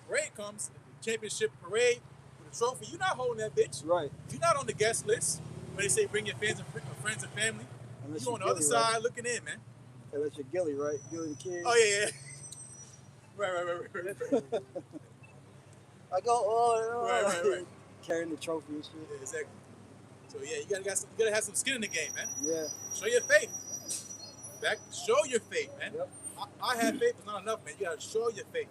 [SPEAKER 4] parade comes, the championship parade with a trophy, you're not holding that bitch.
[SPEAKER 1] Right.
[SPEAKER 4] You're not on the guest list. When they say bring your friends and family,
[SPEAKER 1] Unless
[SPEAKER 4] you're on the
[SPEAKER 1] Gilly,
[SPEAKER 4] other side looking in, man.
[SPEAKER 1] Unless you're Gilly, right? Gilly the kid.
[SPEAKER 4] Oh yeah. Right.
[SPEAKER 1] I go,
[SPEAKER 4] Right.
[SPEAKER 1] Carrying the trophy and shit.
[SPEAKER 4] Yeah, exactly. So yeah, you gotta have some skin in the game, man.
[SPEAKER 1] Yeah.
[SPEAKER 4] Show your faith. Show your faith, man.
[SPEAKER 1] Yep.
[SPEAKER 4] I have faith, it's not enough, man. You gotta show your faith.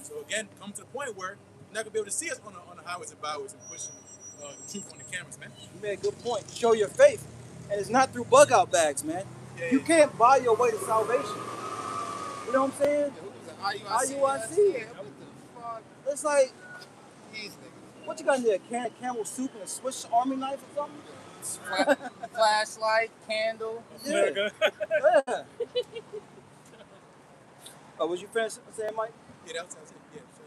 [SPEAKER 4] So again, come to the point where you're not gonna be able to see us on the highways and byways and pushing the truth on the cameras, man.
[SPEAKER 1] You made a good point. Show your faith. And it's not through bug out bags, man.
[SPEAKER 4] Yeah,
[SPEAKER 1] You can't buy your way to salvation. You know what I'm saying?
[SPEAKER 2] IUIC.
[SPEAKER 1] What the
[SPEAKER 2] fuck?
[SPEAKER 1] It's like,
[SPEAKER 2] These niggas.
[SPEAKER 1] what you got in there? Camel soup and a Swiss Army knife or something?
[SPEAKER 2] Flashlight, candle.
[SPEAKER 1] Yeah. Yeah. Oh, was you finished saying, Mike?
[SPEAKER 4] Yeah, that's what I said. Yeah, show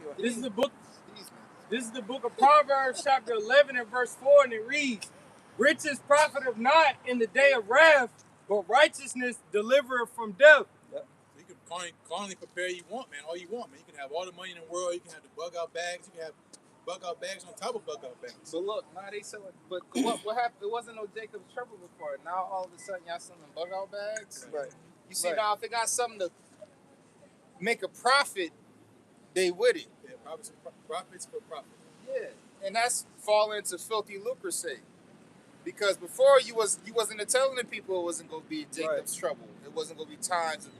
[SPEAKER 4] your faith.
[SPEAKER 3] This is the book.
[SPEAKER 2] These niggas.
[SPEAKER 6] This is the book of Proverbs, chapter 11 and verse 4, and it reads, "Riches profiteth not in the day of wrath, but righteousness delivereth from death."
[SPEAKER 4] So you can carnally prepare you want, man. All you want, man. You can have all the money in the world. You can have the bug out bags. You can have bug out bags on top of bug out bags.
[SPEAKER 2] But look, now they selling. But what happened? It wasn't no Jacob's trouble before. Now all of a sudden y'all selling bug out bags.
[SPEAKER 1] Right.
[SPEAKER 2] You see
[SPEAKER 1] Right.
[SPEAKER 2] now if they got something to make a profit, they with it.
[SPEAKER 4] Yeah, profits for profit.
[SPEAKER 2] Yeah, and that's falling into filthy lucre's sake. Because before you wasn't telling the people it wasn't gonna be Jacob's trouble. It wasn't gonna be times of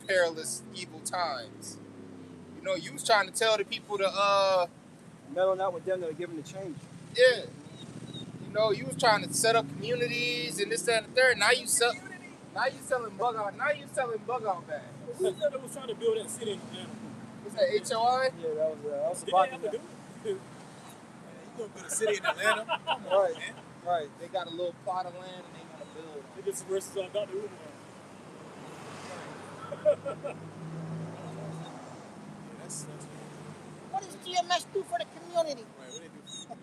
[SPEAKER 2] perilous, evil times. You know, you was trying to tell the people to
[SPEAKER 1] Meddle not with them that are giving the change.
[SPEAKER 2] yeah. You know, you was trying to set up communities and this, that, and the third. Now you selling bug out. Now you selling bug out bags.
[SPEAKER 3] Who was that was trying to build that city in Atlanta?
[SPEAKER 2] Was that HOI?
[SPEAKER 1] Yeah, that was
[SPEAKER 3] Did they
[SPEAKER 1] about
[SPEAKER 3] have to do it?
[SPEAKER 4] You gonna build a city in Atlanta? Come on,
[SPEAKER 1] Right.
[SPEAKER 4] man.
[SPEAKER 1] Right.
[SPEAKER 2] They got a little plot of land and they want to build.
[SPEAKER 3] They did some verses on Dr. Umar.
[SPEAKER 4] That's
[SPEAKER 5] What does GMS do for the community?
[SPEAKER 4] right. What they do?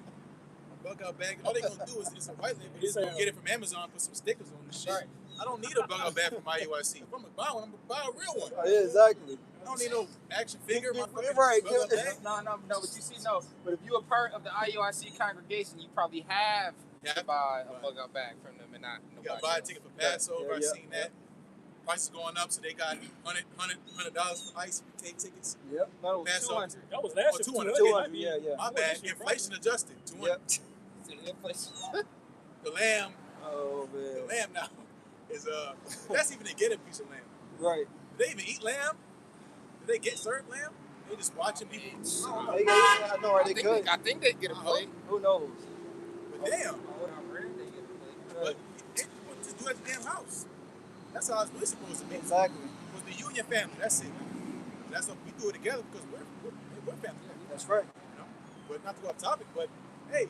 [SPEAKER 4] A bug out bag. All they gonna do is it's a white label. They just gonna get it from Amazon, put some stickers on the shit.
[SPEAKER 2] Right.
[SPEAKER 4] I don't need a bug out bag from my IUIC. If I'm gonna buy one, I'm gonna buy a real one.
[SPEAKER 1] Yeah, exactly.
[SPEAKER 4] I don't need no action figure. My fucking
[SPEAKER 1] Right.
[SPEAKER 4] bug out bag.
[SPEAKER 2] No, but you see, no. But if you're a part of the IUIC congregation, you probably have
[SPEAKER 4] Yeah.
[SPEAKER 2] to buy a bug out bag from them and not
[SPEAKER 4] You gotta
[SPEAKER 2] nobody
[SPEAKER 4] buy a
[SPEAKER 2] else.
[SPEAKER 4] ticket for Passover.
[SPEAKER 1] Yeah,
[SPEAKER 4] I've
[SPEAKER 1] yeah,
[SPEAKER 4] seen that. prices going up, so they got $100 for ice take tickets.
[SPEAKER 1] Yep. No,
[SPEAKER 4] Pass
[SPEAKER 1] 200.
[SPEAKER 3] That was
[SPEAKER 4] Oh,
[SPEAKER 3] last year.
[SPEAKER 4] 200.
[SPEAKER 1] 200. Yeah, yeah.
[SPEAKER 4] My bad. Inflation adjusted. 200.
[SPEAKER 1] Yep.
[SPEAKER 4] The lamb.
[SPEAKER 1] Oh
[SPEAKER 4] The
[SPEAKER 1] man.
[SPEAKER 4] lamb now is that's even to get a piece of lamb.
[SPEAKER 1] Right.
[SPEAKER 4] Do they even eat lamb? Do they get served lamb? They just watching people.
[SPEAKER 1] They got, I know, right? They could.
[SPEAKER 2] I think they get a plate.
[SPEAKER 1] Who knows?
[SPEAKER 4] But damn.
[SPEAKER 2] They get a plate.
[SPEAKER 4] But they just do it at the damn house. That's how it's really supposed to be.
[SPEAKER 1] Exactly.
[SPEAKER 4] It was the union family. That's it. That's what we do it together because we're family.
[SPEAKER 1] That's right.
[SPEAKER 4] You know? But not to go off topic, but hey,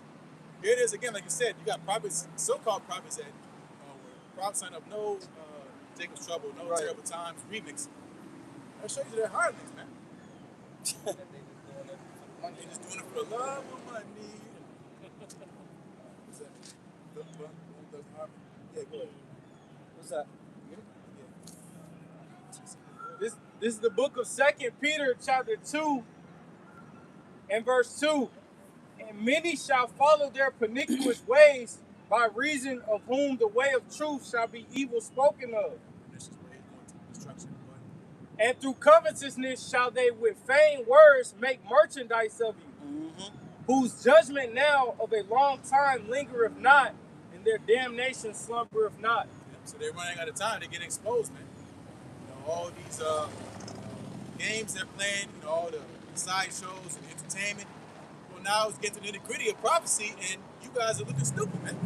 [SPEAKER 4] here it is again. Like you said, you got prophets, so-called prophets that prophets sign up no Jacob's Trouble, no
[SPEAKER 1] Right.
[SPEAKER 4] Terrible Times remix. That shows you they're hardlings, man. They're just doing it for the love of money. What's that? Yeah, go ahead.
[SPEAKER 1] What's that?
[SPEAKER 6] This is the book of 2 Peter chapter 2 and verse 2. And many shall follow their pernicious ways, by reason of whom the way of truth shall be evil spoken of.
[SPEAKER 4] This is where you're going to destruction.
[SPEAKER 6] And through covetousness shall they with vain words make merchandise of you, whose judgment now of a long time lingereth not, and their damnation slumbereth not.
[SPEAKER 4] Yep, so they're running out of time. They're getting exposed, man. You know, all these games they're playing, you know, all the side shows and entertainment. Well, now it's getting to the nitty-gritty of prophecy, and you guys are looking stupid, man.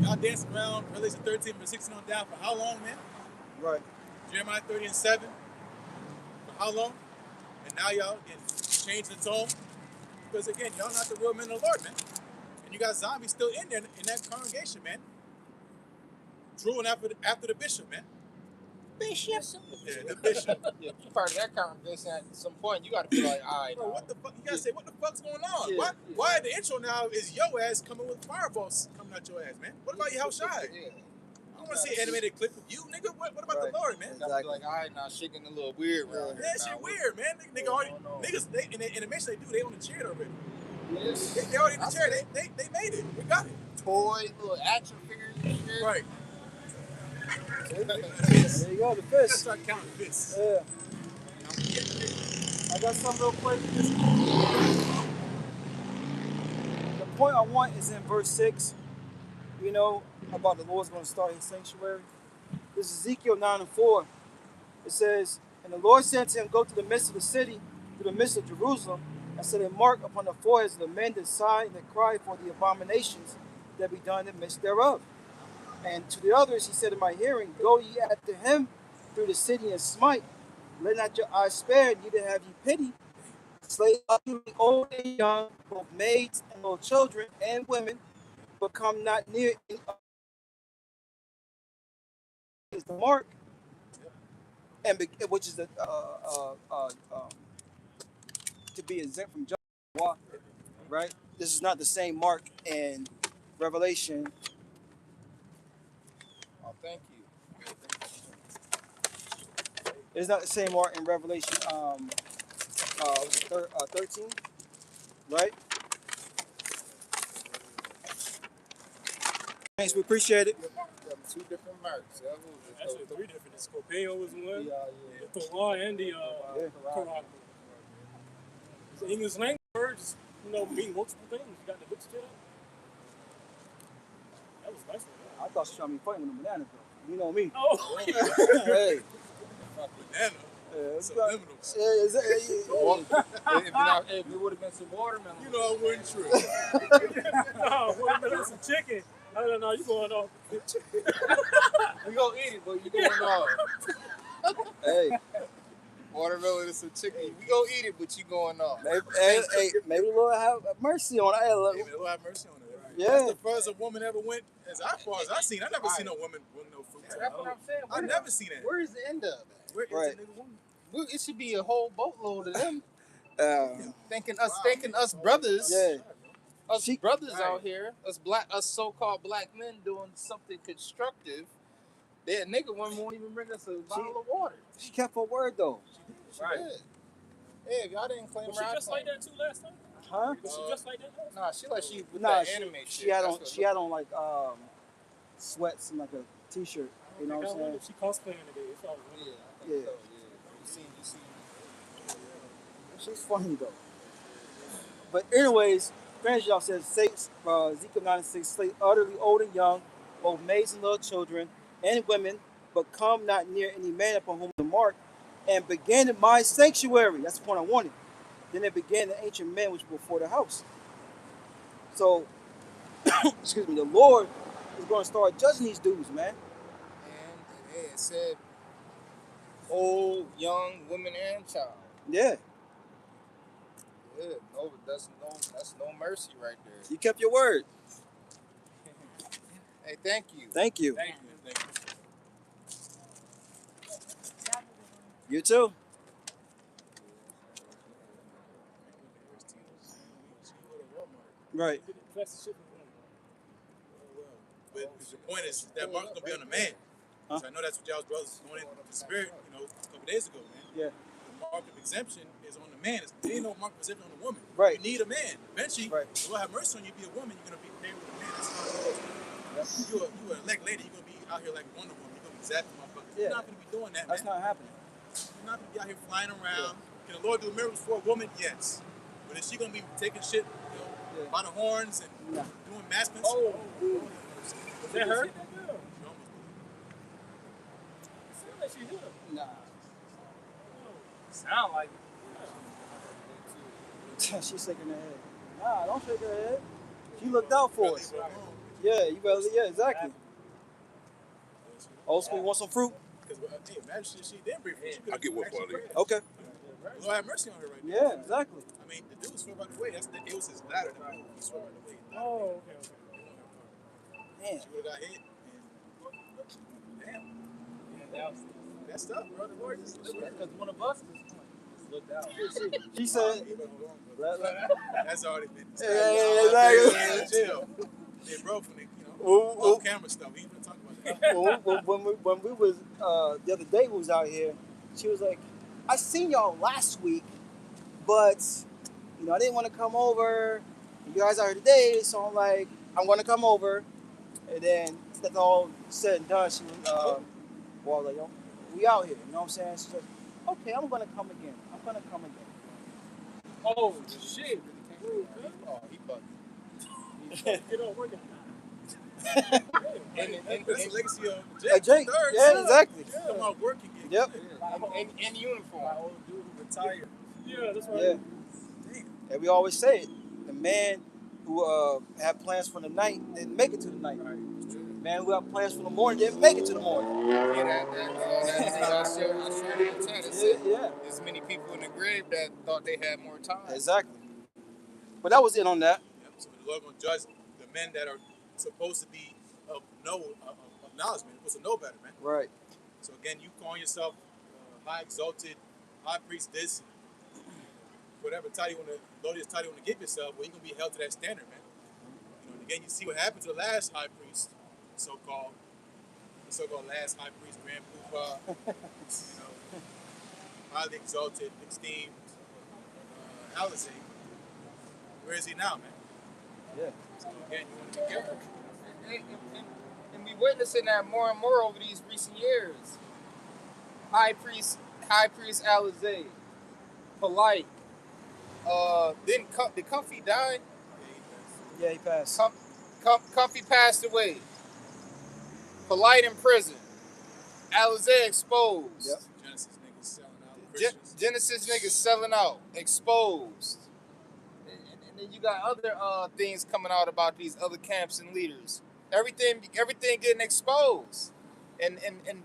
[SPEAKER 4] Y'all dancing around Revelation 13 and 16 on down for how long, man?
[SPEAKER 1] Right.
[SPEAKER 4] Jeremiah 30 and 7 for how long? And now y'all again change the tone because again y'all not the real men of the Lord, man. And you got zombies still in there in that congregation, man. Drooling after the bishop, man.
[SPEAKER 2] Bishop.
[SPEAKER 4] Yeah, the bishop.
[SPEAKER 2] Yeah, you part of that congregation at some point. You got to be like, all right.
[SPEAKER 4] Bro, what the fuck? You gotta say what the fuck's going on?
[SPEAKER 1] Yeah,
[SPEAKER 4] Why the intro now is your ass coming with fireballs coming out your ass, man? What about your house shy?
[SPEAKER 2] Yeah.
[SPEAKER 4] I don't want to see an animated clip of you, nigga. What about
[SPEAKER 1] Right.
[SPEAKER 4] the Lord, man?
[SPEAKER 2] Exactly. Like, all right, now shaking a little weird around
[SPEAKER 4] That shit weird, man. Nigga already, niggas, in the animation they do, they on the chair already.
[SPEAKER 2] Yes.
[SPEAKER 4] They already in the chair. They made it. We got it.
[SPEAKER 2] Toy, little action figures and shit.
[SPEAKER 4] Right.
[SPEAKER 1] There you go, the
[SPEAKER 4] Let's
[SPEAKER 1] fist.
[SPEAKER 4] start counting fists.
[SPEAKER 1] Yeah. I got some real quick. The point I want is in verse 6. You know, about the Lord's going to start his sanctuary. This is Ezekiel 9 and 4. It says, and the Lord said to him, go to the midst of the city, to the midst of Jerusalem, and set a mark upon the foreheads of the men that sigh and that cry for the abominations that be done in the midst thereof. And to the others he said in my hearing, go ye after him through the city and smite. Let not your eyes spare, neither have ye pity. Slay utterly old and young, both maids and little children and women, but come not near any of is the mark, and which is the to be exempt from judgment. Right? This is not the same mark in Revelation.
[SPEAKER 2] Oh, thank you.
[SPEAKER 1] It's not the same mark in Revelation 13, right? Thanks, we appreciate it.
[SPEAKER 2] Two different marks.
[SPEAKER 3] Actually, three different. The Scorpio was one.
[SPEAKER 2] Yeah.
[SPEAKER 3] The Torah and the Quran. The English language words, mean multiple things. You got the books to that. That was nice.
[SPEAKER 1] I thought she was trying to be funny with the banana though. You know me.
[SPEAKER 3] Oh,
[SPEAKER 1] Hey.
[SPEAKER 4] Banana.
[SPEAKER 1] It's
[SPEAKER 4] Subliminal.
[SPEAKER 2] If it would have been some watermelon.
[SPEAKER 4] You know I wasn't true.
[SPEAKER 3] no, watermelon some chicken. No, you going off.
[SPEAKER 2] We gonna eat it, but you going off.
[SPEAKER 1] Hey,
[SPEAKER 2] Watermelon and some chicken. We gonna eat it, but you going off.
[SPEAKER 1] maybe the Lord have mercy on it. Hey, look.
[SPEAKER 4] Hey, man, Lord have mercy on it.
[SPEAKER 1] Yeah.
[SPEAKER 4] That's the furthest a woman ever went. As far as I seen, I never seen a woman with no fruit.
[SPEAKER 2] That's what I'm saying.
[SPEAKER 4] I never seen that.
[SPEAKER 2] Where is the end of that?
[SPEAKER 4] Where is
[SPEAKER 1] Right.
[SPEAKER 4] the nigga woman?
[SPEAKER 2] It should be a whole boatload of them thinking
[SPEAKER 1] Yeah.
[SPEAKER 2] us brothers.
[SPEAKER 1] Yeah.
[SPEAKER 2] Us brothers out here, us so-called black men doing something constructive. That nigga one won't even bring us a bottle of water.
[SPEAKER 1] She kept her word though.
[SPEAKER 2] Right. Yeah, if y'all didn't claim
[SPEAKER 3] Was
[SPEAKER 2] her,
[SPEAKER 3] she
[SPEAKER 2] I
[SPEAKER 3] just
[SPEAKER 2] claim
[SPEAKER 3] like that too last time?
[SPEAKER 1] Huh?
[SPEAKER 3] Was she just like that last time?
[SPEAKER 2] Nah, she like she with
[SPEAKER 1] Nah,
[SPEAKER 2] that anime
[SPEAKER 1] she
[SPEAKER 2] shit.
[SPEAKER 1] had
[SPEAKER 2] That's
[SPEAKER 1] on
[SPEAKER 2] what
[SPEAKER 1] she had on like sweats and like a t-shirt. You know what
[SPEAKER 3] I
[SPEAKER 1] I'm
[SPEAKER 3] wonder
[SPEAKER 1] saying?
[SPEAKER 3] if she cosplaying today. It's all
[SPEAKER 2] Yeah,
[SPEAKER 3] wondering.
[SPEAKER 2] I think
[SPEAKER 1] Yeah.
[SPEAKER 2] so. You see.
[SPEAKER 1] She's funny though. But anyways, finish y'all says Ezekiel 96, slay utterly old and young, both maids and little children, and women, but come not near any man upon whom the mark, and began in my sanctuary. That's the point I wanted. Then it began the ancient men which were before the house. So, excuse me, the Lord is going to start judging these dudes, man.
[SPEAKER 2] And hey, it said old, young, women, and child.
[SPEAKER 1] Yeah,
[SPEAKER 2] Yeah, no, that's no mercy right there.
[SPEAKER 1] you kept your word.
[SPEAKER 2] Hey, thank you.
[SPEAKER 1] Thank you.
[SPEAKER 3] Thank you.
[SPEAKER 1] You too. Right.
[SPEAKER 3] That's the shit we want.
[SPEAKER 4] But the point is that mark's gonna be on the man.
[SPEAKER 1] Huh?
[SPEAKER 4] So I know that's what y'all's brothers going into the spirit, a couple days ago, man.
[SPEAKER 1] Yeah.
[SPEAKER 4] The mark of exemption is on the man. There ain't no mark of exemption on the woman.
[SPEAKER 1] Right.
[SPEAKER 4] You need a man. Eventually,
[SPEAKER 1] Right.
[SPEAKER 4] the Lord have mercy on you. Be a woman. You're gonna be paired with a man. That's how it goes. You an elect lady. You're gonna be out here like Wonder Woman. You're gonna be zapping motherfuckers.
[SPEAKER 1] Yeah.
[SPEAKER 4] You're not gonna be doing that,
[SPEAKER 1] That's
[SPEAKER 4] man.
[SPEAKER 1] not happening.
[SPEAKER 4] You're not gonna be out here flying around. Can the Lord do miracles for a woman? Yes. But is she gonna be taking shit, by the horns and doing maskings?
[SPEAKER 3] Oh, is that her? Sound like she hit him.
[SPEAKER 1] Nah.
[SPEAKER 3] Sound like
[SPEAKER 1] She's shaking her head. Nah, don't shake her head. She looked out for us. Yeah, you better. Yeah, exactly. Old school, you want some fruit?
[SPEAKER 4] Because hey, imagine she didn't bring fruit.
[SPEAKER 8] I'll get one for
[SPEAKER 4] actually
[SPEAKER 8] her.
[SPEAKER 4] prayed.
[SPEAKER 1] Okay.
[SPEAKER 4] The Lord have mercy on her right now.
[SPEAKER 1] Yeah, exactly.
[SPEAKER 4] I mean, the dude swore by the way. It was his ladder. He swore by the way.
[SPEAKER 3] Oh, okay.
[SPEAKER 1] Man.
[SPEAKER 4] She would have got hit. And, damn. That's tough, bro. The Lord just
[SPEAKER 3] Because one of us just looked out.
[SPEAKER 1] She said.
[SPEAKER 4] That's already been.
[SPEAKER 1] Yeah,
[SPEAKER 4] Chill. Yeah, bro, from the
[SPEAKER 1] Ooh,
[SPEAKER 4] off camera stuff. We ain't gonna talk about that.
[SPEAKER 1] when we was the other day we was out here, she was like, "I seen y'all last week, but I didn't want to come over. You guys are here today, so I'm like, I'm gonna come over." And then that's all said and done. She was well, like, we out here. You know what I'm saying? She's like, "Okay, I'm gonna come again. I'm gonna come again."
[SPEAKER 3] Oh, shit.
[SPEAKER 2] Oh, he bugged.
[SPEAKER 3] Get on working.
[SPEAKER 4] That's the legacy of
[SPEAKER 1] Jake,
[SPEAKER 4] Jake.
[SPEAKER 1] yeah, exactly.
[SPEAKER 4] Come out working.
[SPEAKER 1] Yep.
[SPEAKER 2] In uniform.
[SPEAKER 3] Old dude who retired. Yeah, that's right.
[SPEAKER 1] Yeah. And we always say it. The man who had plans for the night didn't make it to the night. Right. Man who had plans for the morning didn't make it to the morning.
[SPEAKER 2] Yeah, I shared in the chat. It said
[SPEAKER 1] Yeah.
[SPEAKER 2] there's many people in the grave that thought they had more time.
[SPEAKER 1] Exactly. But that was it on that.
[SPEAKER 4] Yep. So the Lord gonna judge the men that are supposed to be of acknowledgement, supposed to know better, man.
[SPEAKER 1] Right.
[SPEAKER 4] So again, you calling yourself high exalted, high priest, this, whatever title you want to, lowliest title you want to give yourself, well, you're gonna be held to that standard, man. And again, you see what happened to the last high priest, the so-called last high priest, Grand Poobah, highly exalted, esteemed, Alizé. Where is he now, man?
[SPEAKER 1] Yeah.
[SPEAKER 4] So again, you want to be careful.
[SPEAKER 2] And we witnessing that more and more over these recent years. High priest Alizé, polite. Did Comfy die?
[SPEAKER 1] Yeah, he passed.
[SPEAKER 2] Comfy passed away. Polite in prison. Alizé exposed.
[SPEAKER 1] Yep.
[SPEAKER 4] Genesis niggas selling out Christians.
[SPEAKER 2] Genesis niggas selling out, exposed. And then you got other things coming out about these other camps and leaders. Everything getting exposed. And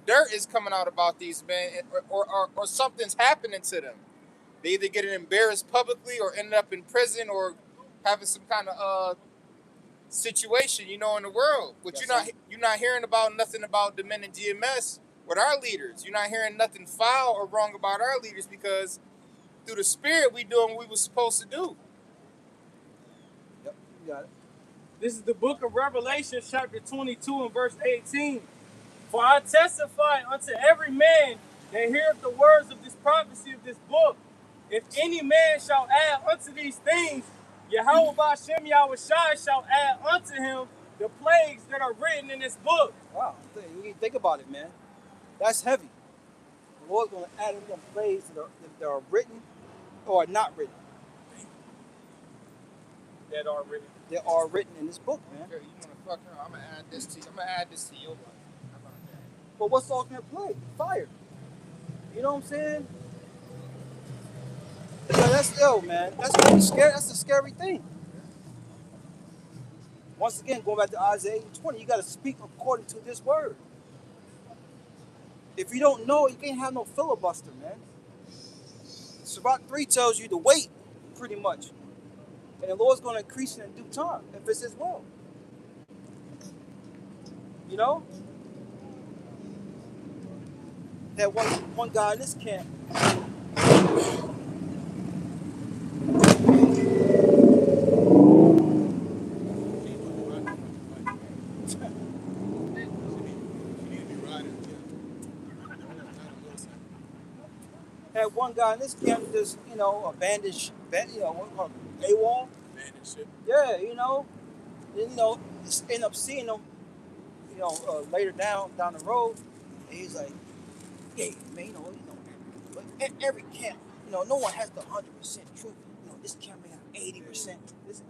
[SPEAKER 2] dirt is coming out about these men, or something's happening to them. They either getting embarrassed publicly or end up in prison or having some kind of situation, in the world. But you're not hearing about nothing about the men in GMS with our leaders. You're not hearing nothing foul or wrong about our leaders because through the spirit we doing what we were supposed to do.
[SPEAKER 1] Yep, you got it.
[SPEAKER 3] This is the book of Revelation, chapter 22 and verse 18. For I testify unto every man that heareth the words of this prophecy of this book. If any man shall add unto these things, Yahweh Ba'Shem Yahushai shall add unto him
[SPEAKER 6] the plagues that are written in this book.
[SPEAKER 1] Wow. You think about it, man. That's heavy. The Lord's going to add in them plays that are written or not written.
[SPEAKER 6] That are written.
[SPEAKER 1] They are written in this book, man.
[SPEAKER 2] Okay, you wanna fuck her? I'm gonna add this to your life. How about that?
[SPEAKER 1] But what's the ultimate play? Fire. You know what I'm saying? Yeah, that's ill, man. That's really scary. That's a scary thing. Once again, going back to Isaiah 8:20, you got to speak according to this word. If you don't know, you can't have no filibuster, man. Shabbat 3 tells you to wait, pretty much. And the Lord's going to increase it in due time, if it's His will. You know? Had one guy in this camp. Had one guy in this camp just, abandoned, what do you call it, AWOL.
[SPEAKER 4] Abandoned ship.
[SPEAKER 1] Yeah, then, just end up seeing him, later down the road, and he's like, yeah, man, but every camp, no one has the 100% truth. This camp may have 80%.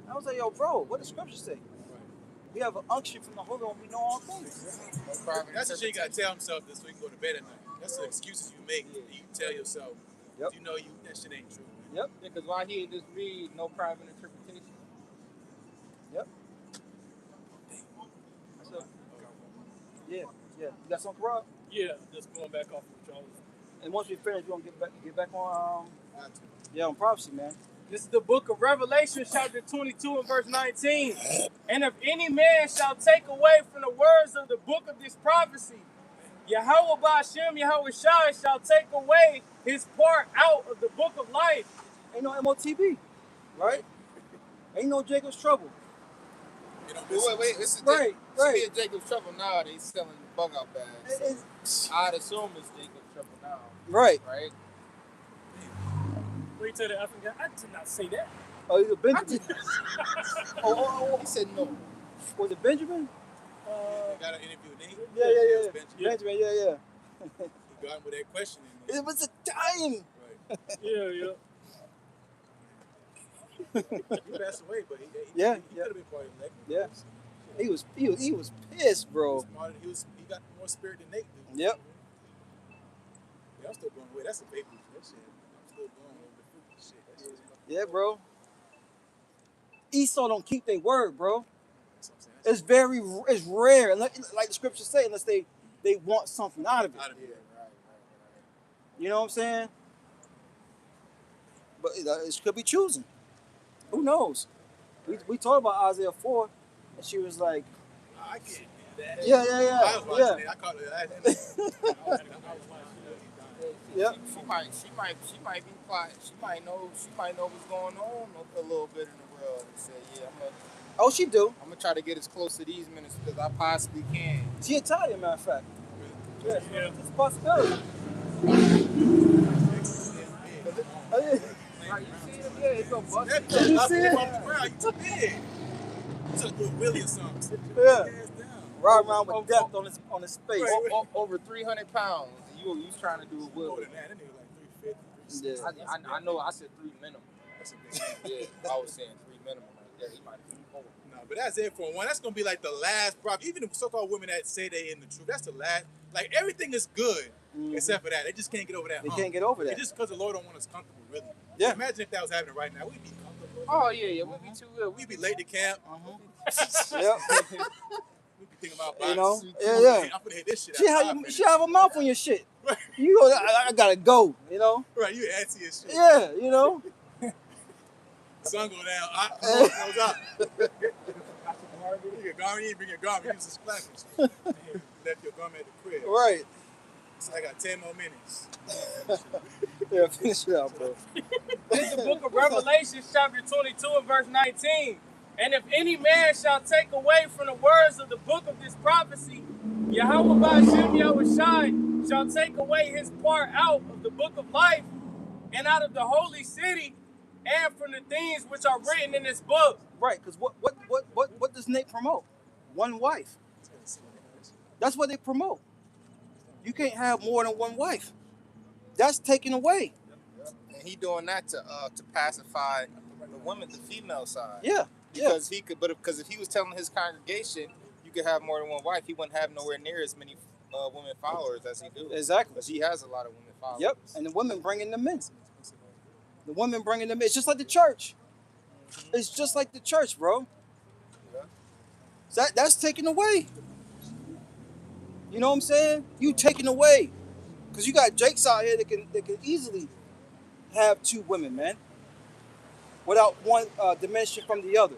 [SPEAKER 1] I was like, yo, bro, what does Scripture say? We have an unction from the Holy One. We know all things.
[SPEAKER 4] That's the shit you gotta tell himself this so he can go to bed at night. That's the excuses you make. You tell yourself.
[SPEAKER 1] Yep.
[SPEAKER 4] You know that shit ain't true.
[SPEAKER 1] Yep.
[SPEAKER 6] Because why he just read no private interpretation.
[SPEAKER 1] Yep. So, yeah. You got something, Rob?
[SPEAKER 3] Yeah, just going back off of Charles.
[SPEAKER 1] And once we finish, we're gonna get back on on prophecy, man.
[SPEAKER 6] This is the book of Revelation, chapter 22 and verse 19. And if any man shall take away from the words of the book of this prophecy, Yahweh Ba'ashem, Yahweh Shai shall take away his part out of the book of life.
[SPEAKER 1] Ain't no MOTB, right? Ain't no Jacob's Trouble.
[SPEAKER 2] Wait, this is
[SPEAKER 1] right.
[SPEAKER 2] Be a Jacob's Trouble now. They selling bug out bags. I'd assume it's Jacob's Trouble now.
[SPEAKER 1] Right.
[SPEAKER 3] Wait till the African guy. I did not say that.
[SPEAKER 1] Oh, he's a Benjamin.
[SPEAKER 2] He said no.
[SPEAKER 1] Was it Benjamin?
[SPEAKER 4] You got to interview Nate.
[SPEAKER 1] Yeah. Benjamin, yeah.
[SPEAKER 4] He got him with that question.
[SPEAKER 1] It was a time.
[SPEAKER 4] Right.
[SPEAKER 3] Yeah.
[SPEAKER 4] He passed away, but he could have been part of that.
[SPEAKER 1] Yeah. He was pissed, bro.
[SPEAKER 4] He got more spirit than Nate did.
[SPEAKER 1] Yep.
[SPEAKER 4] Yeah, I'm still going away. That's a baby. That shit. I'm still going over the fruit shit.
[SPEAKER 1] Yeah, bro. Esau don't keep their word, bro.
[SPEAKER 4] That's what I'm saying.
[SPEAKER 1] It's rare, like the scriptures say, unless they want something out of it.
[SPEAKER 2] Right.
[SPEAKER 1] You know what I'm saying? But it could be choosing. Who knows? We talked about Isaiah 4, and she was like,
[SPEAKER 4] I get that.
[SPEAKER 1] Yeah.
[SPEAKER 4] I was watching it. I caught it.
[SPEAKER 1] Yep.
[SPEAKER 2] She might be quiet. She might know what's going on a little bit in the world and say, yeah,
[SPEAKER 1] Oh, she do.
[SPEAKER 2] I'm gonna try to get as close to these ministers as I possibly can.
[SPEAKER 1] She Italian, matter of fact. Yeah. It's a possibility.
[SPEAKER 2] Like, you see him? Yeah, it's a bust.
[SPEAKER 1] You see it?
[SPEAKER 4] You too big. You took a Willie or something.
[SPEAKER 1] Yeah. Ride around with death on his face.
[SPEAKER 2] Over 300 pounds. You was trying to do a
[SPEAKER 4] More
[SPEAKER 2] will.
[SPEAKER 4] than that. That nigga like 350, 360.
[SPEAKER 1] Yeah.
[SPEAKER 2] I know. I said 3 minimum.
[SPEAKER 4] That's a big man.
[SPEAKER 2] Yeah, I was saying 3 minimum. Yeah, he might be 4.
[SPEAKER 4] No, but that's it for one. That's gonna be like the last prophet. Even the so-called women that say they in the truth, that's the last. Like everything is good except for that. They just can't get over that.
[SPEAKER 1] They
[SPEAKER 4] hump.
[SPEAKER 1] can't get over that.
[SPEAKER 4] It's just because the Lord don't want us comfortable, really.
[SPEAKER 1] Yeah.
[SPEAKER 4] Imagine if that was happening right now. We'd be comfortable.
[SPEAKER 2] Oh yeah, we'd be too good.
[SPEAKER 4] We'd be late to camp.
[SPEAKER 1] Yep.
[SPEAKER 4] We'd be thinking about buying
[SPEAKER 1] know?
[SPEAKER 4] suits.
[SPEAKER 1] Yeah.
[SPEAKER 4] I'm gonna hit this shit.
[SPEAKER 1] She have a mouth on your shit.
[SPEAKER 4] Right.
[SPEAKER 1] You go, I gotta go,
[SPEAKER 4] Right, you antsy as shit.
[SPEAKER 1] Yeah,
[SPEAKER 4] Sun go down. Goes up. Bring your garment. You didn't bring your garment. Use this clappers. Left your garment at the crib.
[SPEAKER 1] Right.
[SPEAKER 4] So I got 10 more minutes.
[SPEAKER 1] Yeah, finish it out, bro.
[SPEAKER 6] This is the book of Revelation, chapter 22 and verse 19. And if any man shall take away from the words of the book of this prophecy, Yahweh Ba'ashem, Yahweh Shai shall take away his part out of the book of life and out of the holy city and from the things which are written in this book.
[SPEAKER 1] Right, because what does Nate promote? one wife. That's what they promote. You can't have more than one wife. That's taken away.
[SPEAKER 2] And he doing that to pacify the women, the female side.
[SPEAKER 1] Yeah.
[SPEAKER 2] Because he could, but because if he was telling his congregation you could have more than one wife, he wouldn't have nowhere near as many women followers as he do.
[SPEAKER 1] Exactly.
[SPEAKER 2] Because he has a lot of women followers.
[SPEAKER 1] Yep. And the women bringing them in. The women bringing them in. It's just like the church. It's just like the church, bro.
[SPEAKER 2] Yeah.
[SPEAKER 1] That's taken away. You know what I'm saying? You taken away. Because you got Jakes out here that can easily have two women, man. Without one dimension from the other.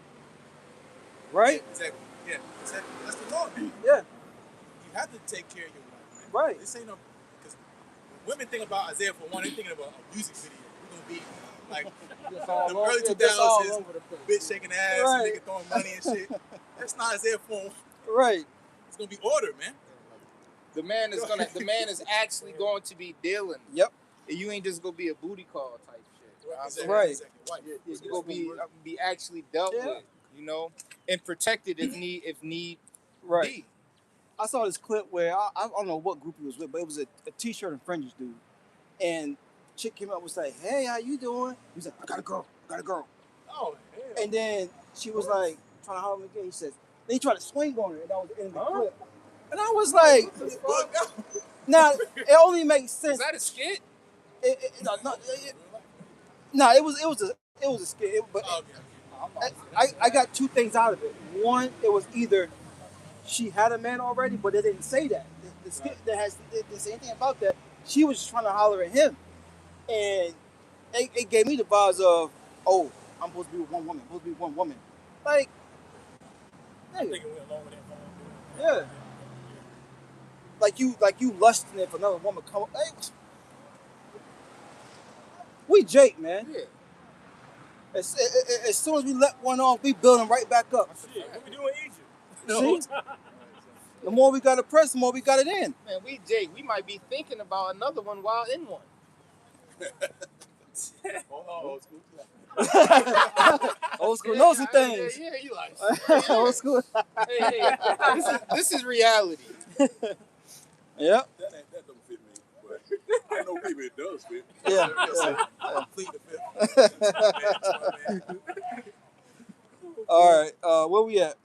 [SPEAKER 1] Right?
[SPEAKER 4] Exactly. Yeah. Exactly. That's the law, man.
[SPEAKER 1] Yeah.
[SPEAKER 4] You have to take care of your wife, man.
[SPEAKER 1] Right.
[SPEAKER 4] This ain't no, because when women think about Isaiah for one, they thinking about a music video. We're gonna be like the early 2000s, bitch shaking ass,
[SPEAKER 1] Right.
[SPEAKER 4] and nigga throwing money and shit. That's not Isaiah for.
[SPEAKER 1] Right.
[SPEAKER 4] It's gonna be order, man.
[SPEAKER 2] The man is actually going to be dealing.
[SPEAKER 1] Yep.
[SPEAKER 2] You ain't just gonna be a booty call type shit.
[SPEAKER 4] Exactly.
[SPEAKER 1] Right.
[SPEAKER 4] Exactly. Wife.
[SPEAKER 2] You're gonna be actually dealt
[SPEAKER 1] Yeah.
[SPEAKER 2] with, you know, and protected if need
[SPEAKER 1] Right.
[SPEAKER 2] be.
[SPEAKER 1] I saw this clip where I don't know what group he was with, but it was a t-shirt and fringes dude. And chick came up and was like, "Hey, how you doing?" He was like, "I got a girl.
[SPEAKER 4] Oh, hell.
[SPEAKER 1] And then she was like, trying to holler him again. He says, then he tried to swing on her, and that was the end of the clip. And I was like, now, it only makes sense.
[SPEAKER 2] Is that a skit?
[SPEAKER 1] No, it was a skit. But I got two things out of it. One, it was either she had a man already, but they didn't say that. The skit that didn't say anything about that. She was just trying to holler at him, and it gave me the vibes of, oh, I'm supposed to be with one woman. Like,
[SPEAKER 3] I think it went along with that.
[SPEAKER 1] yeah. Like you lusting it for another woman. Come, hey, we Jake, man.
[SPEAKER 2] Yeah.
[SPEAKER 1] As soon as we let one off, we build them right back up.
[SPEAKER 3] Shit, what we do in Egypt?
[SPEAKER 1] See? The more we got to press, the more we got it in.
[SPEAKER 2] Man, we Jake, we might be thinking about another one while in one.
[SPEAKER 1] Old school knows some things.
[SPEAKER 2] Yeah, you like.
[SPEAKER 1] Old school.
[SPEAKER 2] Hey, this is reality.
[SPEAKER 1] Yep.
[SPEAKER 8] That don't fit me, but I know maybe it does fit.
[SPEAKER 1] Yeah.
[SPEAKER 4] Complete the fifth.
[SPEAKER 1] All right. Where we at?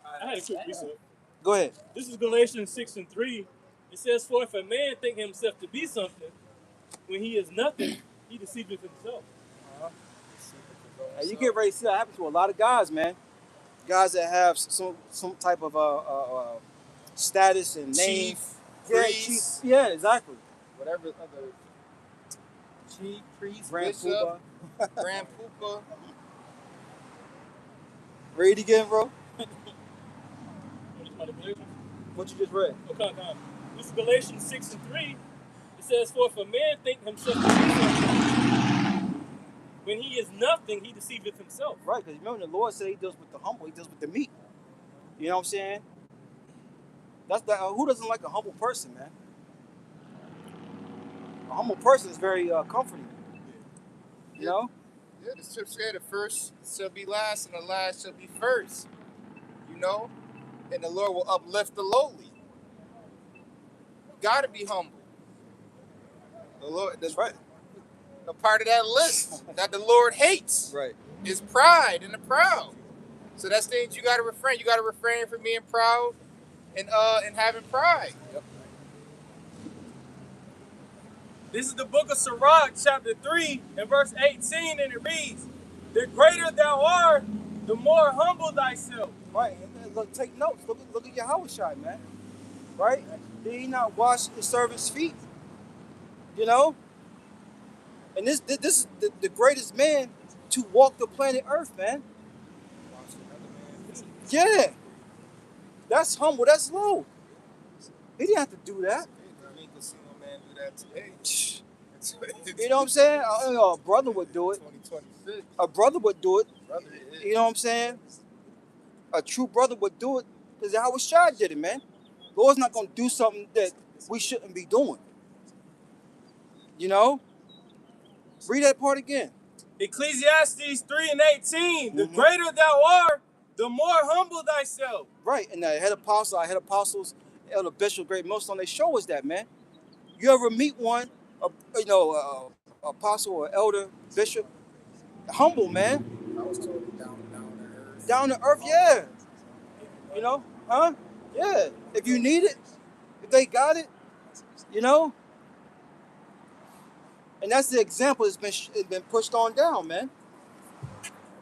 [SPEAKER 3] I had a quick research.
[SPEAKER 1] Go ahead.
[SPEAKER 3] This is Galatians 6:3. It says, "For if a man think himself to be something, when he is nothing, he deceiveth himself."
[SPEAKER 1] You get ready to see that happen to a lot of guys, man. Guys that have some type of status and name.
[SPEAKER 2] Chief,
[SPEAKER 1] Yeah,
[SPEAKER 2] priest,
[SPEAKER 1] chief. Yeah, exactly.
[SPEAKER 2] whatever other chief, priest,
[SPEAKER 1] Grand
[SPEAKER 2] bishop,
[SPEAKER 1] Poobah.
[SPEAKER 2] grand poopa.
[SPEAKER 1] Read it again, bro. What you just read?
[SPEAKER 3] Okay. This is Galatians 6:3. It says, "For if a man think himself to be something, when he is nothing, he deceiveth himself."
[SPEAKER 1] Right, because remember the Lord said he deals with the humble, he deals with the meek. You know what I'm saying? That's that. Who doesn't like a humble person, man? A humble person is very comforting. You know?
[SPEAKER 2] Yeah, the scripture said the first shall be last and the last shall be first. You know? And the Lord will uplift the lowly. You gotta be humble. The Lord,
[SPEAKER 1] That's right.
[SPEAKER 2] a part of that list that the Lord hates
[SPEAKER 1] Right.
[SPEAKER 2] is pride and the proud. So that's things you gotta refrain. You gotta refrain from being proud and having pride.
[SPEAKER 1] Yep.
[SPEAKER 6] This is the book of Sirach, chapter 3, and verse 18, and it reads, "The greater thou art, the more humble thyself."
[SPEAKER 1] Right. And look, take notes. Look at your Yahushua, man. Right? Did he not wash his servants' feet? You know? And this is the greatest man to walk the planet Earth, man. Yeah. That's humble. That's low. He didn't have to do that.
[SPEAKER 2] You ain't gonna see no man do that today.
[SPEAKER 1] You know what I'm saying? A brother would do it.
[SPEAKER 2] 2026.
[SPEAKER 1] A brother would do it.
[SPEAKER 2] Brother,
[SPEAKER 1] You know what I'm saying? A true brother would do it because Yahushua did it, man. Lord's not going to do something that we shouldn't be doing. You know? Read that part again.
[SPEAKER 6] Ecclesiastes 3 and 18, "The greater thou art, the more humble thyself.
[SPEAKER 1] Right, and the head apostle, our head apostles, elder bishop, great millstone, they show us that, man. You ever meet one, apostle or elder bishop, humble, man,
[SPEAKER 2] I was told down to earth.
[SPEAKER 1] down to earth, yeah. You know, huh? Yeah. If you need it, if they got it, you know, and that's the example it's been pushed on down, man.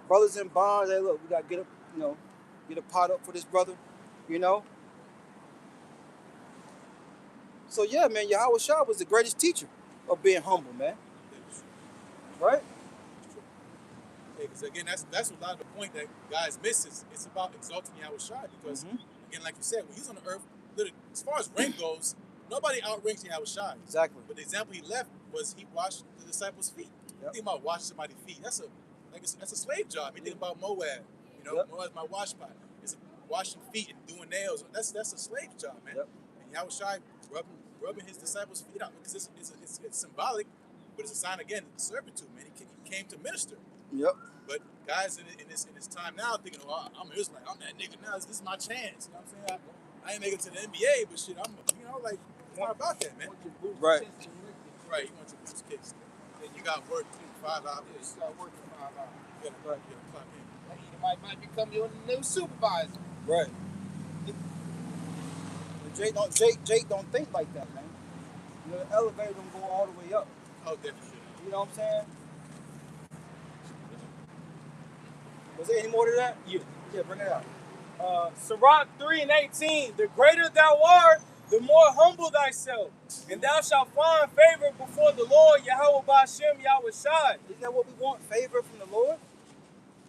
[SPEAKER 1] Brothers in bonds, hey, look, we gotta get get a pot up for this brother, you know. So yeah, man, Yahweh Shah was the greatest teacher of being humble, man. Right?
[SPEAKER 4] Because again, that's a lot of the point that guys miss is it's about exalting Yahweh Shai because again, like you said, when he's on the earth, literally, as far as rank goes, nobody outranks Yahweh Shai.
[SPEAKER 1] Exactly.
[SPEAKER 4] But the example he left was he washed the disciples' feet. You think about washing somebody's feet, that's a slave job. You think about Moab, Moab's my wash pot. It's washing feet and doing nails. That's a slave job, man. And Yahweh Shai rubbing his disciples' feet out because it's symbolic, but it's a sign again of servitude, man. He came to minister.
[SPEAKER 1] Yep.
[SPEAKER 4] But guys in this time now thinking, oh, I'm just like I'm that nigga now. This is my chance. You know what I'm saying? I ain't make it to the NBA, but shit, I'm like it's not about that, man.
[SPEAKER 1] Right.
[SPEAKER 4] Right. You want your boots kissed. Then you got work 5 hours.
[SPEAKER 2] You got work for 5 hours.
[SPEAKER 4] You gotta clock in.
[SPEAKER 2] He might become your new supervisor.
[SPEAKER 1] Right. Jake don't think like that, man. You know, the elevator don't go all the way up.
[SPEAKER 4] Oh, definitely.
[SPEAKER 1] You know what I'm saying? Was there any more to that?
[SPEAKER 6] Yeah.
[SPEAKER 1] Yeah, bring it out.
[SPEAKER 6] Sirach 3:18, the greater thou art, the more humble thyself, and thou shalt find favor before the Lord, Yahweh Ba'ashem, Yahweh Shai.
[SPEAKER 1] Isn't that what we want? Favor from the Lord?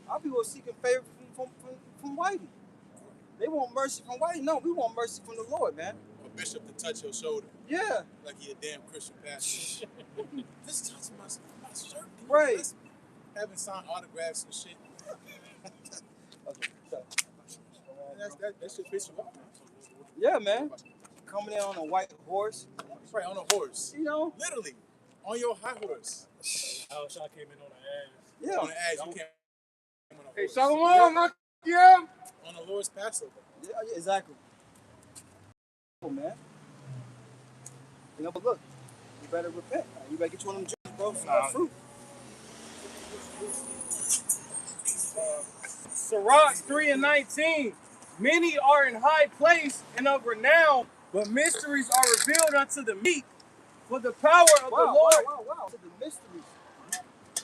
[SPEAKER 1] Our people are seeking favor from Whitey. They want mercy from Whitey. No, we want mercy from the Lord, man.
[SPEAKER 4] A bishop to touch your shoulder.
[SPEAKER 1] Yeah.
[SPEAKER 4] Like he a damn Christian pastor. Just touch my shirt.
[SPEAKER 1] Right.
[SPEAKER 4] Just having signed autographs and shit. That shit piss you off, man.
[SPEAKER 1] Yeah, man. Coming in on a white horse.
[SPEAKER 4] Right, on a horse.
[SPEAKER 1] You know?
[SPEAKER 4] Literally. On your high horse.
[SPEAKER 3] Yahweh Shai came in on the ass.
[SPEAKER 1] Yeah.
[SPEAKER 4] On the ass, you can't on a horse.
[SPEAKER 2] Hey, Shalom, yeah.
[SPEAKER 4] On the Lord's Passover.
[SPEAKER 1] Yeah, exactly. Oh, man. You know, but look, you better repent. You better get you one of them juices, bro. Some fruit.
[SPEAKER 6] Sirach 3:19, many are in high place and of renown, but mysteries are revealed unto the meek. For the power of the Lord.
[SPEAKER 1] Wow. The mysteries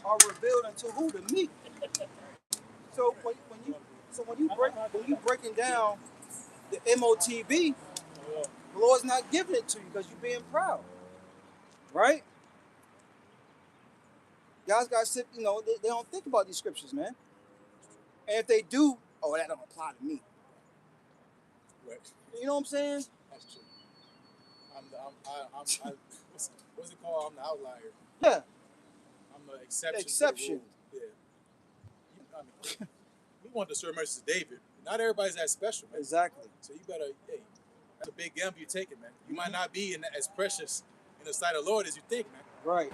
[SPEAKER 1] are revealed unto who? The meek. So when you breaking down the MOTB, the Lord's not giving it to you because you're being proud, right? Guys got to sit. You know, they don't think about these scriptures, man. And if they do, oh, that don't apply to me.
[SPEAKER 4] Right.
[SPEAKER 1] You know what I'm saying?
[SPEAKER 4] That's true. What's it called? I'm the outlier.
[SPEAKER 1] Yeah.
[SPEAKER 4] I'm the exception.
[SPEAKER 1] Exception.
[SPEAKER 4] To the rule. Yeah. We want to serve mercy to David. Not everybody's that special, man.
[SPEAKER 1] Exactly.
[SPEAKER 4] So you better, that's a big gamble you're taking, man. You might not be as precious in the sight of the Lord as you think, man.
[SPEAKER 1] Right.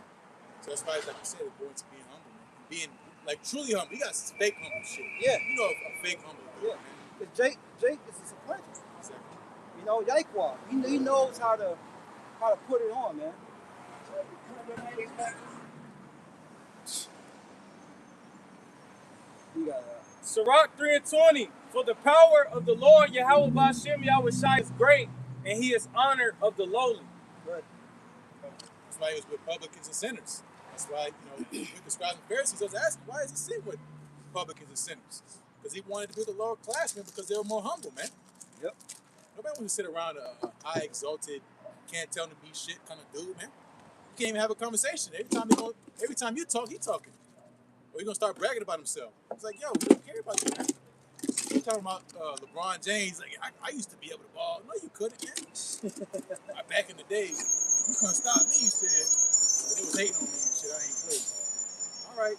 [SPEAKER 4] So that's why, like you said, it's going to being humble, man. Being, like, truly humble. You got fake humble shit.
[SPEAKER 1] Yeah.
[SPEAKER 4] You know a fake humble.
[SPEAKER 1] Yeah. Because Jake is a supplanter.
[SPEAKER 4] Exactly.
[SPEAKER 1] You know, Yikwa. He knows how to put it on, man. You got
[SPEAKER 6] Sirach 3:20, for the power of the Lord, Yahweh Ba'ashem, Yahweh Shai is great, and he is honored of the lowly.
[SPEAKER 1] right.
[SPEAKER 4] That's why he was with publicans and sinners. That's why, with the scribes and Pharisees, I was asking, why is he sitting with publicans and sinners? Because he wanted to be the lower class, man, because they were more humble, man.
[SPEAKER 1] Yep.
[SPEAKER 4] Nobody wants to sit around a high, exalted, can't tell him to be shit kind of dude, man. You can't even have a conversation. Every time you talk, he talking. Or you're going to start bragging about himself. It's like, yo, we don't care about you, man. You're talking about LeBron James. Like, I used to be able to ball. No, you couldn't, man. Back in the day, you couldn't stop me, you said. But they was hating on me and shit. I ain't played. All right.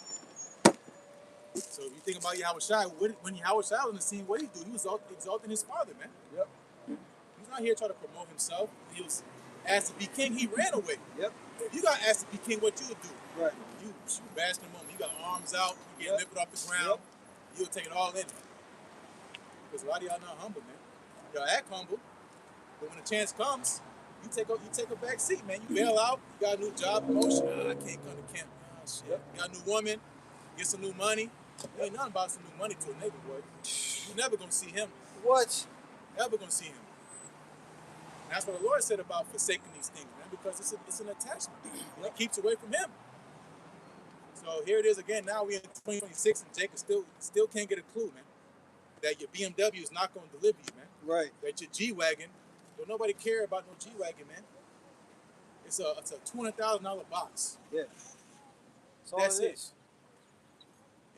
[SPEAKER 4] So if you think about Yahweh Shai, when Yahweh Shai was on the scene, what did he do? He was exalting his father, man.
[SPEAKER 1] Yep.
[SPEAKER 4] He's not here trying to promote himself. He was asked to be king, he ran away.
[SPEAKER 1] Yep.
[SPEAKER 4] If you got asked to be king, what you would do?
[SPEAKER 1] Right.
[SPEAKER 4] You bask in the moment. You got arms out, you get lifted off the ground. You'll take it all in. because a lot of y'all not humble, man. Y'all act humble, but when the chance comes, you take a back seat, man. You bail out. You got a new job promotion. I can't come to camp. Oh shit.
[SPEAKER 1] Yep.
[SPEAKER 4] You got a new woman. Get some new money. There ain't nothing about some new money to a nigga, boy. You never gonna see him.
[SPEAKER 1] What?
[SPEAKER 4] Never gonna see him. And that's what the Lord said about forsaking these things, man, because it's an attachment. It keeps away from him. So here it is again. Now we in 2026, and Jacob still can't get a clue, man, that your BMW is not gonna deliver you, man.
[SPEAKER 1] Right.
[SPEAKER 4] That your G-Wagon, don't nobody care about no G-Wagon, man. It's a $200,000 box.
[SPEAKER 1] Yeah.
[SPEAKER 4] That's
[SPEAKER 1] it
[SPEAKER 4] it.
[SPEAKER 1] is.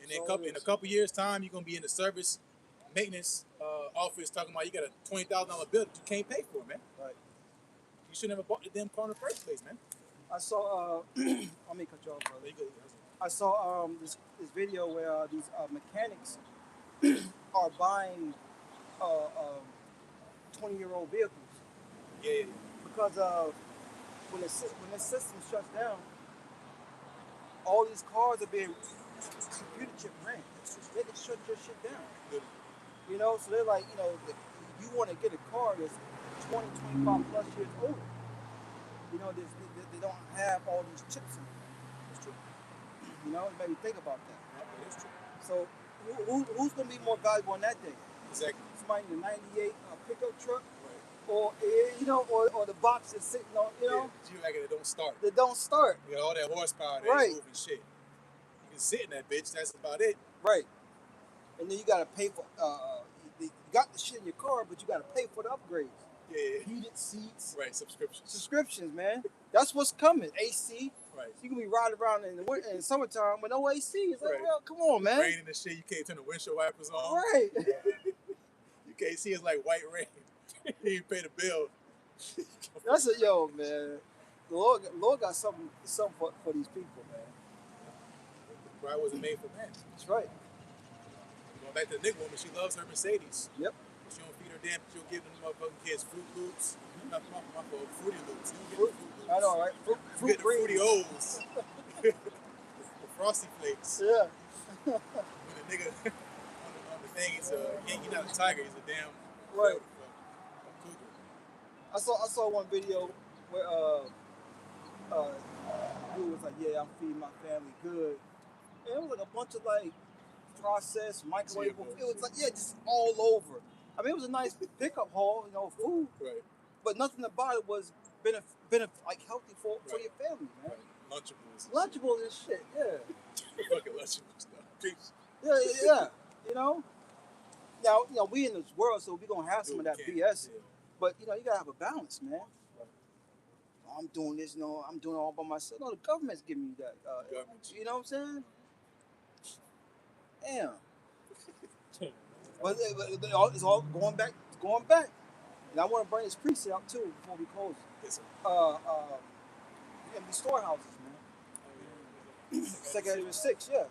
[SPEAKER 4] And in a couple years' time, you're gonna be in the service maintenance office talking about you got a $20,000 bill that you can't pay for, man.
[SPEAKER 1] Right.
[SPEAKER 4] You shouldn't have bought the damn car in the first place, man.
[SPEAKER 1] I saw. Let me cut you off, brother.
[SPEAKER 4] There you go.
[SPEAKER 1] I saw this video where these mechanics are buying 20-year-old vehicles.
[SPEAKER 4] Yeah.
[SPEAKER 1] Because when the system shuts down, all these cars are being computer chip ran. They can shut your shit down.
[SPEAKER 4] Good.
[SPEAKER 1] You know, so they're like, you know, you want to get a car that's 20, 25 plus years older. You know, they don't have all these chips in it.
[SPEAKER 4] That's true.
[SPEAKER 1] You know, it made me think about that.
[SPEAKER 4] Yeah, that's true.
[SPEAKER 1] So who's going to be more valuable on that day?
[SPEAKER 4] Exactly.
[SPEAKER 1] Somebody in the 98 pickup truck,
[SPEAKER 4] Right.
[SPEAKER 1] or you know, or the box that's sitting on, you know,
[SPEAKER 4] G-Wagon that don't start.
[SPEAKER 1] that don't start.
[SPEAKER 4] You got all that horsepower that
[SPEAKER 1] Right.
[SPEAKER 4] ain't moving shit. You can sit in that bitch. That's about it.
[SPEAKER 1] Right. And then you got to pay for. You got the shit in your car, but you got to pay for the upgrades.
[SPEAKER 4] Yeah.
[SPEAKER 1] Heated seats.
[SPEAKER 4] Right.
[SPEAKER 1] Subscriptions, man. That's what's coming. AC.
[SPEAKER 4] Right.
[SPEAKER 1] So you can be riding around in the winter, in summertime with no AC. It's like,
[SPEAKER 4] Right.
[SPEAKER 1] well, come on, man.
[SPEAKER 4] Raining and shit. You can't turn the windshield wipers on.
[SPEAKER 1] Right.
[SPEAKER 4] You can't see it's like white rain. You pay the bill.
[SPEAKER 1] That's a yo, man. The Lord got something for these people, man.
[SPEAKER 4] The bride wasn't made for man.
[SPEAKER 1] That's right.
[SPEAKER 4] Going back to the nigga woman, she loves her Mercedes.
[SPEAKER 1] Yep.
[SPEAKER 4] She don't feed her damn. She'll give them motherfucking kids Fruit Loops. Not my fault. Fruity Loops. You don't get the Fruit Loops.
[SPEAKER 1] I know, right?
[SPEAKER 4] You
[SPEAKER 1] Fruit
[SPEAKER 4] get the
[SPEAKER 1] cream.
[SPEAKER 4] Fruity O's. The Frosty Flakes.
[SPEAKER 1] Yeah.
[SPEAKER 4] When the nigga on the thing, he's not a tiger. He's a damn.
[SPEAKER 1] Right.
[SPEAKER 4] A cougar.
[SPEAKER 1] I saw one video where dude was like, "Yeah, I'm feeding my family good," and it was like a bunch of like processed microwave. It was like, yeah, just all over. I mean, it was a nice pickup haul, you know, food,
[SPEAKER 4] Right.
[SPEAKER 1] but nothing about it was like healthy for your family, man.
[SPEAKER 4] Right. Lunchables.
[SPEAKER 1] Lunchables and shit, yeah.
[SPEAKER 4] Fucking Lunchables stuff.
[SPEAKER 1] Yeah. You know. Now, we in this world, so we gonna have some of that BS.
[SPEAKER 4] Yeah.
[SPEAKER 1] But you know, you gotta have a balance, man. Oh, I'm doing this, I'm doing it all by myself. No, the government's giving you that.
[SPEAKER 4] Government.
[SPEAKER 1] You know what I'm saying? Damn. But it's all going back. And I want to bring this precinct out too before we close.
[SPEAKER 4] Yes, sir.
[SPEAKER 1] And the storehouses, man. Second 6, yeah.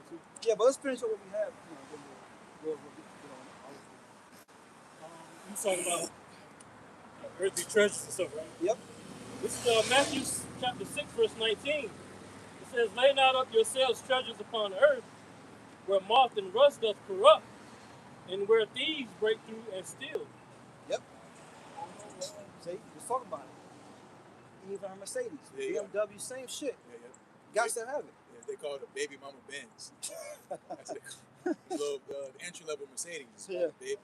[SPEAKER 3] 22.
[SPEAKER 1] Yeah, but let's finish up what we have. You know,
[SPEAKER 3] You talking about earthly treasures and stuff, right?
[SPEAKER 1] Yep.
[SPEAKER 3] This is Matthew chapter 6, verse 19. It says, "Lay not up yourselves treasures upon the earth, where moth and rust doth corrupt, and where thieves break through and steal."
[SPEAKER 1] Yep. See, just talking about it. Even her Mercedes,
[SPEAKER 4] Yeah,
[SPEAKER 1] BMW, same shit.
[SPEAKER 4] Yeah.
[SPEAKER 1] Got to have it.
[SPEAKER 4] Yeah, they call it a baby mama Benz. That's what they call it. Little entry level Mercedes.
[SPEAKER 1] Yeah.
[SPEAKER 4] Baby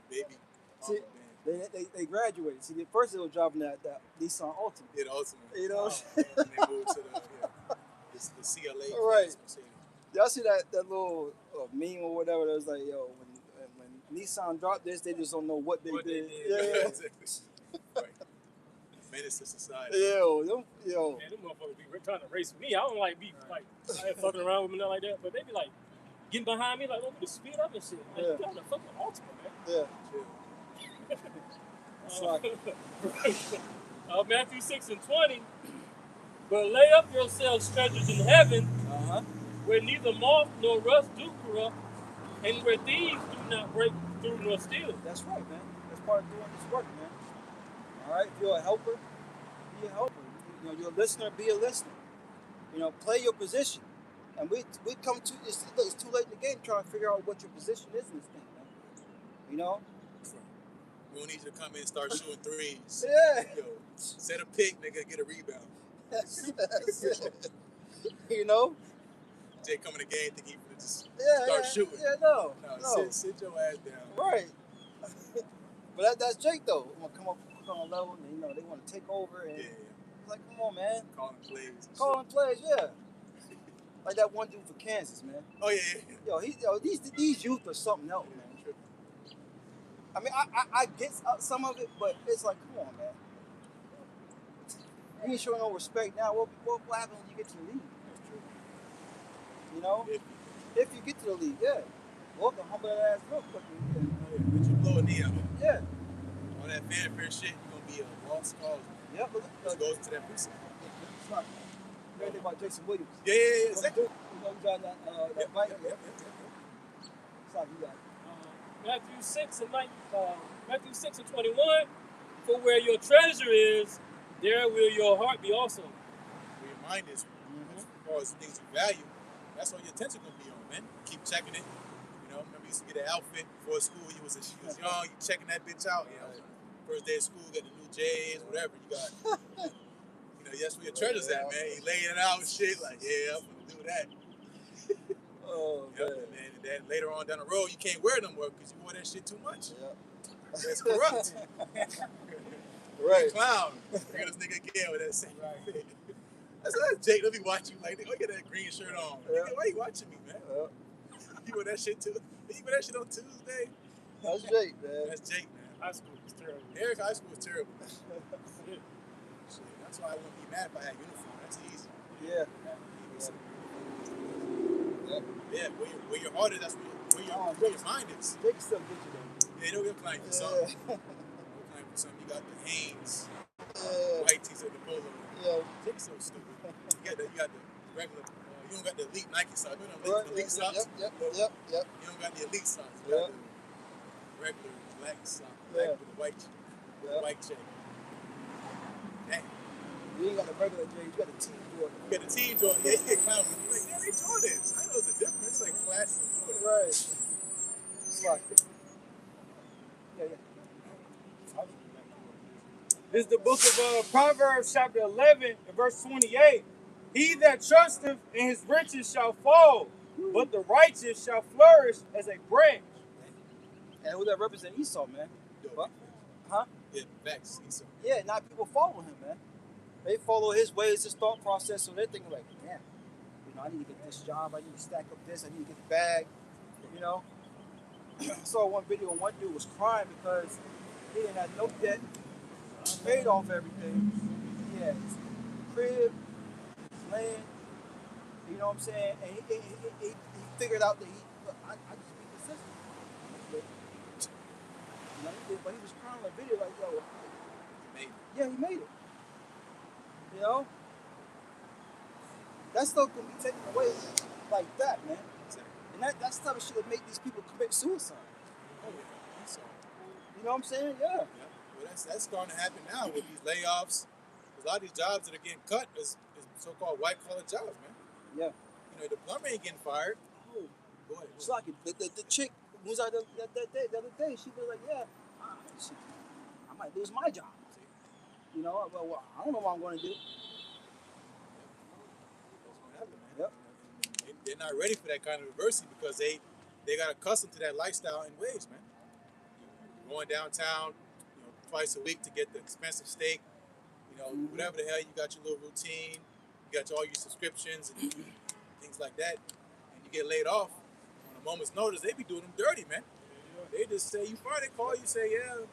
[SPEAKER 1] See,
[SPEAKER 4] mama Benz.
[SPEAKER 1] they graduated. See, at first they were driving that Nissan Altima.
[SPEAKER 4] Yeah, the Ultimate.
[SPEAKER 1] You know.
[SPEAKER 4] And they moved to the CLA.
[SPEAKER 1] Right.
[SPEAKER 4] Mercedes.
[SPEAKER 1] Y'all see that little meme or whatever that was like, yo, when Nissan dropped this, they just don't know what they did. Yeah.
[SPEAKER 4] Exactly. Right. Menace to society.
[SPEAKER 1] Yo.
[SPEAKER 3] Man, them motherfuckers be trying to race me. I don't like be like fucking around with me, nothing like that. But they be like getting behind me, like, want me to speed up and shit. Like, you got the fucking Ultimate, man.
[SPEAKER 1] Yeah.
[SPEAKER 3] Matthew 6:20. "But lay up yourselves treasures in heaven, where neither moth nor rust do corrupt, and where thieves do not break through nor steal."
[SPEAKER 1] That's right, man. That's part of doing this work, man. All right, if you're a helper, be a helper. You know, you're a listener, be a listener. You know, play your position. And we come to it's too late in the game trying to figure out what your position is in this thing, man. You know,
[SPEAKER 4] We don't need you to come in and start shooting threes.
[SPEAKER 1] Yeah.
[SPEAKER 4] Yo, set a pick, nigga, get a rebound.
[SPEAKER 1] That's it. You know?
[SPEAKER 4] Jay come in the game thinking he gonna just
[SPEAKER 1] Yeah,
[SPEAKER 4] start
[SPEAKER 1] yeah,
[SPEAKER 4] shooting.
[SPEAKER 1] yeah, no.
[SPEAKER 4] Sit your ass down.
[SPEAKER 1] Right. But that's Jake though. I'm gonna come up on a level, and you know they want to take over, and
[SPEAKER 4] Yeah.
[SPEAKER 1] it's like, come on, man.
[SPEAKER 4] Calling plays.
[SPEAKER 1] Calling plays, yeah. Like that one dude for Kansas, man.
[SPEAKER 4] Oh yeah.
[SPEAKER 1] Yo, these youth are something else, man. I mean, I get some of it, but it's like, come on, man. You ain't showing no respect now. What happens when you get to the league?
[SPEAKER 4] That's true.
[SPEAKER 1] You know, if you get to the league, yeah. Walk a humble ass real quick.
[SPEAKER 4] Oh yeah, but you blow a knee out.
[SPEAKER 1] Yeah.
[SPEAKER 4] All that fanfare shit, you're gonna be a lost cause.
[SPEAKER 1] Yep.
[SPEAKER 4] Just goes into that precinct.
[SPEAKER 1] You heard anything about Jason Williams?
[SPEAKER 4] Yeah. Exactly.
[SPEAKER 1] You know, he's on that bike.
[SPEAKER 4] Yep.
[SPEAKER 1] Sorry, you got it.
[SPEAKER 3] Matthew 6 and 21. For where your treasure is, there will your heart be also.
[SPEAKER 4] Where your mind is, as far as things you value, that's all your attention gonna be on, man. Keep checking it. You know, remember you used to get an outfit before school. You was young, you checking that bitch out. You know, first day of school, get the new J's, whatever you got. You know, that's where your treasure's at, man. You laying it out and shit, like, yeah, I'm gonna do that.
[SPEAKER 1] Oh,
[SPEAKER 4] Yep.
[SPEAKER 1] man.
[SPEAKER 4] And then later on down the road, you can't wear it no more because you wore that shit too much.
[SPEAKER 1] Yep.
[SPEAKER 4] That's corrupt.
[SPEAKER 1] Right.
[SPEAKER 4] Clown. Real this nigga again with that same thing. That's Jake. Let me watch you. Like, oh, get that green shirt on.
[SPEAKER 1] Yeah.
[SPEAKER 4] Nigga, why you watching me, man?
[SPEAKER 1] Yep.
[SPEAKER 4] You wear that shit too. You wear that shit on Tuesday.
[SPEAKER 1] That's Jake, man.
[SPEAKER 4] That's Jake, man.
[SPEAKER 3] High school was terrible.
[SPEAKER 4] Eric high school was terrible. Shit. That's why I wouldn't be mad if I had uniform. That's easy.
[SPEAKER 1] Yeah. Yep.
[SPEAKER 4] Yeah, where your heart is, that's where your mind is.
[SPEAKER 1] Jake still get you though.
[SPEAKER 4] Yeah, they'll get playing for something. They'll playing for something. You got the Hanes, white t-shirt, the polo.
[SPEAKER 1] Yeah.
[SPEAKER 4] Jake's so stupid. You got the regular. You don't got the elite Nike socks. You know the elite socks.
[SPEAKER 1] Yep.
[SPEAKER 4] You don't got the elite socks. You got the regular black socks, black with the white check. Dang.
[SPEAKER 1] You ain't got the regular J, you got the team Jordan.
[SPEAKER 4] You got the team Jordan. Yeah, clown. Like, yeah, they Jordans. I know the difference. Like classic Jordan.
[SPEAKER 1] Right. It's like, yeah.
[SPEAKER 6] This is the book of Proverbs, chapter 11, and verse 28. He that trusteth in his riches shall fall, but the righteous shall flourish as a branch.
[SPEAKER 1] And who that represent Esau, man?
[SPEAKER 4] Yo,
[SPEAKER 1] Huh?
[SPEAKER 4] yeah, facts. Esau.
[SPEAKER 1] Yeah, now people follow him, man. They follow his ways, his thought process, so they're thinking like, damn, you know, I need to get this job, I need to stack up this, I need to get the bag, you know. I saw one video and one dude was crying because he didn't have no debt, paid off everything. He had his crib, his land, you know what I'm saying? And he figured out that I just beat the system. You know, but he was crying on the video like, yo, yeah, he made it. You know? That stuff can be taken away like that, man. And that's the type of shit that make these people commit suicide.
[SPEAKER 4] Oh, yeah. Esau.
[SPEAKER 1] You know what I'm saying? Yeah.
[SPEAKER 4] Well, that's starting to happen now with these layoffs. A lot of these jobs that are getting cut is so-called white-collar jobs, man.
[SPEAKER 1] Yeah.
[SPEAKER 4] You know, the plumber ain't getting fired.
[SPEAKER 1] Oh,
[SPEAKER 4] Go ahead.
[SPEAKER 1] it's like the chick was out the other day. She was like, yeah, I might lose my job. You know, well, I don't know what I'm going to do.
[SPEAKER 4] That's what happened, man.
[SPEAKER 1] Yep.
[SPEAKER 4] They're not ready for that kind of adversity because they got accustomed to that lifestyle and ways, man. You're going downtown, you know, twice a week to get the expensive steak. You know, whatever the hell, you got your little routine. You got all your subscriptions and things like that. And you get laid off on a moment's notice. They be doing them dirty, man. They just say you fired. They call you, say, yeah, I'm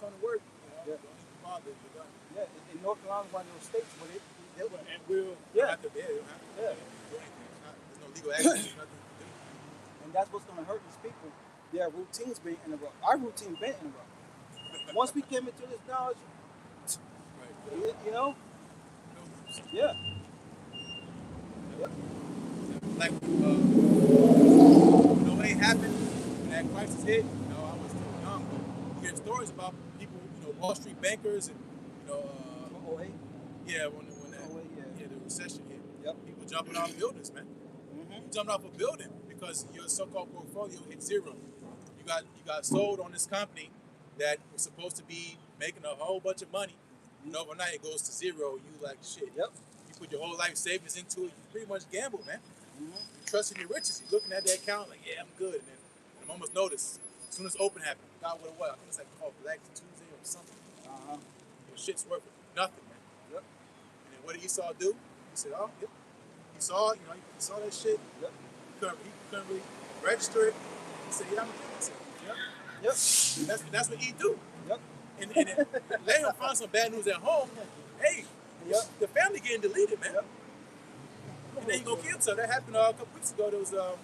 [SPEAKER 4] come to work. You know, don't need to bother. You're done.
[SPEAKER 1] Yeah, in North Carolina, one of those states where they
[SPEAKER 3] And we'll,
[SPEAKER 1] yeah.
[SPEAKER 4] Have to, you don't have to
[SPEAKER 1] Yeah.
[SPEAKER 4] do anything. There's no legal action. There's nothing to do.
[SPEAKER 1] And that's what's going to hurt these people. Their routines being interrupted. Our routine been interrupted. Once we came into this knowledge,
[SPEAKER 4] Right.
[SPEAKER 1] you know,
[SPEAKER 4] No rules.
[SPEAKER 1] yeah.
[SPEAKER 4] Like, when it happened, when that crisis hit, you know, I was still young, but you hear stories about people, you know, Wall Street bankers and, you know, yeah, when the recession hit, people jumping off buildings, man. You jumped off a building because your so-called portfolio hit zero. You got sold on this company, that was supposed to be making a whole bunch of money, and overnight it goes to zero. You like shit.
[SPEAKER 1] Yep.
[SPEAKER 4] You put your whole life savings into it. You pretty much gamble, man.
[SPEAKER 1] Mm-hmm.
[SPEAKER 4] You trusting your riches. You're looking at that account like, yeah, I'm good. And then the moment's notice, as soon as open happened, God what it was. I think it's like called Black Tuesday or something. Your shit's worth nothing, man.
[SPEAKER 1] Yep.
[SPEAKER 4] And then what did Esau do? He said, oh, yep. He saw, he saw that shit.
[SPEAKER 1] Yep.
[SPEAKER 4] He couldn't really register it. He said, yeah, I'm gonna give it to you.
[SPEAKER 1] Yep.
[SPEAKER 4] And that's what he do.
[SPEAKER 1] Yep.
[SPEAKER 4] And let him find some bad news at home. Hey,
[SPEAKER 1] Yep.
[SPEAKER 4] the family getting deleted, man.
[SPEAKER 1] Yep.
[SPEAKER 4] And then he gonna kill himself. That happened a couple weeks ago. There was at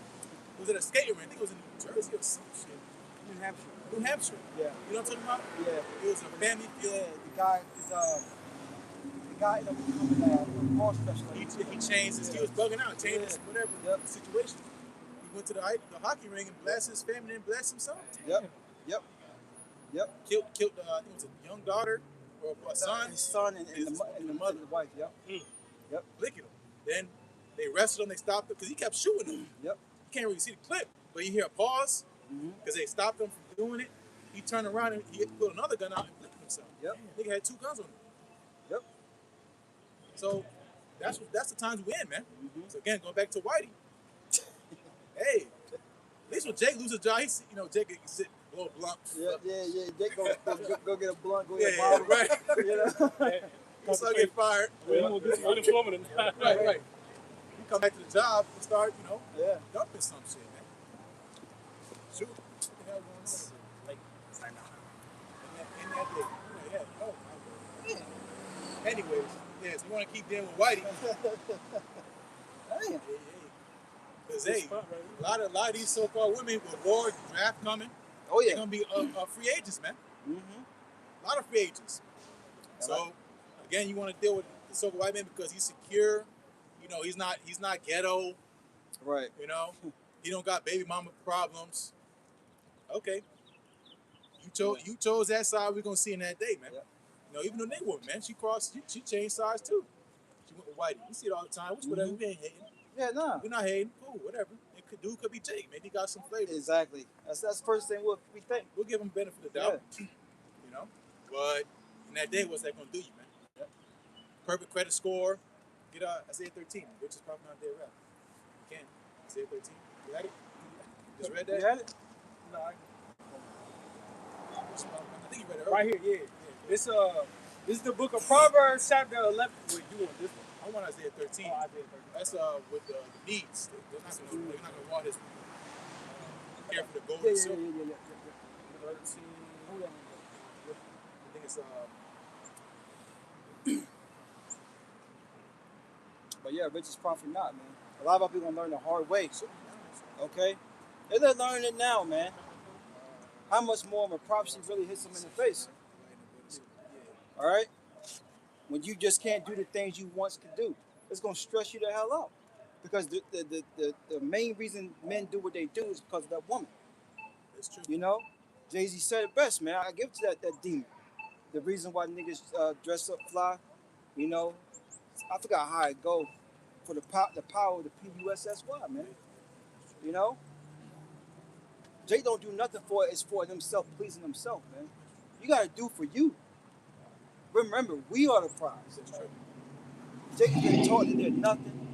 [SPEAKER 4] a skating rink. I think it was in New Jersey or some shit.
[SPEAKER 1] New Hampshire.
[SPEAKER 4] New Hampshire.
[SPEAKER 1] Yeah.
[SPEAKER 4] You know what I'm talking about?
[SPEAKER 1] Yeah.
[SPEAKER 4] It was a family feud.
[SPEAKER 1] Yeah. The guy ended up becoming a car specialist.
[SPEAKER 4] He changed his. He was bugging out. Changed his whatever
[SPEAKER 1] Yep.
[SPEAKER 4] situation. He went to the hockey ring and blasted his family and blasted himself.
[SPEAKER 1] Yep. Yep. Yep.
[SPEAKER 4] Killed I think it was a young daughter or a son.
[SPEAKER 1] His son and
[SPEAKER 4] His-
[SPEAKER 1] the mother, the wife. Yep. Yep.
[SPEAKER 4] Licking him. Then they arrested him. They stopped him because he kept shooting them.
[SPEAKER 1] Yep.
[SPEAKER 4] You can't really see the clip, but you hear a pause because they stopped him from doing it. He turned around and he pulled another gun out and flipped himself.
[SPEAKER 1] Yep.
[SPEAKER 4] Nigga had 2 guns on him.
[SPEAKER 1] Yep.
[SPEAKER 4] So that's the times we in, man. So again, going back to Whitey. Hey, at least when Jake loses a job, Jake can sit blow a blunt.
[SPEAKER 1] Yeah. Jake go get a blunt. Go
[SPEAKER 4] Yeah,
[SPEAKER 1] get a bottle.
[SPEAKER 4] right.
[SPEAKER 1] You know.
[SPEAKER 4] He start get fired.
[SPEAKER 3] Well, you gonna get some unemployment and
[SPEAKER 4] Right. You come back to the job and start,
[SPEAKER 1] Yeah.
[SPEAKER 4] dumping some shit, man. Shoot. What the hell going on? Like, in that day. Yeah. Oh, my God. Anyways, yes, we want to keep dealing with Whitey.
[SPEAKER 1] Damn.
[SPEAKER 4] Because, hey, a lot of these so-called women with war draft coming,
[SPEAKER 1] Oh
[SPEAKER 4] they're
[SPEAKER 1] yeah.
[SPEAKER 4] going to be free agents, man.
[SPEAKER 1] Mm-hmm.
[SPEAKER 4] A lot of free agents. So, again, you want to deal with the so-called white man because he's secure. He's not ghetto.
[SPEAKER 1] Right.
[SPEAKER 4] He don't got baby mama problems. Okay. You chose that side we're going to see in that day, man.
[SPEAKER 1] Yep.
[SPEAKER 4] Even the nigga woman, man, she changed sides too. She went with Whitey. We see it all the time, which whatever, we ain't hating.
[SPEAKER 1] Yeah. Nah.
[SPEAKER 4] We're not hating. Cool, whatever. It could be Jake. Maybe he got some flavor.
[SPEAKER 1] Exactly. That's the first thing we think.
[SPEAKER 4] We'll give him benefit of the doubt. But in that day, what's that gonna do you, man?
[SPEAKER 1] Yep.
[SPEAKER 4] Perfect credit score. Get Isaiah 13, which is probably not there rap. You can. Isaiah 13. You had it? Just read that?
[SPEAKER 1] You had it?
[SPEAKER 6] No,
[SPEAKER 4] I think you read it earlier.
[SPEAKER 6] right here, yeah. This is the book of Proverbs, chapter 11. Wait, you want this one?
[SPEAKER 4] I want Isaiah 13.
[SPEAKER 6] Oh, I did.
[SPEAKER 4] That's with the needs. They're not gonna want his care for the gold
[SPEAKER 1] Yeah.
[SPEAKER 4] and silver.
[SPEAKER 1] Yeah.
[SPEAKER 4] 13.
[SPEAKER 1] Hold on.
[SPEAKER 4] I think it's
[SPEAKER 1] But yeah, richest profit not, man. A lot of our people gonna learn the hard way. Okay? They're learning it now, man. How much more of a prophecy really hits them in the face? All right? When you just can't do the things you once could do, it's gonna stress you the hell out. Because the main reason men do what they do is because of that woman.
[SPEAKER 4] It's true.
[SPEAKER 1] Jay-Z said it best, man. I give it to that demon. The reason why niggas dress up fly, I forgot how it go for the power of the PUSSY, man. Jay don't do nothing for it. It's for himself, pleasing himself, man. You gotta do for you. Remember, we are the prize.
[SPEAKER 4] It's true.
[SPEAKER 1] Jay's been taught that they're nothing.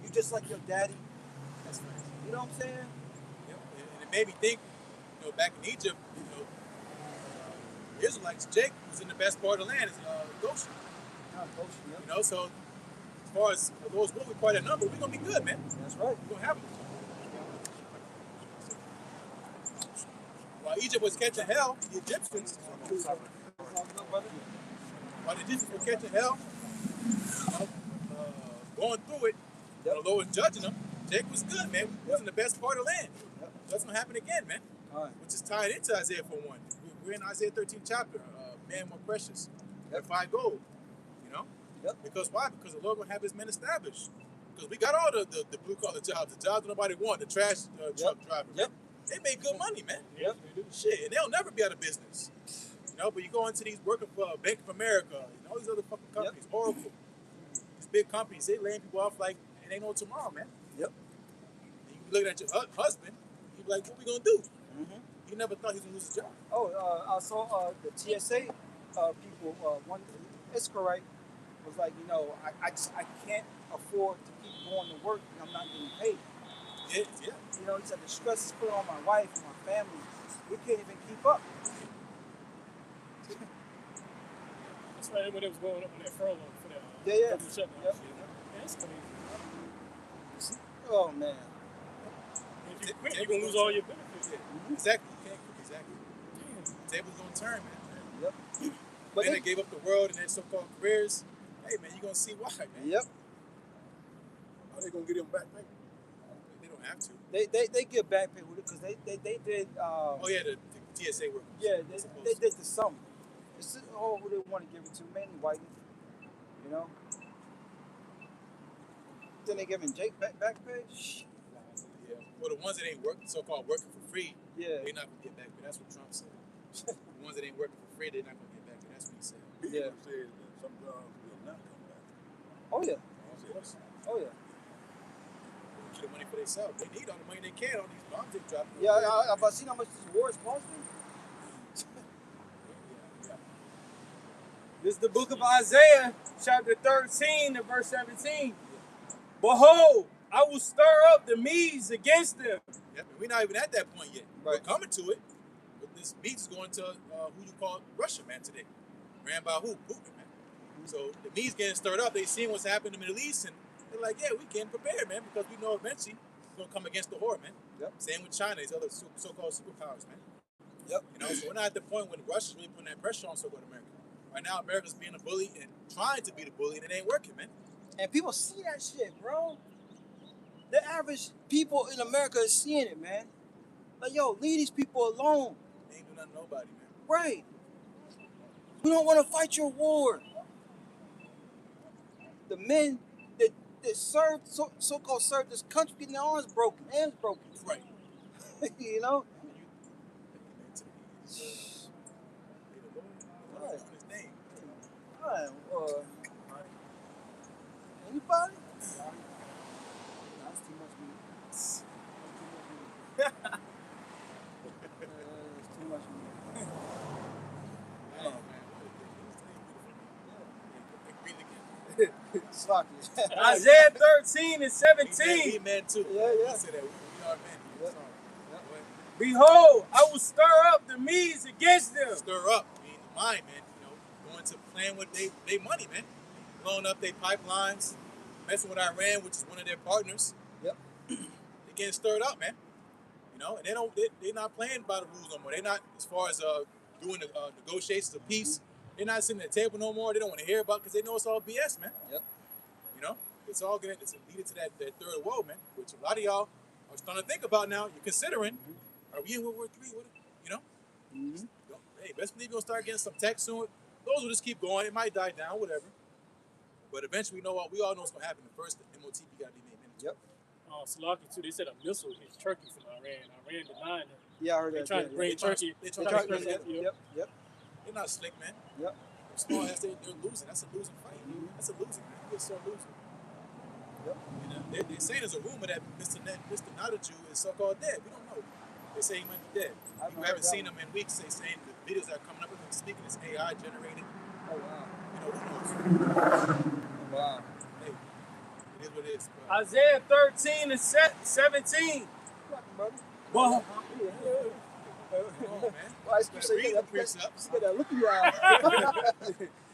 [SPEAKER 1] You just like your daddy.
[SPEAKER 4] That's right.
[SPEAKER 1] You know what I'm saying?
[SPEAKER 4] Yep. And it made me think, back in Egypt, Israelites, Jake was in the best part of the land, is Goshen. So as far as those will be quite a number, we're gonna be good, man.
[SPEAKER 1] That's right.
[SPEAKER 4] We're gonna have them. While Egypt was catching hell, the Egyptians, were catching hell, going through it, the Lord was judging them. Jake was good, man. We was in the best part of the land. That's gonna happen again, man.
[SPEAKER 1] All right.
[SPEAKER 4] Which is tied into Isaiah 4:1. We're in Isaiah 13 chapter. Man more precious than 5 gold.
[SPEAKER 1] Yep.
[SPEAKER 4] Because why? Because the Lord gonna have his men established. Because we got all the blue collar jobs, the jobs that nobody want, the trash truck drivers.
[SPEAKER 1] Yep.
[SPEAKER 4] They make good money, man.
[SPEAKER 1] Yep.
[SPEAKER 4] Shit, and they'll never be out of business. But you go into these working for Bank of America and all these other fucking companies, Oracle, these big companies, they laying people off like it ain't no tomorrow, man.
[SPEAKER 1] Yep.
[SPEAKER 4] And you be looking at your husband, you be like, what we gonna do? He never thought he was gonna lose his job.
[SPEAKER 1] Oh, I saw the TSA people. One, it's correct. Was like, I can't afford to keep going to work and I'm not getting paid.
[SPEAKER 4] Yeah.
[SPEAKER 1] He said the stress is put on my wife and my family. We can't even keep up.
[SPEAKER 3] That's right when it was going up on that furlough for that
[SPEAKER 1] Yeah.
[SPEAKER 3] government shutdown.
[SPEAKER 1] Yep.
[SPEAKER 3] Yeah, that's crazy.
[SPEAKER 1] Oh man.
[SPEAKER 3] If you quit, you're gonna lose all your benefits.
[SPEAKER 4] Yeah. Exactly. You can't quit. Exactly. The table's gonna turn, man.
[SPEAKER 1] Yep.
[SPEAKER 4] But then they gave up the world and their so-called careers. Hey, man, you're gonna see why, man.
[SPEAKER 1] Yep.
[SPEAKER 8] How they gonna get him back?
[SPEAKER 4] They don't have to.
[SPEAKER 1] They get back pay with it because they did.
[SPEAKER 4] Oh yeah, the TSA workers.
[SPEAKER 1] Yeah, they did the sum. It's all who they want to give it to, mainly white. Then they giving Jake back pay.
[SPEAKER 4] Yeah. Well, the ones that ain't working, so-called working for free,
[SPEAKER 1] Yeah.
[SPEAKER 4] they're not gonna get back pay. That's what Trump said. The ones that ain't working for free, they're not gonna get back pay. That's what he said.
[SPEAKER 1] Yeah.
[SPEAKER 8] He said that some jobs will not come back.
[SPEAKER 1] Oh yeah. Oh yeah.
[SPEAKER 4] Get the money for themselves. They need all the money they can on these bombs they dropping.
[SPEAKER 1] Yeah, I've seen how much this war is costing.
[SPEAKER 4] Yeah.
[SPEAKER 6] This is the book of Isaiah, chapter 13 and verse 17. Behold, I will stir up the Medes against them.
[SPEAKER 4] Yep, and we're not even at that point yet.
[SPEAKER 1] Right.
[SPEAKER 4] We're coming to it. But this beat is going to who you call Russia, man, today. Ran by who? Putin, man. So the Medes getting stirred up. They seen what's happened in the Middle East, and they're like, yeah, we getting prepared, man, because we know eventually it's going to come against the whore, man.
[SPEAKER 1] Yep.
[SPEAKER 4] Same with China, these other so-called superpowers, man.
[SPEAKER 1] Yep.
[SPEAKER 4] So we're not at the point when Russia's really putting that pressure on so-called America. Right now, America's being a bully and trying to be the bully, and it ain't working, man.
[SPEAKER 1] And people see that shit, bro. The average people in America is seeing it, man. Like, yo, leave these people alone.
[SPEAKER 4] They ain't do nothing to nobody, man.
[SPEAKER 1] Right. We don't want to fight your war. The men that served, so-called served this country, getting their arms broken, hands broken.
[SPEAKER 4] Right.
[SPEAKER 1] You know?
[SPEAKER 4] Right. His name.
[SPEAKER 1] All right. Anybody? That's too much meat. It's too much meat.
[SPEAKER 4] Oh, man.
[SPEAKER 1] Slocky.
[SPEAKER 6] Isaiah 13 and 17.
[SPEAKER 4] We men too.
[SPEAKER 1] Yeah.
[SPEAKER 4] He said that we are men.
[SPEAKER 1] Yep.
[SPEAKER 6] Behold, I will stir up the Medes against them.
[SPEAKER 4] Stir up, the mind, man. Going to playing with they money, man. Blowing up their pipelines, messing with Iran, which is one of their partners.
[SPEAKER 1] Yep.
[SPEAKER 4] They getting stirred up, man. And they're not playing by the rules no more. They're not, as far as doing the negotiations of peace. They're not sitting at the table no more. They don't want to hear about it because they know it's all BS, man.
[SPEAKER 1] Yep.
[SPEAKER 4] It's all good. It's leading to that third world, man, which a lot of y'all are starting to think about now. You're considering, are we in World War III?
[SPEAKER 1] Mm-hmm.
[SPEAKER 4] Hey, best believe you'll start getting some tech soon. Those will just keep going. It might die down, whatever. But eventually, we all know what's going to happen. The first MOTP got to be made.
[SPEAKER 1] Yep.
[SPEAKER 3] Slocky too. They said a missile hit Turkey from Iran. Iran denying it.
[SPEAKER 1] Yeah, I heard
[SPEAKER 3] They're
[SPEAKER 1] that.
[SPEAKER 3] trying to bring Turkey.
[SPEAKER 4] They're
[SPEAKER 1] Yep.
[SPEAKER 4] trying to
[SPEAKER 1] Yep.
[SPEAKER 4] They're not slick, man.
[SPEAKER 1] Yep.
[SPEAKER 4] Small ass, they're losing. That's a losing fight. That's a losing, man. You're so losing.
[SPEAKER 1] Yep.
[SPEAKER 4] They're saying there's a rumor that Mr. Notaju is so-called dead. We don't know. They say he might be dead. You haven't seen him in weeks. They saying the videos that are coming up with him speaking is AI generated.
[SPEAKER 1] Oh, wow.
[SPEAKER 4] Who knows?
[SPEAKER 1] Wow.
[SPEAKER 4] Hey, it is what it is. Bro.
[SPEAKER 6] Isaiah 13 and 17.
[SPEAKER 1] Well,
[SPEAKER 4] Come on, man.
[SPEAKER 1] why
[SPEAKER 4] You better read the precepts.
[SPEAKER 1] You got that look in your eye.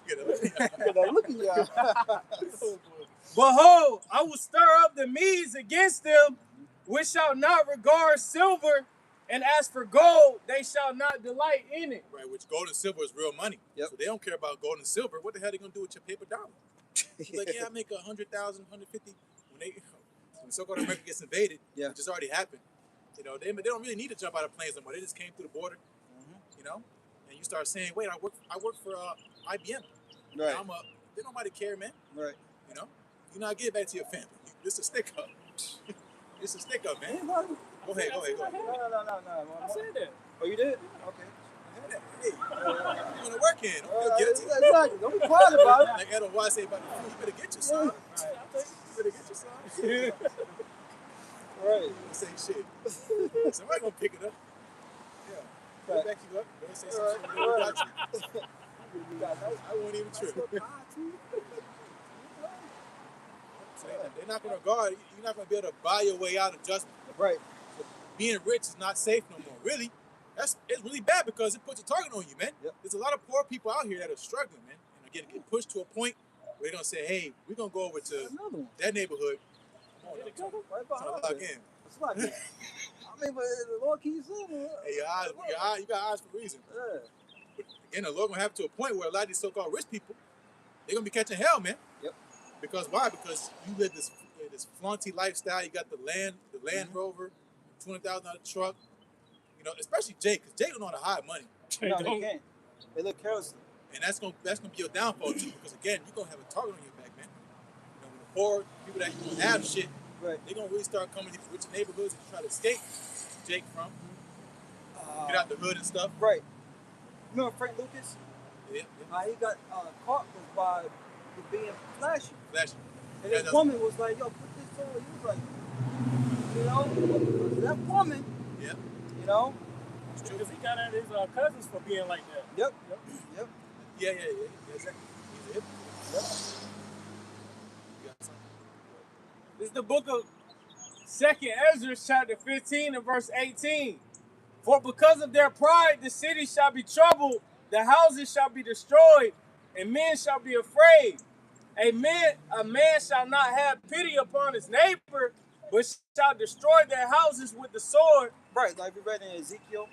[SPEAKER 4] You gotta
[SPEAKER 1] You got that look in your eye.
[SPEAKER 6] Behold, I will stir up the Medes against them, which shall not regard silver, and as for gold, they shall not delight in it.
[SPEAKER 4] Right, which gold and silver is real money.
[SPEAKER 1] Yep.
[SPEAKER 4] So they don't care about gold and silver. What the hell are they gonna do with your paper dollar? He's like, yeah, I make 100,000, 150. When so-called America gets invaded,
[SPEAKER 1] Yeah.
[SPEAKER 4] which has already happened, they don't really need to jump out of planes no more. They just came through the border, and you start saying, wait, I work for IBM.
[SPEAKER 1] Right.
[SPEAKER 4] They don't nobody care, man.
[SPEAKER 1] Right.
[SPEAKER 4] You not get back to your family. It's a stick up. It's a stick up, man.
[SPEAKER 1] Anybody?
[SPEAKER 4] Go ahead.
[SPEAKER 1] No.
[SPEAKER 3] I said that.
[SPEAKER 1] Oh, you did? Okay.
[SPEAKER 4] Hey, you want to work in? Don't feel guilty.
[SPEAKER 1] Exactly. Don't be quiet about it.
[SPEAKER 4] Like Edo White say about the food, you better get your son. You better get your son.
[SPEAKER 1] Right.
[SPEAKER 4] Say shit. Somebody gonna pick it up. Yeah. They back you up. They say something. Right. I won't even trip. So they're not going to guard. You're not going to be able to buy your way out of judgment.
[SPEAKER 1] Right.
[SPEAKER 4] So being rich is not safe no more. Really, it's really bad because it puts a target on you, man.
[SPEAKER 1] Yep.
[SPEAKER 4] There's a lot of poor people out here that are struggling, man. And again, get pushed to a point where they're going to say, hey, we're going to go over to that neighborhood. Come on,
[SPEAKER 1] Right
[SPEAKER 4] trying to lock in.
[SPEAKER 1] It's like, I mean, but the Lord keeps saying it.
[SPEAKER 4] Hey, you got eyes for a reason.
[SPEAKER 1] Yeah.
[SPEAKER 4] But again, the Lord going to have to a point where a lot of these so-called rich people, they're going to be catching hell, man.
[SPEAKER 1] Yep.
[SPEAKER 4] Because why? Because you live this flaunty lifestyle. You got the Land Rover, $20,000 truck. You know, especially Jake, because Jake don't know how to hide money.
[SPEAKER 1] No, they can't. They live carelessly.
[SPEAKER 4] And that's gonna be your downfall too, because again, you're gonna have a target on your back, man. You know, when the poor people that don't have shit,
[SPEAKER 1] right,
[SPEAKER 4] they're gonna really start coming to these rich neighborhoods and try to escape Jake from. Get out the hood and stuff.
[SPEAKER 1] Right. Remember Frank Lucas?
[SPEAKER 4] Yeah.
[SPEAKER 1] How he got caught was by being flashy.
[SPEAKER 4] Flashy.
[SPEAKER 1] And this woman was like, yo, put this on. He was like, you know, that woman.
[SPEAKER 4] Yeah.
[SPEAKER 1] You know?
[SPEAKER 3] Because he got at his cousins for being like that.
[SPEAKER 1] Yep.
[SPEAKER 4] Yeah. Exactly. He's a hip. Yep.
[SPEAKER 6] This is the book of 2nd Ezra, chapter 15 and verse 18. For because of their pride, the city shall be troubled, the houses shall be destroyed, and men shall be afraid. A man shall not have pity upon his neighbor, but shall destroy their houses with the sword.
[SPEAKER 1] Right, like we read in Ezekiel,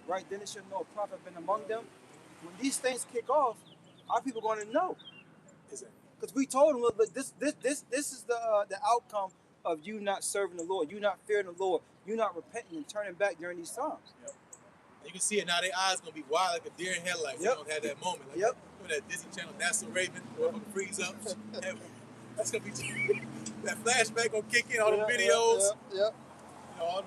[SPEAKER 1] right? Then it should know a prophet been among them. When these things kick off, our people going to know. Because we told them, look, this is the outcome of you not serving the Lord, you not fearing the Lord, you not repenting and turning back during these times.
[SPEAKER 4] Yep. You can see it now. Their eyes gonna be wild like a deer in headlights.
[SPEAKER 1] Yep.
[SPEAKER 4] They don't have that moment. Like that Disney Channel, That's So Raven, gonna freeze up. That's gonna be that flashback gonna kick in. All the videos.
[SPEAKER 1] Yep.
[SPEAKER 4] You know, all them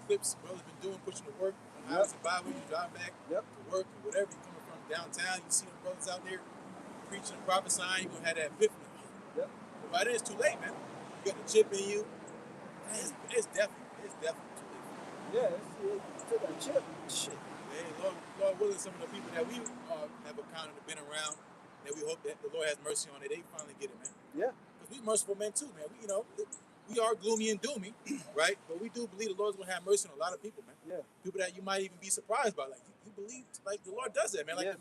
[SPEAKER 4] clips brothers been doing, pushing to work. On the opposite byway, you drive back to work or whatever. You coming from downtown, you see them brothers out there preaching and prophesying. You gonna have that epiphany.
[SPEAKER 1] Yep.
[SPEAKER 4] But by then it's too late, man. You got the chip in you. It's definitely too late.
[SPEAKER 1] Yeah, it's still that chip. Shit.
[SPEAKER 4] Hey, Lord willing, some of the people that we have encountered and been around, that we hope that the Lord has mercy on it, they finally get it, man.
[SPEAKER 1] Yeah.
[SPEAKER 4] Because we merciful men too, man. We are gloomy and doomy, right? But we do believe the Lord's gonna have mercy on a lot of people, man.
[SPEAKER 1] Yeah.
[SPEAKER 4] People that you might even be surprised by. Like you believe, like the Lord does that, man. Like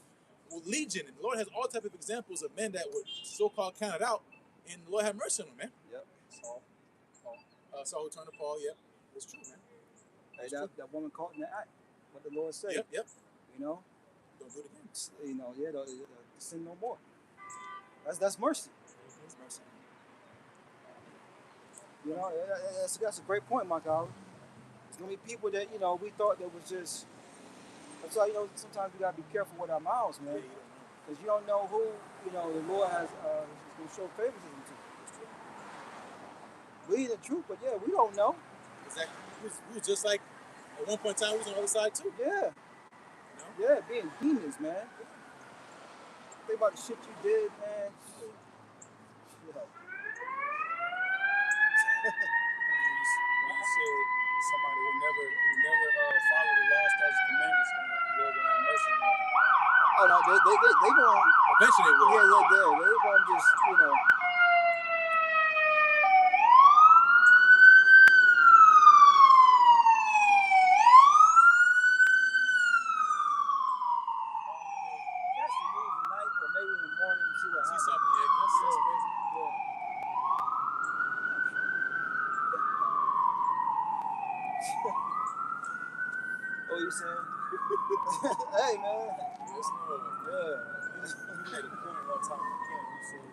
[SPEAKER 4] Legion, and the Lord has all type of examples of men that were so-called counted out, and the Lord have mercy on them, man.
[SPEAKER 1] Yep.
[SPEAKER 4] Saul who turned to Paul. Yep, it's true, man.
[SPEAKER 1] Hey, that woman caught in the act. What the Lord said.
[SPEAKER 4] Yep.
[SPEAKER 1] You know.
[SPEAKER 4] Don't do it again.
[SPEAKER 1] You know, sin no more. That's mercy.
[SPEAKER 4] It's mercy.
[SPEAKER 1] You know, that's a great point, Mike Howard. There's gonna be people that, you know, we thought that was just. That's why, you know, sometimes we gotta be careful with our mouths, man, because you don't know who, you know, the Lord is gonna show favoritism to. We the truth, but we don't know.
[SPEAKER 4] Exactly. We was just like at one point in time we was on the other side too.
[SPEAKER 1] Yeah.
[SPEAKER 4] You know?
[SPEAKER 1] Yeah, being demons, man. Think about the shit you did, man.
[SPEAKER 6] You said somebody will never follow the law, statutes, commandments, and the Lord will have mercy on them.
[SPEAKER 1] Oh no, they going
[SPEAKER 4] eventually they will.
[SPEAKER 1] Yeah, they going just, you know. Catch the news tonight, or maybe in the morning, and see what happens.
[SPEAKER 4] See something, that's crazy.
[SPEAKER 1] Oh, you saying? Hey, man.
[SPEAKER 4] Yes, Lord.
[SPEAKER 1] Yeah.
[SPEAKER 6] You made a point one time on camp. You said,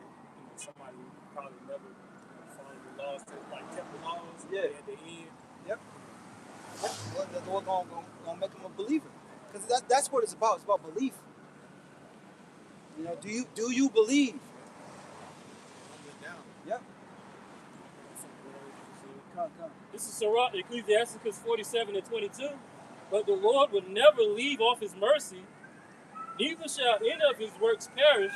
[SPEAKER 6] somebody who probably never followed the laws, like kept the laws.
[SPEAKER 1] Yeah.
[SPEAKER 6] At the end.
[SPEAKER 1] Yep. Well, the Lord gonna make them a believer, because that's what it's about. It's about belief. You know, do you believe? Yep. Come.
[SPEAKER 3] This is Sirach, Ecclesiasticus 47 and 22. But the Lord will never leave off his mercy, neither shall any of his works perish,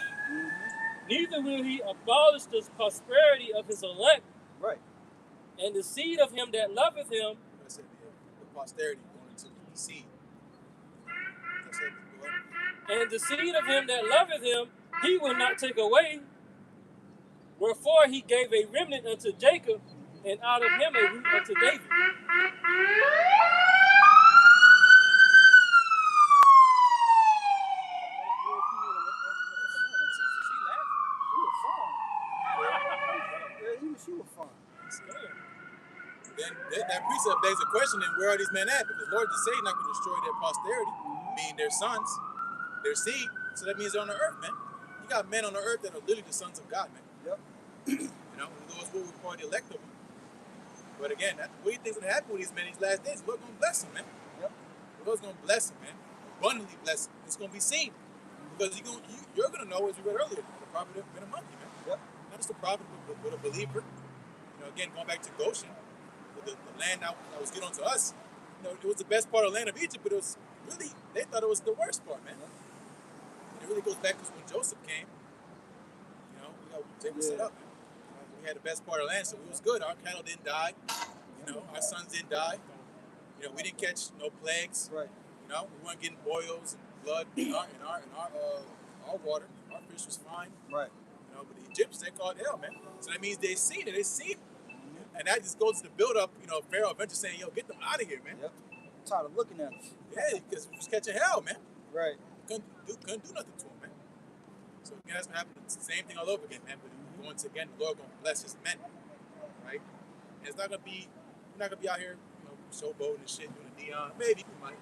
[SPEAKER 3] neither will he abolish the prosperity of his elect,
[SPEAKER 1] Right.
[SPEAKER 3] and the seed of him that loveth him.
[SPEAKER 4] I said the posterity going into the seed. That's it. Go ahead.
[SPEAKER 3] And the seed of him that loveth him, he will not take away. Wherefore he gave a remnant unto Jacob, and out of him a root unto David.
[SPEAKER 1] She was fine.
[SPEAKER 4] Then that precept begs a question: then where are these men at? Because the Lord just said He's not going to destroy their posterity, meaning their sons, their seed. So that means they're on the earth, man. You got men on the earth that are literally the sons of God, man.
[SPEAKER 1] Yep.
[SPEAKER 4] You know, those what we call the elect of them. But again, what do you think's gonna happen with these men these last days? The Lord's gonna bless them, man.
[SPEAKER 1] Yep.
[SPEAKER 4] The Lord's gonna bless them, man. Abundantly bless them. It's gonna be seen. Because you're gonna know, as we read earlier, the prophet has been among you, man.
[SPEAKER 1] Yep.
[SPEAKER 4] Not just a prophet, but a believer. You know, again, going back to Goshen, the land that was given unto us, you know, it was the best part of the land of Egypt, but it was really, they thought it was the worst part, man. And it really goes back to when Joseph came. You know, Jacob set up, man. We had the best part of the land, so it was good. Our cattle didn't die. You know, our sons didn't die. You know, we didn't catch no plagues.
[SPEAKER 1] Right.
[SPEAKER 4] You know, we weren't getting boils and blood in our water. Our fish was fine.
[SPEAKER 1] Right.
[SPEAKER 4] You know, but the Egyptians, they called hell, man. So that means they seen it. They seen it. And that just goes to the build up, you know, Pharaoh eventually saying, yo, get them out of here, man.
[SPEAKER 1] Yep. I'm tired of looking at them.
[SPEAKER 4] Yeah, because we was catching hell, man.
[SPEAKER 1] Right.
[SPEAKER 4] Couldn't do nothing to them, man. So again, that's what happened. It's the same thing all over again, man. But once again, the Lord gonna bless his men. Right? And it's not gonna be, we're not gonna be out here, you know, showboating and shit, doing a Dion. Maybe we might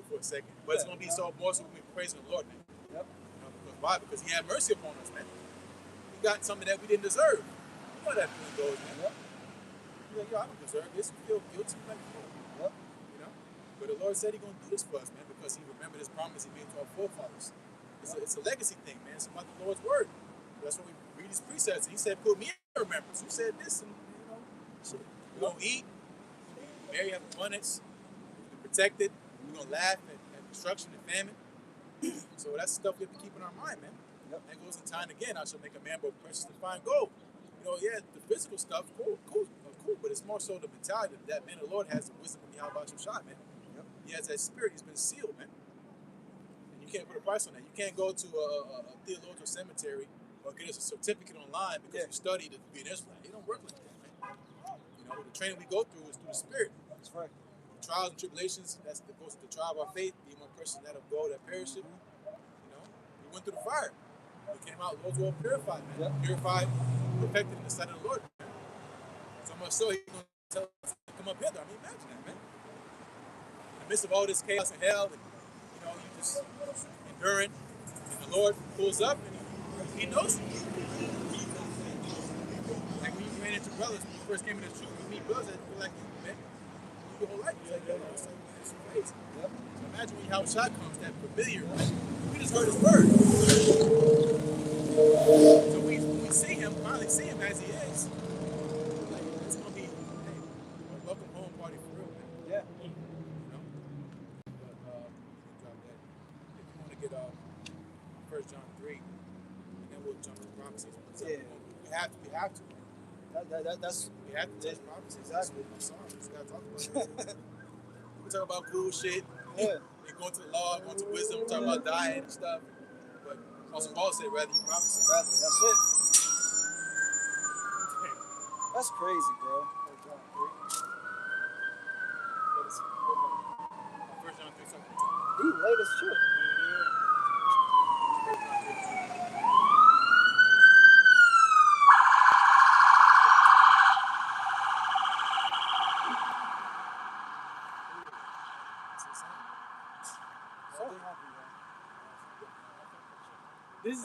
[SPEAKER 4] for a second. But it's gonna be so more so we'll be praising the Lord, man.
[SPEAKER 1] Yep.
[SPEAKER 4] You know, because why? Because he had mercy upon us, man. We got something that we didn't deserve. You know how that feeling goes, man.
[SPEAKER 1] Yep.
[SPEAKER 4] You're like, yo, I don't deserve this. You feel guilty, like,
[SPEAKER 1] Yep.
[SPEAKER 4] you know. But the Lord said He's gonna do this for us, man, because He remembered His promise He made to our forefathers. It's a legacy thing, man. It's about the Lord's word. That's when we read His precepts. He said, "Put me in remembrance." You said this, and you know, shit. We're gonna eat. We're gonna marry, have abundance. We're gonna be protected. We're gonna laugh at destruction and famine. So that's stuff we have to keep in our mind, man.
[SPEAKER 1] Yep.
[SPEAKER 4] That goes in time again. I shall make a man both precious and fine gold. You know, yeah, the physical stuff, cool, but it's more so the mentality that man, the Lord has the wisdom of Yahweh Shah, man.
[SPEAKER 1] Yep.
[SPEAKER 4] He has that spirit. He's been sealed, man. And you can't put a price on that. You can't go to a theological cemetery or get us a certificate online because you studied to be an Israelite. It don't work like that, man. You know, the training we go through is through the spirit.
[SPEAKER 1] That's right.
[SPEAKER 4] Trials and tribulations, that goes to the trial of our faith, being more precious than that of gold that perisheth. You know, we went through the fire. We came out, Lord's well purified, man. Yep. Purified, perfected in the sight of the Lord, man. So much so, He's going to tell us to come up hither. I mean, imagine that, man. In the midst of all this chaos and hell, and, you know, you just enduring, and the Lord pulls up, and He knows you. Like when you ran into brothers, when you first came into the truth, you meet brothers that feel like you, man. Your whole life, you're like, yo, it's like, man, it's crazy. Yep. So imagine when how shot comes, that familiar, man. We just heard His word. So when we see Him, finally see Him as He is, like, it's gonna be, hey, a welcome home party for real, man.
[SPEAKER 1] Yeah.
[SPEAKER 4] You know. But you can drop that. If you want to get 1 John 3, and then we'll jump to prophecies.
[SPEAKER 1] Yeah.
[SPEAKER 4] We have to.
[SPEAKER 1] That's
[SPEAKER 4] We have to touch prophecies.
[SPEAKER 1] Exactly.
[SPEAKER 4] I'm sorry, we just gotta talk about it. We talk about cool shit.
[SPEAKER 1] Yeah.
[SPEAKER 4] We going to the law, going to wisdom, talk about diet and stuff. But also Paul said, rather you prophesy.
[SPEAKER 1] Rather, that's it. That's crazy, bro.
[SPEAKER 4] 1 John 3. But it's 1 John 3 something.
[SPEAKER 1] He late as shit.
[SPEAKER 4] 1 John 3.
[SPEAKER 6] This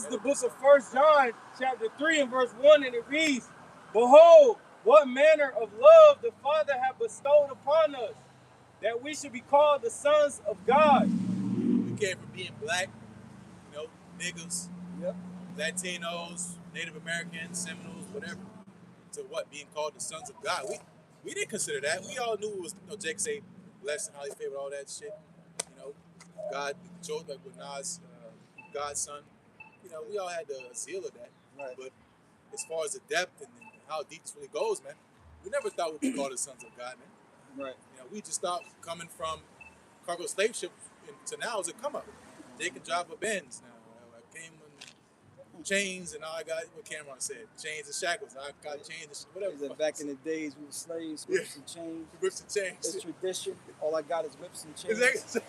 [SPEAKER 6] is the book of 1 John, chapter 3 and verse 1, and it reads, "Behold, what manner of love the Father hath bestowed upon us, that we should be called the sons of God."
[SPEAKER 4] We came from being black, you know, niggas,
[SPEAKER 1] Yep.
[SPEAKER 4] Latinos, Native Americans, Seminoles, whatever, to what? Being called the sons of God. We didn't consider that. We all knew it was, you know, Jake say, blessed and highly favored, all that shit. You know, God chose, like with Nas, God's son. You know, we all had the zeal of that.
[SPEAKER 1] Right.
[SPEAKER 4] But as far as the depth and how deep this really goes, man, we never thought we'd be called the sons of God, man.
[SPEAKER 1] Right.
[SPEAKER 4] You know, we just thought coming from cargo slave ship to now is a come up. They can drive a Benz now. I came in chains and all I got what Cameron said. Chains and shackles. I got chains and whatever.
[SPEAKER 1] He said back in the days we were slaves, whips and chains.
[SPEAKER 4] Whips and chains.
[SPEAKER 1] It's tradition. All I got is whips and chains.
[SPEAKER 4] Exactly.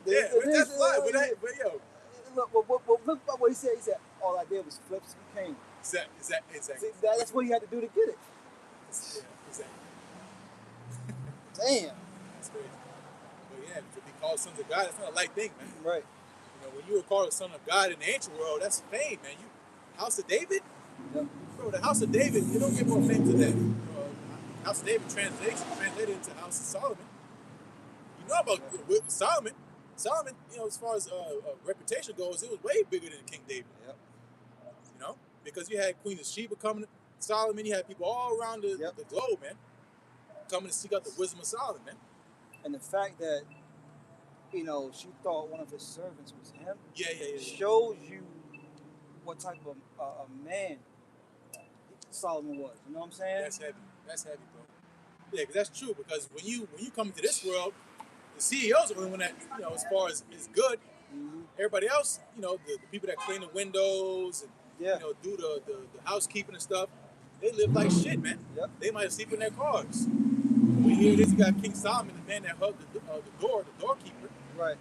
[SPEAKER 4] Yeah, that's life. But yo.
[SPEAKER 1] Look what he said. He said, all I did was flips and canes.
[SPEAKER 4] Exactly.
[SPEAKER 1] See, that's what you had to do to get it.
[SPEAKER 4] Yeah, exactly.
[SPEAKER 1] Damn.
[SPEAKER 4] That's crazy. But yeah, to be called sons of God, that's not a light thing, man.
[SPEAKER 1] Right.
[SPEAKER 4] You know, when you were called a son of God in the ancient world, that's fame, man. You, House of David?
[SPEAKER 1] Yep.
[SPEAKER 4] Bro, the House of David, you don't get more fame to that. House of David translated into House of Solomon. You know about Solomon. Solomon, you know, as far as reputation goes, it was way bigger than King David.
[SPEAKER 1] Yep.
[SPEAKER 4] You know, because you had Queen of Sheba coming, Solomon, you had people all around the globe, man, coming to seek out the wisdom of Solomon, man.
[SPEAKER 1] And the fact that, you know, she thought one of his servants was him,
[SPEAKER 4] Yeah.
[SPEAKER 1] shows you what type of a man Solomon was. You know what I'm saying?
[SPEAKER 4] That's heavy, bro. Yeah, because that's true. Because when you come into this world, the CEOs are the only one that, you know, as far as is good.
[SPEAKER 1] Mm-hmm.
[SPEAKER 4] Everybody else, you know, the people that clean the windows and you know do the housekeeping and stuff, they live like shit, man.
[SPEAKER 1] Yep.
[SPEAKER 4] They might sleep in their cars. We hear this, you got King Solomon, the man that hugged the doorkeeper.
[SPEAKER 1] Right.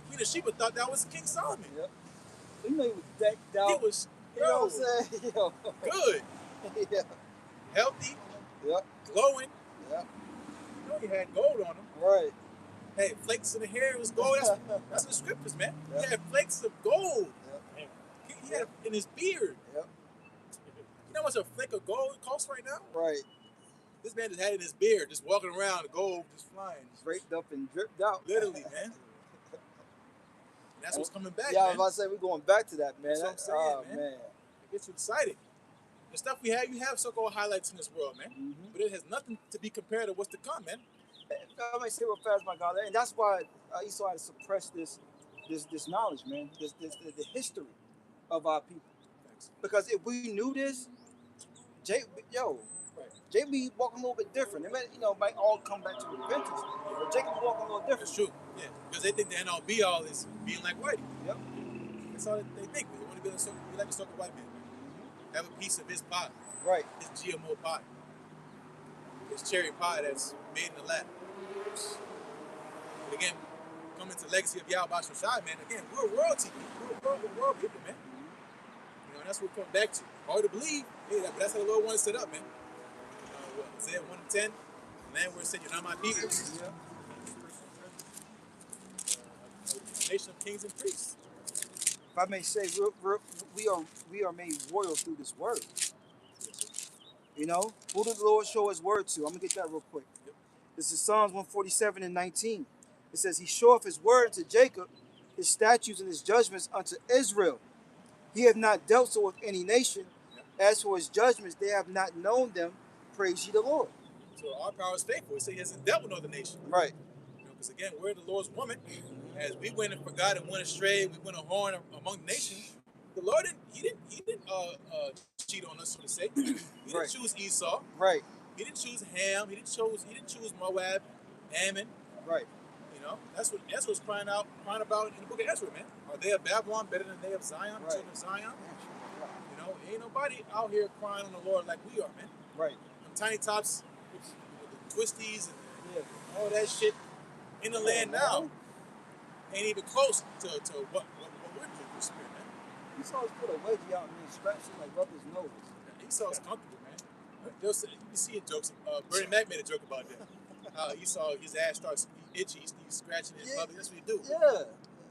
[SPEAKER 4] Queen of Sheba thought that was King Solomon.
[SPEAKER 1] Yep. You know he was decked out.
[SPEAKER 4] He was,
[SPEAKER 1] you know what I'm saying? Yo.
[SPEAKER 4] Good.
[SPEAKER 1] Yeah.
[SPEAKER 4] Healthy.
[SPEAKER 1] Yep.
[SPEAKER 4] Glowing.
[SPEAKER 1] Yep.
[SPEAKER 4] You know he had gold on him.
[SPEAKER 1] Right.
[SPEAKER 4] Hey, flakes in the hair was gold. That's in the scriptures, man.
[SPEAKER 1] Yep.
[SPEAKER 4] He had flakes of gold.
[SPEAKER 1] Yep.
[SPEAKER 4] He had in his beard.
[SPEAKER 1] Yep.
[SPEAKER 4] You know how much a flake of gold costs right now?
[SPEAKER 1] Right.
[SPEAKER 4] This man just had it in his beard, just walking around, the gold just flying.
[SPEAKER 1] Draped up and dripped out.
[SPEAKER 4] Literally, man. And that's what's coming back,
[SPEAKER 1] yeah,
[SPEAKER 4] man.
[SPEAKER 1] I was about to say, we're going back to that, man.
[SPEAKER 4] That's what I'm saying, man. It gets you excited. The stuff we have so-called highlights in this world, man.
[SPEAKER 1] Mm-hmm.
[SPEAKER 4] But it has nothing to be compared to what's to come, man.
[SPEAKER 1] I might say real fast, my God, and that's why Esau had to suppress this knowledge, man. The history of our people.
[SPEAKER 4] Thanks.
[SPEAKER 1] Because if we knew this, Jay be walking a little bit different. It might all come back to repentance, but Jacob be walking a little different.
[SPEAKER 4] That's true. Yeah, because they think the end-all be-all is being like whitey.
[SPEAKER 1] Yep.
[SPEAKER 4] That's all they think. They want to be like a circle white man. Have a piece of his pie.
[SPEAKER 1] Right.
[SPEAKER 4] His GMO pie. His cherry pie that's made in the lab. But again, coming to the legacy of Yahweh Shai, man, again, we're royalty. We're world people, man. You know, and that's what we're coming back to. Hard to believe, but that's how the Lord wanted to set up, man. Isaiah 1:10, land where it said, you're not my people.
[SPEAKER 1] Yeah.
[SPEAKER 4] A nation of kings and priests.
[SPEAKER 1] If I may say, we are made royal through this word. You know, who did the Lord show his word to? I'm going to get that real quick.
[SPEAKER 4] Yep.
[SPEAKER 1] This is Psalms 147:19. It says, he showeth his word to Jacob, his statutes and his judgments unto Israel. He hath not dealt so with any nation. Yep. As for his judgments, they have not known them. Praise ye the Lord.
[SPEAKER 4] So our power is faithful. It says he hasn't dealt with no other nation.
[SPEAKER 1] Right.
[SPEAKER 4] Because again, we're the Lord's woman. As we went and forgot and went astray, we went a horn among the nations. The Lord didn't cheat on us, so to say. He didn't choose Esau.
[SPEAKER 1] Right.
[SPEAKER 4] He didn't choose Ham. He didn't choose Moab, Ammon.
[SPEAKER 1] Right.
[SPEAKER 4] You know, that's what Ezra's crying about in the book of Ezra, man. Are they of Babylon better than they of Zion,
[SPEAKER 1] right.
[SPEAKER 4] children of Zion? You know, ain't nobody out here crying on the Lord like we are, man.
[SPEAKER 1] Right.
[SPEAKER 4] Them tiny tots with the twisties and all that shit in the land now ain't even close to what we're doing this spirit, man.
[SPEAKER 1] Esau's put a wedgie out and then scratched him like rub his nose.
[SPEAKER 4] Yeah, Esau's comfortable, man. You can see in jokes. Bernie Mac made a joke about that. How Esau, his ass starts itchy, he's scratching his public. That's what he do.
[SPEAKER 1] Yeah.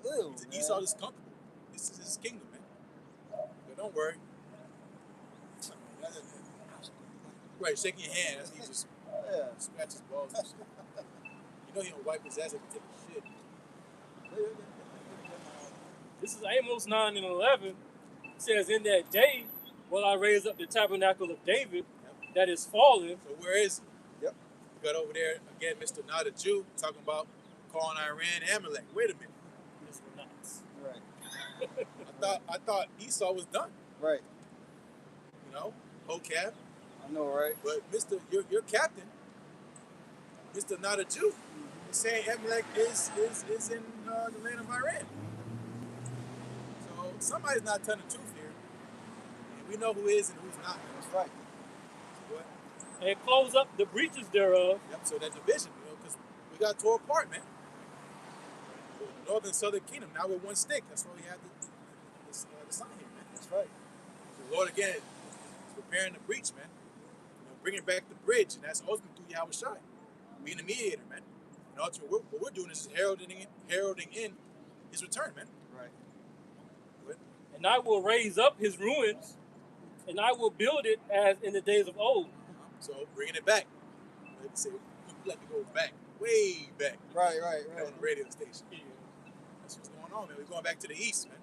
[SPEAKER 1] Ew,
[SPEAKER 4] Esau is comfortable. This is his kingdom, man. But don't worry. Right, shaking your hand. He just scratches balls and shit. You know he don't wipe his ass if he take a shit.
[SPEAKER 3] This is Amos 9:11. It says, in that day will I raise up the tabernacle of David that is fallen.
[SPEAKER 4] So where is he?
[SPEAKER 1] Yep.
[SPEAKER 4] We got over there, again, Mr. Not a Jew, talking about calling Iran Amalek. Wait a minute.
[SPEAKER 3] This was nuts.
[SPEAKER 1] Right.
[SPEAKER 4] I thought Esau was done.
[SPEAKER 1] Right.
[SPEAKER 4] You know, Hocab.
[SPEAKER 1] I know, right?
[SPEAKER 4] But your captain, Mr. Not a Jew, They're saying Amalek is in the land of Iran. So somebody's not telling the truth here. And we know who is and who's not.
[SPEAKER 1] That's right.
[SPEAKER 4] What?
[SPEAKER 3] And close up the breaches thereof.
[SPEAKER 4] Yep, so that division, because we got tore apart, man. The northern and southern kingdom, now we're one stick. That's why we have the sign here, man.
[SPEAKER 1] That's right.
[SPEAKER 4] The Lord, again, is preparing the breach, man. Bringing back the bridge, and that's ultimately through Yahweh Shai, being the mediator, man. And ultimately, what we're doing is just heralding in his return, man.
[SPEAKER 1] Right.
[SPEAKER 4] But,
[SPEAKER 3] And I will raise up his ruins, and I will build it as in the days of old.
[SPEAKER 4] so bringing it back. Like I say, we like to go back, way back.
[SPEAKER 1] Right.
[SPEAKER 4] On the radio station. Yeah. That's what's going on, man. We're going back to the east, man.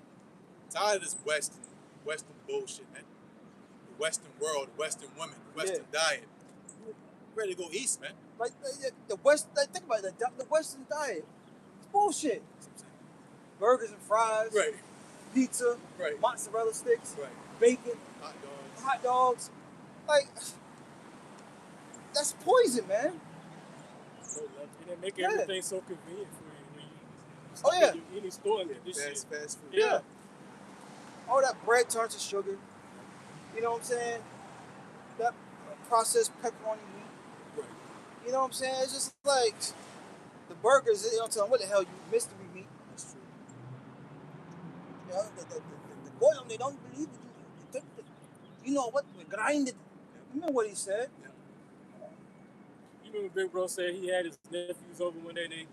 [SPEAKER 4] Tired of this Western bullshit, man. The Western world, the Western women, the Western diet. We're ready to go east, man.
[SPEAKER 1] Like the West. Like, think about it. The Western diet. It's bullshit.
[SPEAKER 4] That's what I'm saying.
[SPEAKER 1] Burgers and fries.
[SPEAKER 4] Right.
[SPEAKER 1] Pizza.
[SPEAKER 4] Right.
[SPEAKER 1] Mozzarella sticks.
[SPEAKER 4] Right.
[SPEAKER 1] Bacon.
[SPEAKER 4] Hot dogs.
[SPEAKER 1] Hot dogs. Like, that's poison, man.
[SPEAKER 3] And they make everything so convenient for you. When you
[SPEAKER 1] Oh, yeah.
[SPEAKER 3] in any store and get this shit.
[SPEAKER 4] Fast food.
[SPEAKER 3] Yeah.
[SPEAKER 1] All that bread turns to sugar. You know what I'm saying? That processed pepperoni meat.
[SPEAKER 4] Right.
[SPEAKER 1] You know what I'm saying? It's just like the burgers. You know what I'm saying? What the hell, you mystery meat?
[SPEAKER 4] That's true.
[SPEAKER 1] You know, the boil, they don't believe it. You know what? We grind it. You know what he said?
[SPEAKER 3] You remember Big Bro said he had his nephews over one day and they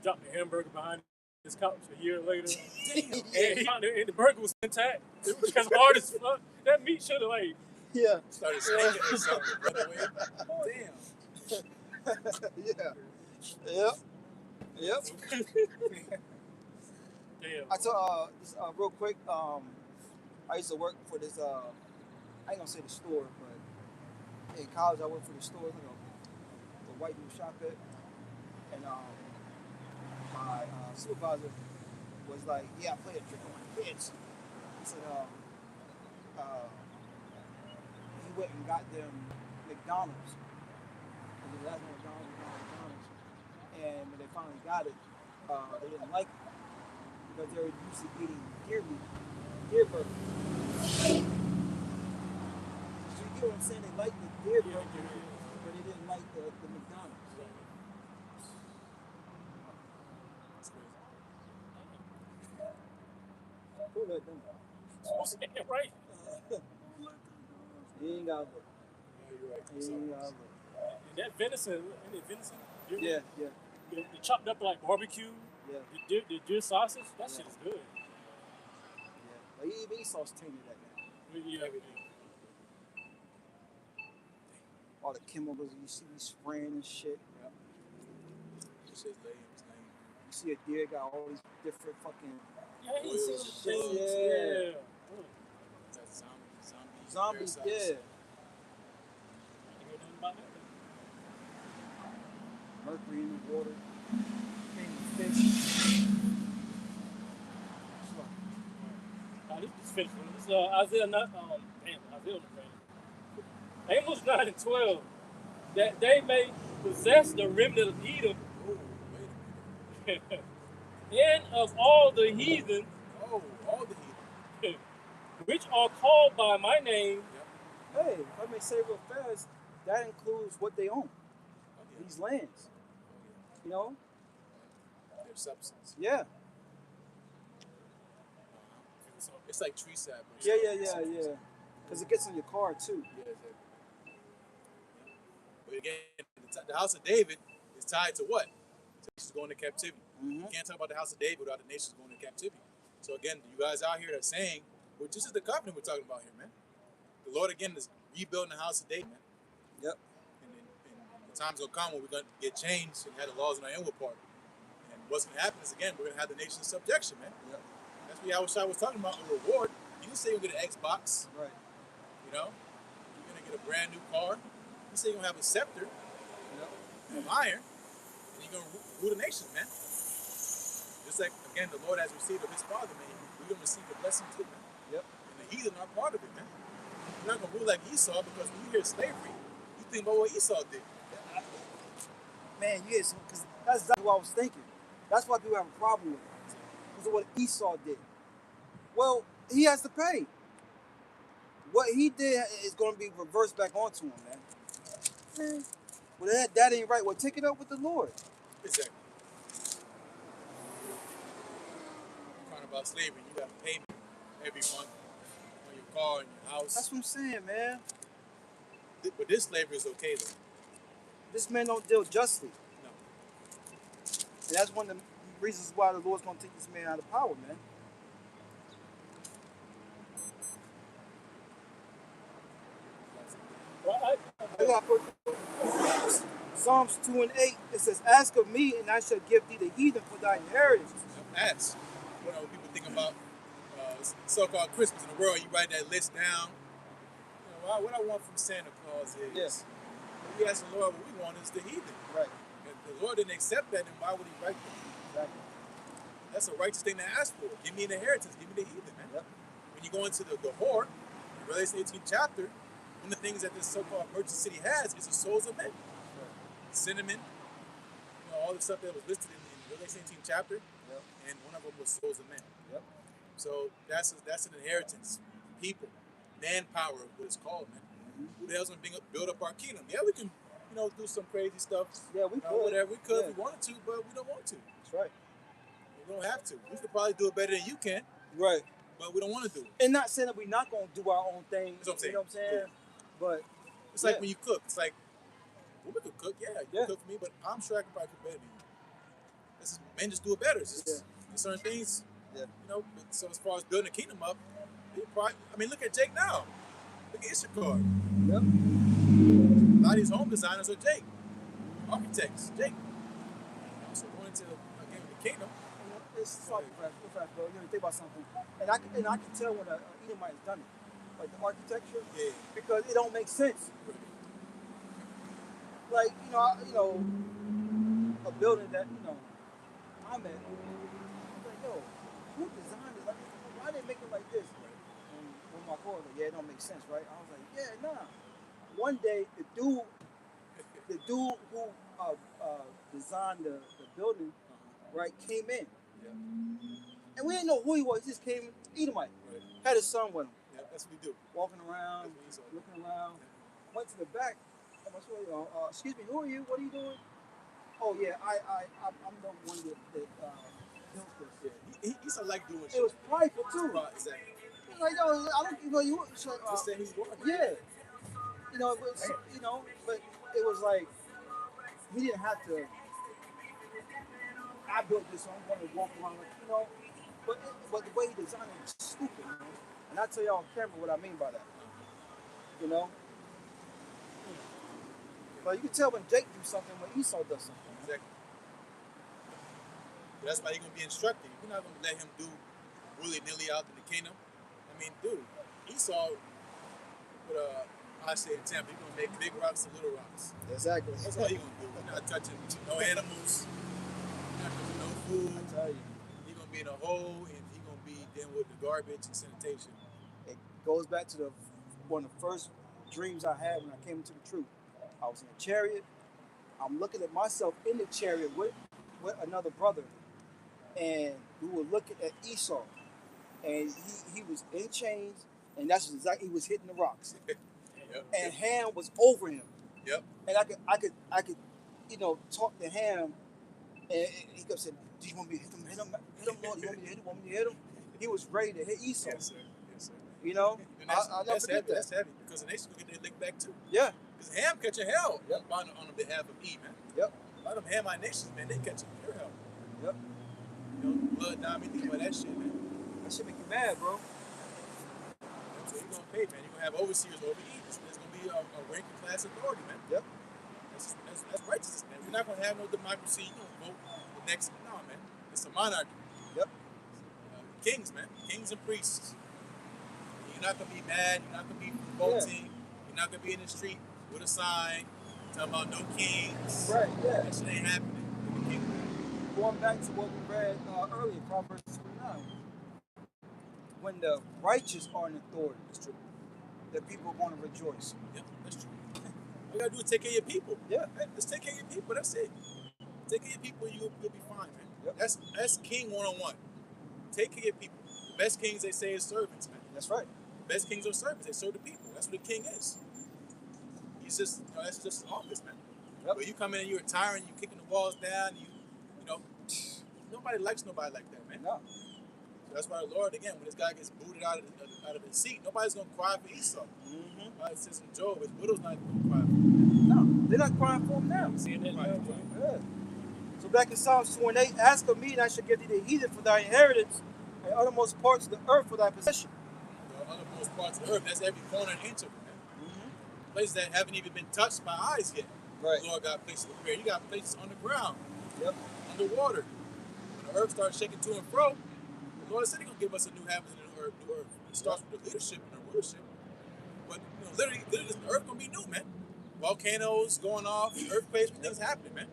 [SPEAKER 3] dropped the hamburger behind his couch a year later. And he found it, and the burger was intact. It was just hard as fuck. That meat should have like
[SPEAKER 1] Yeah.
[SPEAKER 4] Started snaking or something. Run away. Damn.
[SPEAKER 1] Yeah. Yep.
[SPEAKER 3] damn.
[SPEAKER 1] I told this real quick. I used to work for this. I ain't gonna say the store, but in college I worked for the store, the white dude shop at, and my supervisor was like, "Yeah, I play a trick on my kids." He said, he went and got them McDonald's. And the last McDonald's, and when they finally got it, they didn't like it because they were used to eating deer burgers. So you get what I'm saying? They liked the deer burger, but they didn't like the McDonald's.
[SPEAKER 4] That's crazy.
[SPEAKER 1] Who let them go?
[SPEAKER 3] Right.
[SPEAKER 1] You ain't got to look.
[SPEAKER 4] Yeah, you're right.
[SPEAKER 1] You ain't got to look.
[SPEAKER 3] And that venison, isn't it venison?
[SPEAKER 1] Yeah.
[SPEAKER 3] They chopped up like barbecue.
[SPEAKER 1] Yeah.
[SPEAKER 3] The deer sausage, that shit is good.
[SPEAKER 1] Like, even sauce tainted that now.
[SPEAKER 3] Yeah.
[SPEAKER 1] All the chemicals you see me spraying and shit.
[SPEAKER 4] This shit's lame. It's lame.
[SPEAKER 1] You see a deer got all these different fucking
[SPEAKER 3] Yeah, I ain't seen
[SPEAKER 4] Oils,
[SPEAKER 3] them things.
[SPEAKER 1] yeah.
[SPEAKER 4] It's that
[SPEAKER 1] zombies.
[SPEAKER 4] parasites.
[SPEAKER 1] Yeah.
[SPEAKER 3] I didn't hear nothing about that.
[SPEAKER 1] Mercury in the water. King fish.
[SPEAKER 3] This is finished. This is Isaiah 9. Isaiah Amos 9 and 12. That they may possess the remnant of Edom
[SPEAKER 4] Oh, wait a minute.
[SPEAKER 3] and of all the heathen
[SPEAKER 4] Oh, all the heathen.
[SPEAKER 3] which are called by my name.
[SPEAKER 4] Yep.
[SPEAKER 1] Hey, if I may say real fast, that includes what they own.
[SPEAKER 4] Oh, yeah.
[SPEAKER 1] These lands.
[SPEAKER 4] Oh,
[SPEAKER 1] You know?
[SPEAKER 4] yeah. Their substance.
[SPEAKER 1] Yeah.
[SPEAKER 4] It's like tree sap.
[SPEAKER 1] Yeah. Because it gets on your car too.
[SPEAKER 4] Yeah, exactly. But again, the house of David is tied to what? To nations going into captivity. You can't talk about the house of David without the nations going into captivity. So again, you guys out here that are saying, well, this is the covenant we're talking about here, man. The Lord again is rebuilding the house of David, man.
[SPEAKER 1] Yep.
[SPEAKER 4] And the time's gonna come when we're gonna get changed and have the laws in our inward part. And what's gonna happen is again, we're gonna have the nation in subjection, man.
[SPEAKER 1] Yep.
[SPEAKER 4] That's what Yahweh was talking about, a reward. You didn't say you're gonna get an Xbox,
[SPEAKER 1] Right.
[SPEAKER 4] you know? You're gonna get a brand new car. You say you're gonna have a scepter of iron, and you're gonna rule the nations, man. Just like again, the Lord has received of his Father, man. We're gonna receive the blessing too, man.
[SPEAKER 1] Yep.
[SPEAKER 4] And the heathen are part of it, man. You're not gonna rule like Esau because when you hear slavery, you think about what Esau did.
[SPEAKER 1] man, you hit some, because that's exactly what I was thinking. That's why people have a problem with it. Because of what Esau did. Well, he has to pay. What he did is going to be reversed back onto him, man. Well, that ain't right. Well, take it up with the Lord.
[SPEAKER 4] Exactly. Talking about slavery, you got to pay me every month on your car and your house.
[SPEAKER 1] That's what I'm saying, man.
[SPEAKER 4] But this slavery is okay though.
[SPEAKER 1] This man don't deal justly.
[SPEAKER 4] No.
[SPEAKER 1] And that's one of the reasons why the Lord's going to take this man out of power, man.
[SPEAKER 3] Well,
[SPEAKER 1] I got put Psalms 2 and 8. It says, "Ask of me, and I shall give thee the heathen for thy inheritance."
[SPEAKER 4] Ask. You know, people think about so-called Christmas in the world. You write that list down. You know, what I want from Santa Claus is.
[SPEAKER 1] Yes.
[SPEAKER 4] We ask the Lord what we want is the heathen.
[SPEAKER 1] Right.
[SPEAKER 4] If the Lord didn't accept that, then why would He write that?
[SPEAKER 1] Exactly.
[SPEAKER 4] That's a righteous thing to ask for. Give me an inheritance. Give me the heathen, man.
[SPEAKER 1] Yep.
[SPEAKER 4] When you go into the whore, in Revelation 18th chapter, one of the things that this so-called merchant city has is the souls of men.
[SPEAKER 1] Right.
[SPEAKER 4] Cinnamon, you know, all the stuff that was listed in Revelation 18th chapter,
[SPEAKER 1] Yep.
[SPEAKER 4] and one of them was souls of men.
[SPEAKER 1] Yep.
[SPEAKER 4] So that's an inheritance. People, manpower, what it's called, man. Who the hell's gonna build up our kingdom? Yeah, we can, you know, do some crazy stuff.
[SPEAKER 1] Yeah, we could.
[SPEAKER 4] Whatever we could
[SPEAKER 1] Yeah.
[SPEAKER 4] if we wanted to, but we don't want to.
[SPEAKER 1] That's right.
[SPEAKER 4] We don't have to. We could probably do it better than you can,
[SPEAKER 1] Right.
[SPEAKER 4] but we don't want to do it.
[SPEAKER 1] And not saying that we're not going to do our own thing.
[SPEAKER 4] That's what I'm saying.
[SPEAKER 1] You know what I'm saying? But
[SPEAKER 4] It's like when you cook. It's like, women could cook, yeah, you
[SPEAKER 1] Yeah.
[SPEAKER 4] cook for me, but I'm sure I could probably cook better than you. Men just do it better. It's just, there's certain things, you know. So as far as building a kingdom up, look at Jake now. Look at Issachar.
[SPEAKER 1] Yep.
[SPEAKER 4] A lot of these home designers are Jake. Architects, Jake. So going into the kingdom.
[SPEAKER 1] It's something fact, bro. You know, think about something, and I can tell when a Edomite has done it, like the architecture, because it don't make sense. Like a building that I'm at. I'm like, yo, who designed it? Like, why they make it like this? And when my boy was like, yeah, it don't make sense, right? I was like, yeah, nah. One day, the dude who designed the building, right, came in. And we didn't know who he was. He just came, Edomite.
[SPEAKER 4] Right.
[SPEAKER 1] Had his son with him.
[SPEAKER 4] Yeah, that's what we do.
[SPEAKER 1] Walking around, looking around. Went to the back. I'm like, excuse me, who are you? What are you doing? Oh yeah, I'm the one that built this.
[SPEAKER 4] Yeah, he's a like doing shit.
[SPEAKER 1] It was prideful too.
[SPEAKER 4] Right, exactly.
[SPEAKER 1] He's like, yo, I don't, you. So,
[SPEAKER 4] Just say he's going.
[SPEAKER 1] yeah. But it was like he didn't have to. I built this, so I'm going to walk around like, but the way he designed it was stupid, And I'll tell y'all on camera what I mean by that. But you can tell when Jake do something, when Esau does something.
[SPEAKER 4] Exactly. That's why he's going to be instructed. You're not going to let him do willy-nilly out in the kingdom. I mean, dude, Esau, I say in Tampa, he's going to make big rocks and little rocks.
[SPEAKER 1] Exactly.
[SPEAKER 4] That's all he's going to do. He's not touching no animals. Not touching no food.
[SPEAKER 1] I tell you.
[SPEAKER 4] He's going to be in a hole, and he's going to be dealing with the garbage and sanitation.
[SPEAKER 1] It goes back to one of the first dreams I had when I came into the truth. I was in a chariot. I'm looking at myself in the chariot with another brother, and we were looking at Esau, and he was in chains, and that's exactly, he was hitting the rocks.
[SPEAKER 4] Yep.
[SPEAKER 1] And Ham was over him.
[SPEAKER 4] Yep.
[SPEAKER 1] And I could, talk to Ham, and he kept saying, "Do you want me to hit him, Lord? You want me to hit him? He was ready to hit Esau.
[SPEAKER 4] Yes, sir. Yes, sir.
[SPEAKER 1] And I'll never forget that.
[SPEAKER 4] That's heavy, because the nation will get their lick back too.
[SPEAKER 1] Yeah.
[SPEAKER 4] Because Ham catching hell on behalf of Eve, man.
[SPEAKER 1] Yep.
[SPEAKER 4] A lot of them Hamite nations, man, they catching pure hell.
[SPEAKER 1] Yep.
[SPEAKER 4] Blood down, me thinking about that shit, man.
[SPEAKER 1] That shit make you mad, bro.
[SPEAKER 4] So you're gonna pay, man. You're gonna have overseers over Eve. There's gonna be a ranking class authority, man.
[SPEAKER 1] Yep.
[SPEAKER 4] That's righteousness, man. We're not gonna have no democracy. You don't vote the next. No, man. It's a monarchy.
[SPEAKER 1] Yep.
[SPEAKER 4] Kings, man. Kings and priests. You're not gonna be mad. You're not gonna be voting. You're not gonna be in the street with a sign talking about no kings.
[SPEAKER 1] Right. Yeah.
[SPEAKER 4] That shit ain't happening in the kingdom.
[SPEAKER 1] Going back to what we read earlier, Proverbs 29. When the righteous are in authority,
[SPEAKER 4] That's true.
[SPEAKER 1] the people are going to rejoice.
[SPEAKER 4] Yeah, that's true. All you gotta do is take care of your people.
[SPEAKER 1] Yeah.
[SPEAKER 4] Hey, just take care of your people. That's it. Take care of your people, you'll be fine, man.
[SPEAKER 1] Yep.
[SPEAKER 4] That's king 101. Take care of your people. The best kings, they say, is servants, man.
[SPEAKER 1] That's right.
[SPEAKER 4] The best kings are servants. They serve the people. That's what a king is. He's just, that's just his office, man.
[SPEAKER 1] Yep.
[SPEAKER 4] But you come in and you're a tyrant, you kicking the walls down, you know, nobody likes nobody like that, man.
[SPEAKER 1] No.
[SPEAKER 4] So that's why the Lord, again, when this guy gets booted out of his seat, nobody's gonna cry for Esau.
[SPEAKER 1] Mm-hmm.
[SPEAKER 4] It says in Job, his widow's not gonna cry for him.
[SPEAKER 1] No, they're not crying for him now.
[SPEAKER 3] Seeing that
[SPEAKER 4] Right.
[SPEAKER 3] now,
[SPEAKER 1] Yeah. So back in Psalms 2 and 8, ask of me, and I shall give thee the heathen for thy inheritance, and uttermost parts of the earth for thy possession.
[SPEAKER 4] The othermost parts of the earth, that's every corner and inch of it, man.
[SPEAKER 1] Mm-hmm.
[SPEAKER 4] Places that haven't even been touched by eyes yet.
[SPEAKER 1] Right.
[SPEAKER 4] The Lord got places to prayer. You got places underground,
[SPEAKER 1] Yep.
[SPEAKER 4] underwater. When the earth starts shaking to and fro, the Lord said He's gonna give us a new heaven and a new earth. It starts with the leadership and the rulership. But literally, the earth gonna be new, man. Volcanoes going off, earthquakes, things happening, man.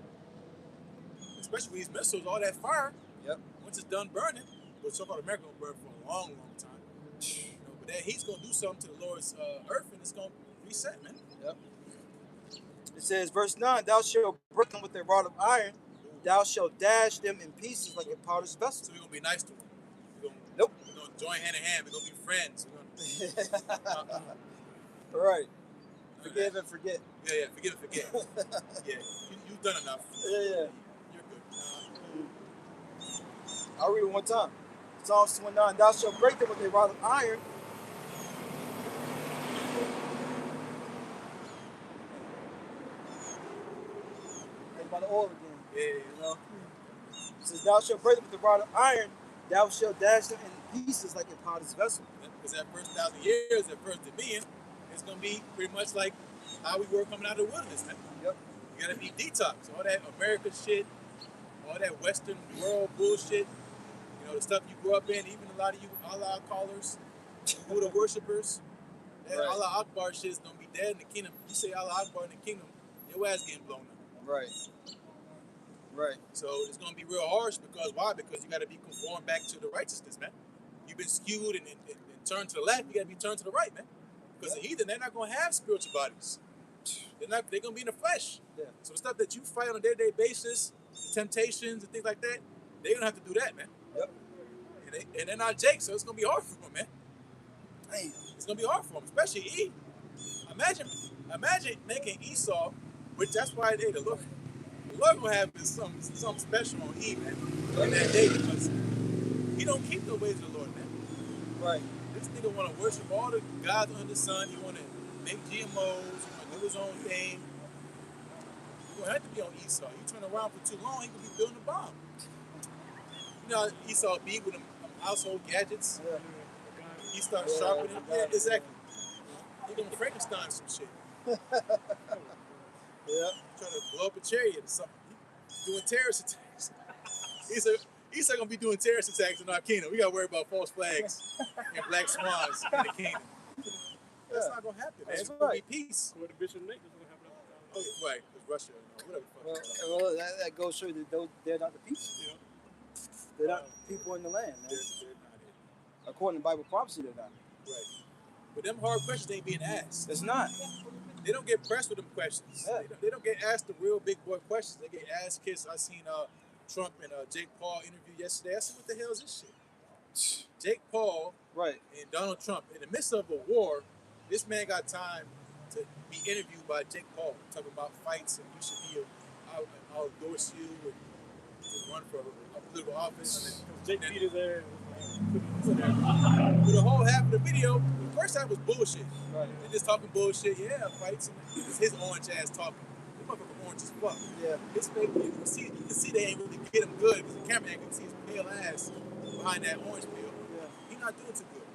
[SPEAKER 4] Especially with these missiles, all that fire.
[SPEAKER 1] Yep.
[SPEAKER 4] Once it's done burning, which so-called America gonna burn for a long, long time. But then He's gonna do something to the Lord's earth, and it's gonna reset, man.
[SPEAKER 1] Yep. It says, verse 9, thou shalt break them with a rod of iron, thou shalt dash them in pieces like a potter's vessel.
[SPEAKER 4] So we're gonna be nice to them.
[SPEAKER 1] Nope.
[SPEAKER 4] We're gonna join hand in hand. We're gonna be friends.
[SPEAKER 1] All right. Forgive and forget.
[SPEAKER 4] Yeah, forgive and forget. Yeah, you've done enough.
[SPEAKER 1] Yeah.
[SPEAKER 4] You're good.
[SPEAKER 1] I'll read it one time. Psalms 29, thou shalt break them with a rod of iron. Think about the oil again.
[SPEAKER 4] Yeah.
[SPEAKER 1] You know? It says, thou shalt break them with a rod of iron, thou shalt dash them in pieces like a potter's vessel.
[SPEAKER 4] Because that first 1,000 years, that first dominion, it's gonna be pretty much like how we were coming out of the wilderness, man.
[SPEAKER 1] Yep.
[SPEAKER 4] You gotta be detox. All that American shit, all that Western world bullshit, the stuff you grew up in, even a lot of you Allah callers, Buddha worshippers, that
[SPEAKER 1] Right.
[SPEAKER 4] Allah Akbar shit is gonna be dead in the kingdom. You say Allah Akbar in the kingdom, your ass getting blown up.
[SPEAKER 1] Right. Right.
[SPEAKER 4] So it's gonna be real harsh because why? Because you gotta be conformed back to the righteousness, man. You've been skewed and turned to the left, you gotta be turned to the right, man. Because the heathen, they're not gonna have spiritual bodies. They're gonna be in the flesh.
[SPEAKER 1] Yeah.
[SPEAKER 4] So the stuff that you fight on a day-to-day basis, the temptations and things like that, they're gonna have to do that, man.
[SPEAKER 1] Yep.
[SPEAKER 4] And they're not Jake, so it's gonna be hard for them, man.
[SPEAKER 1] Damn.
[SPEAKER 4] It's gonna be hard for them, especially E. Imagine making Esau, which that's why the Lord gonna have something special on E, man, in that day because he don't keep the ways of the Lord, man.
[SPEAKER 1] Right.
[SPEAKER 4] This nigga wanna worship all the gods under the sun. He wanna make GMOs. He wanna do his own thing. You gonna have to be on Esau. You turn around for too long, he could be building a bomb. You know, Esau be with them household gadgets.
[SPEAKER 1] Yeah.
[SPEAKER 4] He starts sharpening. Yeah, exactly. He gonna Frankenstein some shit.
[SPEAKER 1] Yeah.
[SPEAKER 4] Trying to blow up a chariot or something. He doing terrorist attacks. He's gonna be doing terrorist attacks in our kingdom. We gotta worry about false flags and black swans in the kingdom. That's not gonna happen, man.
[SPEAKER 1] That's
[SPEAKER 4] It's gonna
[SPEAKER 1] right.
[SPEAKER 4] be peace.
[SPEAKER 3] What the Bishop Nick is going to happen.
[SPEAKER 4] Oh, yeah, right, because Russia, whatever.
[SPEAKER 1] Well, that goes to show you that they're not the people.
[SPEAKER 3] Yeah.
[SPEAKER 1] They're not people in the land, man.
[SPEAKER 4] They're not it.
[SPEAKER 1] According to Bible prophecy, they're not.
[SPEAKER 4] Right. But them hard questions ain't being asked.
[SPEAKER 1] It's not.
[SPEAKER 4] They don't get pressed with them questions.
[SPEAKER 1] Yeah.
[SPEAKER 4] They don't get asked the real big boy questions. They get asked kids. I seen Trump and Jake Paul interview yesterday. I said, what the hell is this shit? Jake Paul
[SPEAKER 1] Right.
[SPEAKER 4] and Donald Trump, in the midst of a war, this man got time to be interviewed by Jake Paul, talking about fights and you should be, I'll endorse you and to run for a political office.
[SPEAKER 3] Jake beat his ass.
[SPEAKER 4] For the whole half of the video, the first half was bullshit.
[SPEAKER 1] Right.
[SPEAKER 4] They just talking bullshit. Yeah, fights. And it's his orange ass talking. The motherfucker orange as fuck.
[SPEAKER 1] Yeah.
[SPEAKER 4] This fake, you can see they ain't really get him good because the camera angle, you can see his pale ass behind that orange peel.
[SPEAKER 1] Yeah.
[SPEAKER 4] He not doing too good.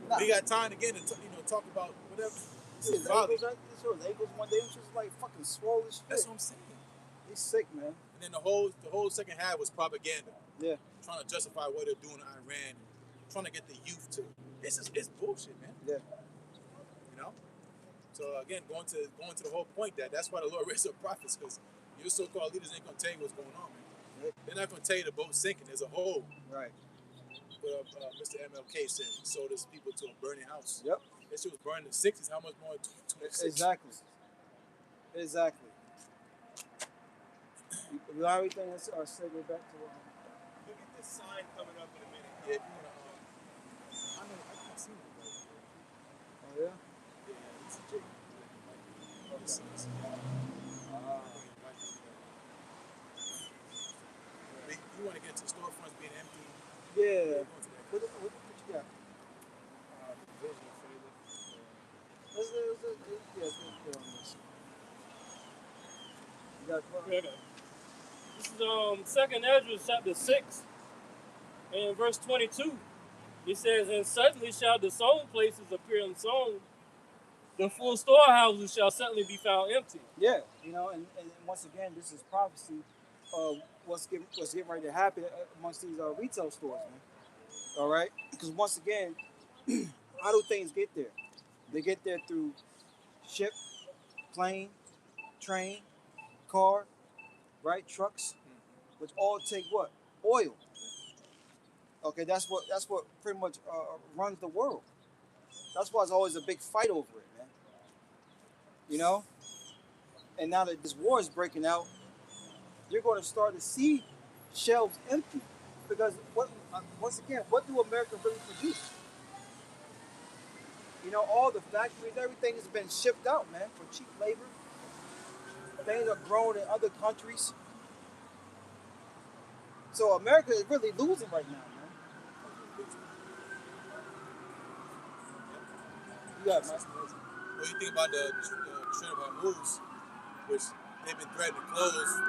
[SPEAKER 1] Nah.
[SPEAKER 4] He got time again to talk about whatever.
[SPEAKER 1] See his ankles, his ankles one day, was just like fucking swollen as shit.
[SPEAKER 4] That's what I'm saying.
[SPEAKER 1] He's sick, man.
[SPEAKER 4] And then the whole second half was propaganda.
[SPEAKER 1] Yeah.
[SPEAKER 4] Trying to justify what they're doing in Iran, trying to get the youth to. It's bullshit, man.
[SPEAKER 1] Yeah.
[SPEAKER 4] You know. So again, going to the whole point that's why the Lord raised up prophets, because your so-called leaders ain't gonna tell you what's going on, man.
[SPEAKER 1] Yep. They're
[SPEAKER 4] They're not gonna tell you the boat's sinking. There's a hole.
[SPEAKER 1] Right.
[SPEAKER 4] But Mr. MLK said he sold his people to a burning house.
[SPEAKER 1] Yep.
[SPEAKER 4] That shit was burned in the 60s. How much more in 26?
[SPEAKER 1] Exactly. You know everything that's segue back to
[SPEAKER 4] Look at this sign coming up in a minute. Yeah, if you wanna, I know I've seen it. Right?
[SPEAKER 1] oh yeah.
[SPEAKER 4] Yeah, it's a J. This is. You want to get to storefronts being empty.
[SPEAKER 1] Yeah.
[SPEAKER 4] Go into that.
[SPEAKER 1] What you got?
[SPEAKER 6] Vision failure.
[SPEAKER 1] Let's get on this. You got a
[SPEAKER 3] Okay. This is Second Ezra chapter 6 and verse 22. It says, "And suddenly shall the sown places appear unsown; the full storehouses shall suddenly be found empty."
[SPEAKER 1] Yeah, you know, and once again, this is prophecy of what's getting ready to happen amongst these retail stores, man. All right, because once again, how do things get there? They get there through ship, plane, train, car, right, trucks, which all take what? Oil. Okay, that's what pretty much runs the world. That's why it's always a big fight over it, man. You know, and now that this war is breaking out, you're going to start to see shelves empty because once again, what do America really produce? You know, all the factories, everything has been shipped out, man, for cheap labor. Things are grown in other countries. So America is really losing right now, man. Yeah, man.
[SPEAKER 4] What do you think about the Strait of Hormuz, which they've been threatening to close,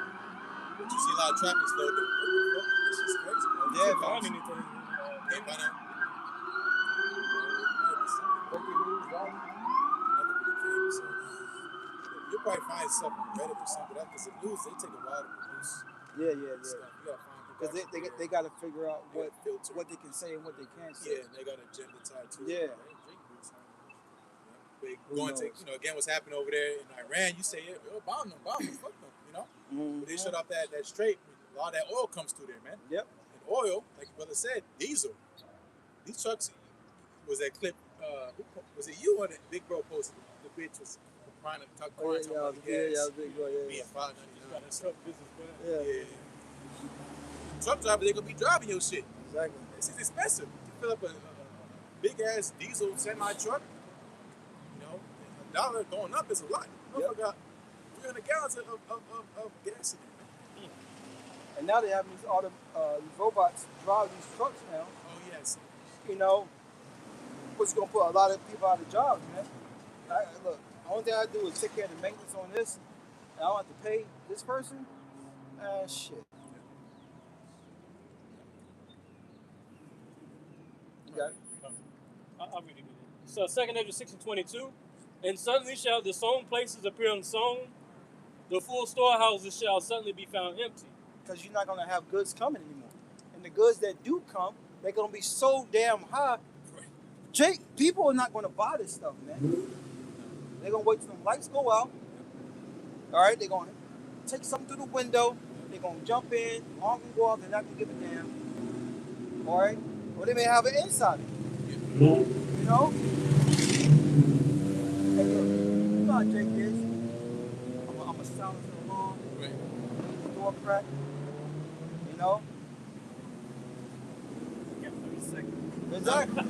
[SPEAKER 4] but you see a lot of traffic slow. This is crazy, bro.
[SPEAKER 1] Yeah,
[SPEAKER 3] Can't find
[SPEAKER 1] man.
[SPEAKER 3] anything.
[SPEAKER 4] Can't find out.
[SPEAKER 1] Breaking news, right?
[SPEAKER 4] Nothing really came, so you'll probably find stuff on Reddit or something. Because the news, they take a while to produce
[SPEAKER 1] Yeah.
[SPEAKER 4] stuff. You gotta find people.
[SPEAKER 1] Because they got to figure out
[SPEAKER 4] filter.
[SPEAKER 1] what they can say and what they can't say.
[SPEAKER 4] Yeah, and they got an agenda tied to
[SPEAKER 1] Yeah.
[SPEAKER 4] it. Going to, again, what's happening over there in Iran, you say, bomb them, fuck them,
[SPEAKER 1] Mm-hmm.
[SPEAKER 4] But they shut off that strait. A lot of that oil comes through there, man.
[SPEAKER 1] Yep.
[SPEAKER 4] And oil, like brother said, diesel. These trucks, was that clip, was it you or the Big Bro posted? The bitch was trying to talk about the gas.
[SPEAKER 1] Big boy,
[SPEAKER 4] Being $5.99.
[SPEAKER 3] Truck business,
[SPEAKER 1] Yeah.
[SPEAKER 4] Truck drivers, they gonna be driving your shit.
[SPEAKER 1] Exactly.
[SPEAKER 4] This is expensive. To fill up a big ass diesel semi truck, $1 going up is a lot. I got 300 gallons of gas in it.
[SPEAKER 1] And now they have these robots drive these trucks now.
[SPEAKER 4] Oh yes.
[SPEAKER 1] Which is gonna put a lot of people out of jobs, man. Look, the only thing I do is take care of the maintenance on this, and I don't have to pay this person. Shit. You got it.
[SPEAKER 3] I'll read it again. So 2 Ezra 6 and 22. "And suddenly shall the sown places appear unsown; the full storehouses shall suddenly be found empty."
[SPEAKER 1] Because you're not gonna have goods coming anymore, and the goods that do come, they're gonna be so damn high. People are not gonna buy this stuff, man. They're gonna wait till the lights go out. All right, they're gonna take something through the window. They're gonna jump in, alarm can go off. They're not gonna give a damn. All right, or they may have it inside. You know. Hey, look, you know how Jake is. I'm a silence the alarm.
[SPEAKER 4] Right.
[SPEAKER 1] Door crack. You know.
[SPEAKER 3] Yeah, 30 seconds.
[SPEAKER 1] Exactly. As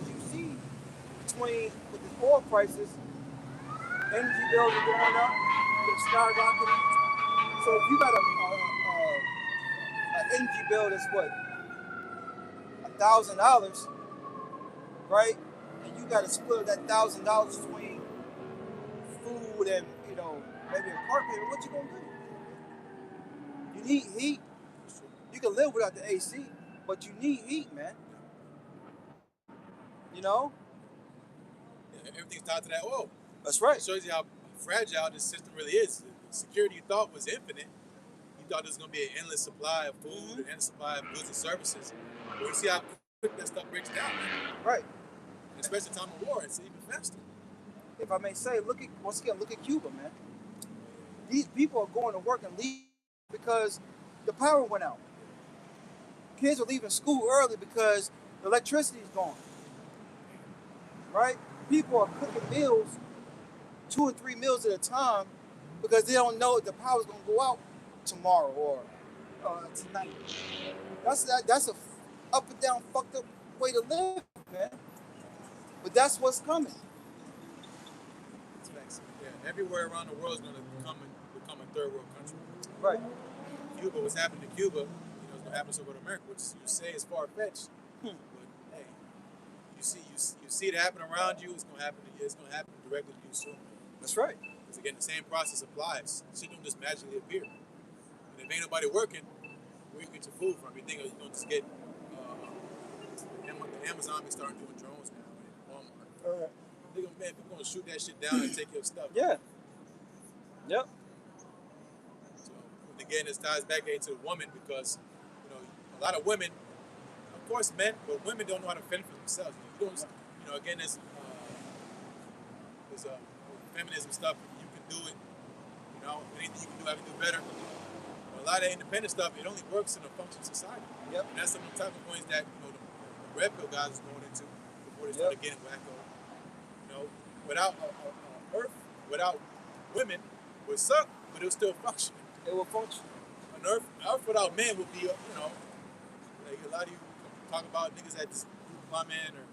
[SPEAKER 1] you see, with the oil prices, energy bills are going up, they're skyrocketing. So if you got an energy bill that's what, $1,000, right? And you got to split that $1,000 between food and maybe a car payment. What you gonna do? You need heat. You can live without the AC, but you need heat, man. You know?
[SPEAKER 4] Yeah, everything's tied to that oil.
[SPEAKER 1] That's right.
[SPEAKER 4] It shows you how fragile this system really is. The security you thought was infinite. You thought there was going to be an endless supply of food, an endless supply of goods and services. But you see how quick that stuff breaks down, man.
[SPEAKER 1] Right.
[SPEAKER 4] And especially in time of war, it's even faster.
[SPEAKER 1] If I may say, look at Cuba, man. These people are going to work and leave because the power went out. Kids are leaving school early because the electricity is gone. Right? people are cooking meals, 2 or 3 meals at a time, because they don't know if the power's gonna go out tomorrow or tonight. That's a up and down fucked up way to live, man. But that's what's coming.
[SPEAKER 4] It's facts. Yeah, everywhere around the world is going to become a third world country.
[SPEAKER 1] Right.
[SPEAKER 4] Cuba, what's happened to Cuba, it's going to happen over to America, which you say is far fetched. But hey, you see it happen around you. It's going to happen to you. It's going to happen directly to you soon.
[SPEAKER 1] That's right.
[SPEAKER 4] Because again, the same process applies. Shit don't just magically appear. And if ain't nobody working, where you get your food from? You think you're going to just get the Amazon be starting doing drones now and Walmart. Man, people gonna shoot that shit down and take your stuff.
[SPEAKER 1] Yeah. Yep.
[SPEAKER 4] So again, this ties back into the woman because a lot of women, of course, men, but women don't know how to fend for themselves. Again, there's feminism stuff. You can do it. Anything you can do, I can do better. But a lot of independent stuff, it only works in a functioning society.
[SPEAKER 1] Yep.
[SPEAKER 4] And that's some of the type of points that the red pill guys is going into before they started getting wacko. Without Earth, without women, would suck, but it would still function.
[SPEAKER 1] It will function.
[SPEAKER 4] An Earth without men would be, like a lot of you talk about niggas that just do plumbing or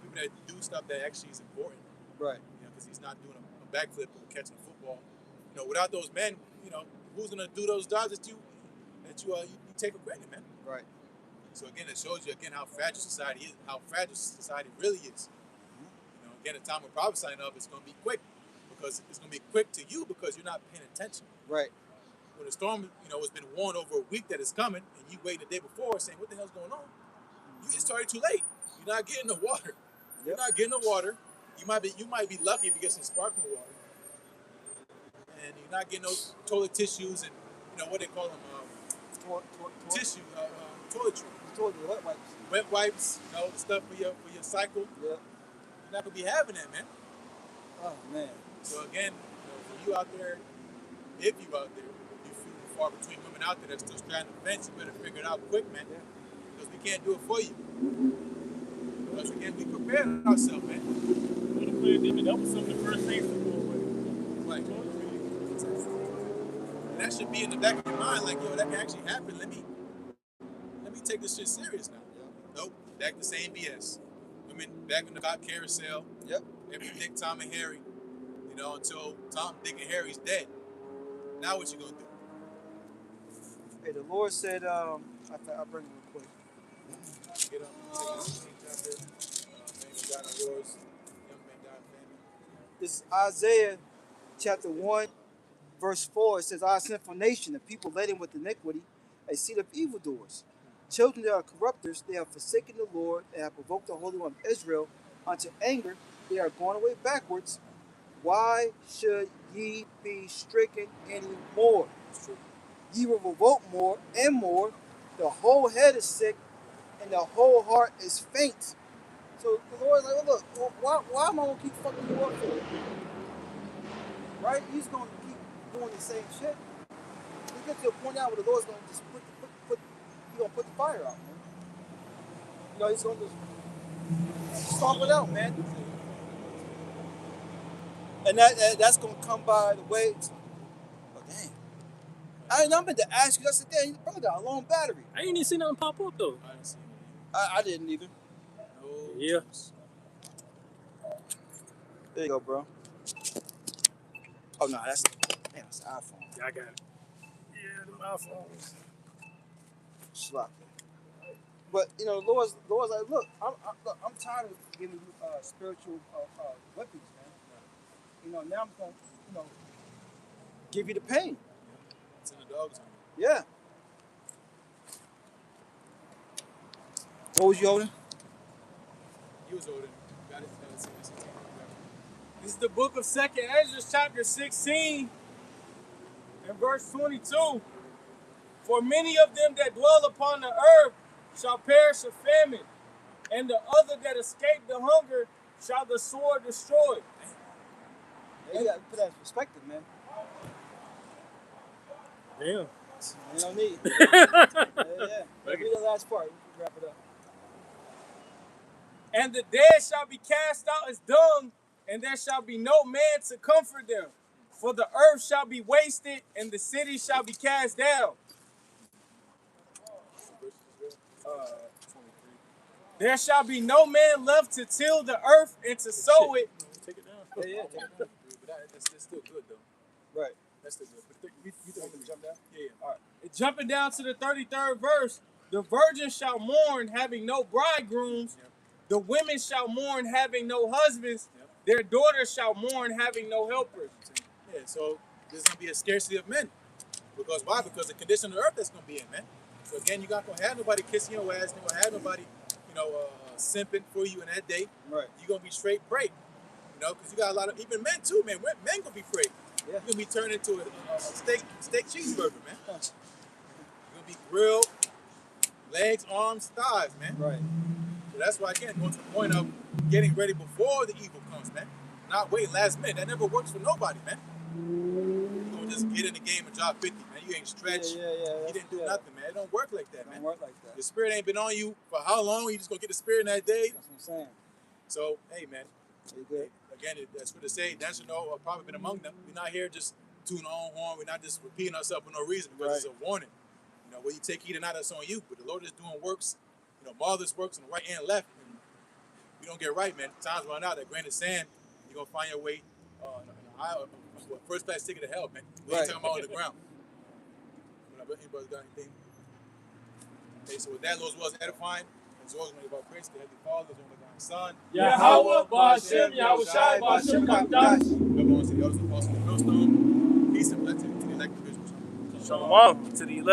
[SPEAKER 4] people that do stuff that actually is important.
[SPEAKER 1] Right.
[SPEAKER 4] Because he's not doing a backflip or catching a football. Without those men, who's gonna do those jobs that you take for granted, man?
[SPEAKER 1] Right.
[SPEAKER 4] So again, it shows you how fragile society is, how fragile society really is. Again, the time we're prophesying of, it's going to be quick because it's going to be quick to you because you're not paying attention.
[SPEAKER 1] Right.
[SPEAKER 4] When the storm, has been warned over a week that it's coming, and you wait the day before saying, "What the hell's going on?" You get started too late. You're not getting the water. Yep. You're not getting the water. You might be lucky if you get some sparkling water, and you're not getting those toilet tissues and what they call them, tissue, toiletry,
[SPEAKER 1] wet wipes.
[SPEAKER 4] Wet wipes, stuff for your cycle.
[SPEAKER 1] Yeah.
[SPEAKER 4] You're not gonna be having that, man.
[SPEAKER 1] Oh man.
[SPEAKER 4] So again, for you out there, if you out there, you feel far between women out there that's still straddling the fence, you better figure it out quick, man. Yeah. Because we can't do it for you. Because again, we prepared ourselves, man.
[SPEAKER 3] That was some of the first things to go away.
[SPEAKER 4] Right. And that should be in the back of your mind, like, that can actually happen. Let me take this shit serious now. Yeah. Nope. Back to same BS. Women back in the cop carousel.
[SPEAKER 1] Yep.
[SPEAKER 4] Every Dick, Tom, and Harry. Until Tom, Dick, and Harry's dead. Now what you gonna do?
[SPEAKER 1] Hey, the Lord said, I'll bring it real quick.
[SPEAKER 4] Get up and take this chapter. Man God of yours. Young man God family.
[SPEAKER 1] This is Isaiah chapter 1, verse 4. It says, I sent for nation, a people laden with iniquity, a seed of evildoers. Children that are corrupters, they have forsaken the Lord, they have provoked the Holy One of Israel unto anger, they are going away backwards. Why should ye be stricken any more? Ye will revolt more and more. The whole head is sick, and the whole heart is faint. So the Lord's like, look, why am I going to keep fucking you up for it? Right? He's going to keep doing the same shit. We get to a point now where the Lord's going to just he's going to put the fire out, man. He's going to just stomp it out, man. And that's going to come by the way. Oh, dang. I meant to ask you. I said, damn, bro, got a long battery.
[SPEAKER 3] I ain't even seen nothing pop up, though.
[SPEAKER 4] I didn't see
[SPEAKER 1] I didn't either.
[SPEAKER 4] no.
[SPEAKER 3] Yeah.
[SPEAKER 1] There you go, bro. Oh, no, that's the iPhone.
[SPEAKER 3] Yeah, I got it. Yeah, the iPhones.
[SPEAKER 1] Slap it. But, the Lord's like, look, I'm tired of giving you spiritual whippings, man. Now I'm going to, give you the pain.
[SPEAKER 4] It's in the dog zone.
[SPEAKER 1] Yeah. What was you holding?
[SPEAKER 4] He was holding. Got it.
[SPEAKER 6] This is the book of 2nd Ezra, chapter 16, and verse 22. For many of them that dwell upon the earth shall perish of famine, and the other that escape the hunger shall the sword destroy.
[SPEAKER 1] You got to put that in perspective, man.
[SPEAKER 3] Damn.
[SPEAKER 1] You don't need it. Yeah. Read the last part. We can wrap it up.
[SPEAKER 6] And the dead shall be cast out as dung, and there shall be no man to comfort them. For the earth shall be wasted, and the city shall be cast down. There shall be no man left to till the earth and to sow it.
[SPEAKER 4] Take it down.
[SPEAKER 6] Yeah, take it down.
[SPEAKER 4] But that's still good, though.
[SPEAKER 6] Right.
[SPEAKER 4] That's still good. But you want me to jump down? Yeah.
[SPEAKER 6] All right. Jumping down to the 33rd verse, the virgin shall mourn, having no bridegrooms.
[SPEAKER 4] Yep.
[SPEAKER 6] The women shall mourn, having no husbands.
[SPEAKER 4] Yep.
[SPEAKER 6] Their daughters shall mourn, having no helpers.
[SPEAKER 4] Yeah, so there's going to be a scarcity of men. Because why? Because the condition of the earth that's going to be in, man. So again, you're not going to have nobody kissing your ass. You're going to have nobody, simping for you in that day.
[SPEAKER 6] Right.
[SPEAKER 4] You're going to be straight prey. Because you got a lot of, even men too, man. Men going to be prey.
[SPEAKER 6] Yeah.
[SPEAKER 4] You're going to be turned into a steak cheeseburger, man. You're going to be grilled, legs, arms, thighs, man.
[SPEAKER 6] Right.
[SPEAKER 4] So that's why, again, going to the point of getting ready before the evil comes, man. Not wait last minute. That never works for nobody, man. You're going to just get in the game and drop 50, man. You ain't stretched.
[SPEAKER 6] Yeah.
[SPEAKER 4] You didn't do nothing, man. It don't work like that, man.
[SPEAKER 6] Don't work like that.
[SPEAKER 4] The spirit ain't been on you for how long? You just going to get the spirit in that day?
[SPEAKER 6] That's what I'm saying.
[SPEAKER 4] So, hey, man.
[SPEAKER 6] You good?
[SPEAKER 4] Again, that's what to say. That's I've probably been among them. We're not here just tooting our own horn. We're not just repeating ourselves for no reason because it's a warning. Whether you take heed or not, that's on you. But the Lord is doing works, marvelous works on the right and left. And you don't get right, man. Times run out. That grain of sand, you're going to find your way in the aisle. First class ticket to hell, man. We ain't talking about on the ground. Anybody got anything? Okay, so with that, Lord was edifying. As always, when about grace, the Heavenly Father, the only God, Son.
[SPEAKER 3] Yahweh, Ba'ashem, Yahushai, Ba'ashem, Kakdash.
[SPEAKER 4] Everyone to the elders, apostles, and millstone. Peace and blessings to the elect individuals.
[SPEAKER 3] Shalom to the elect.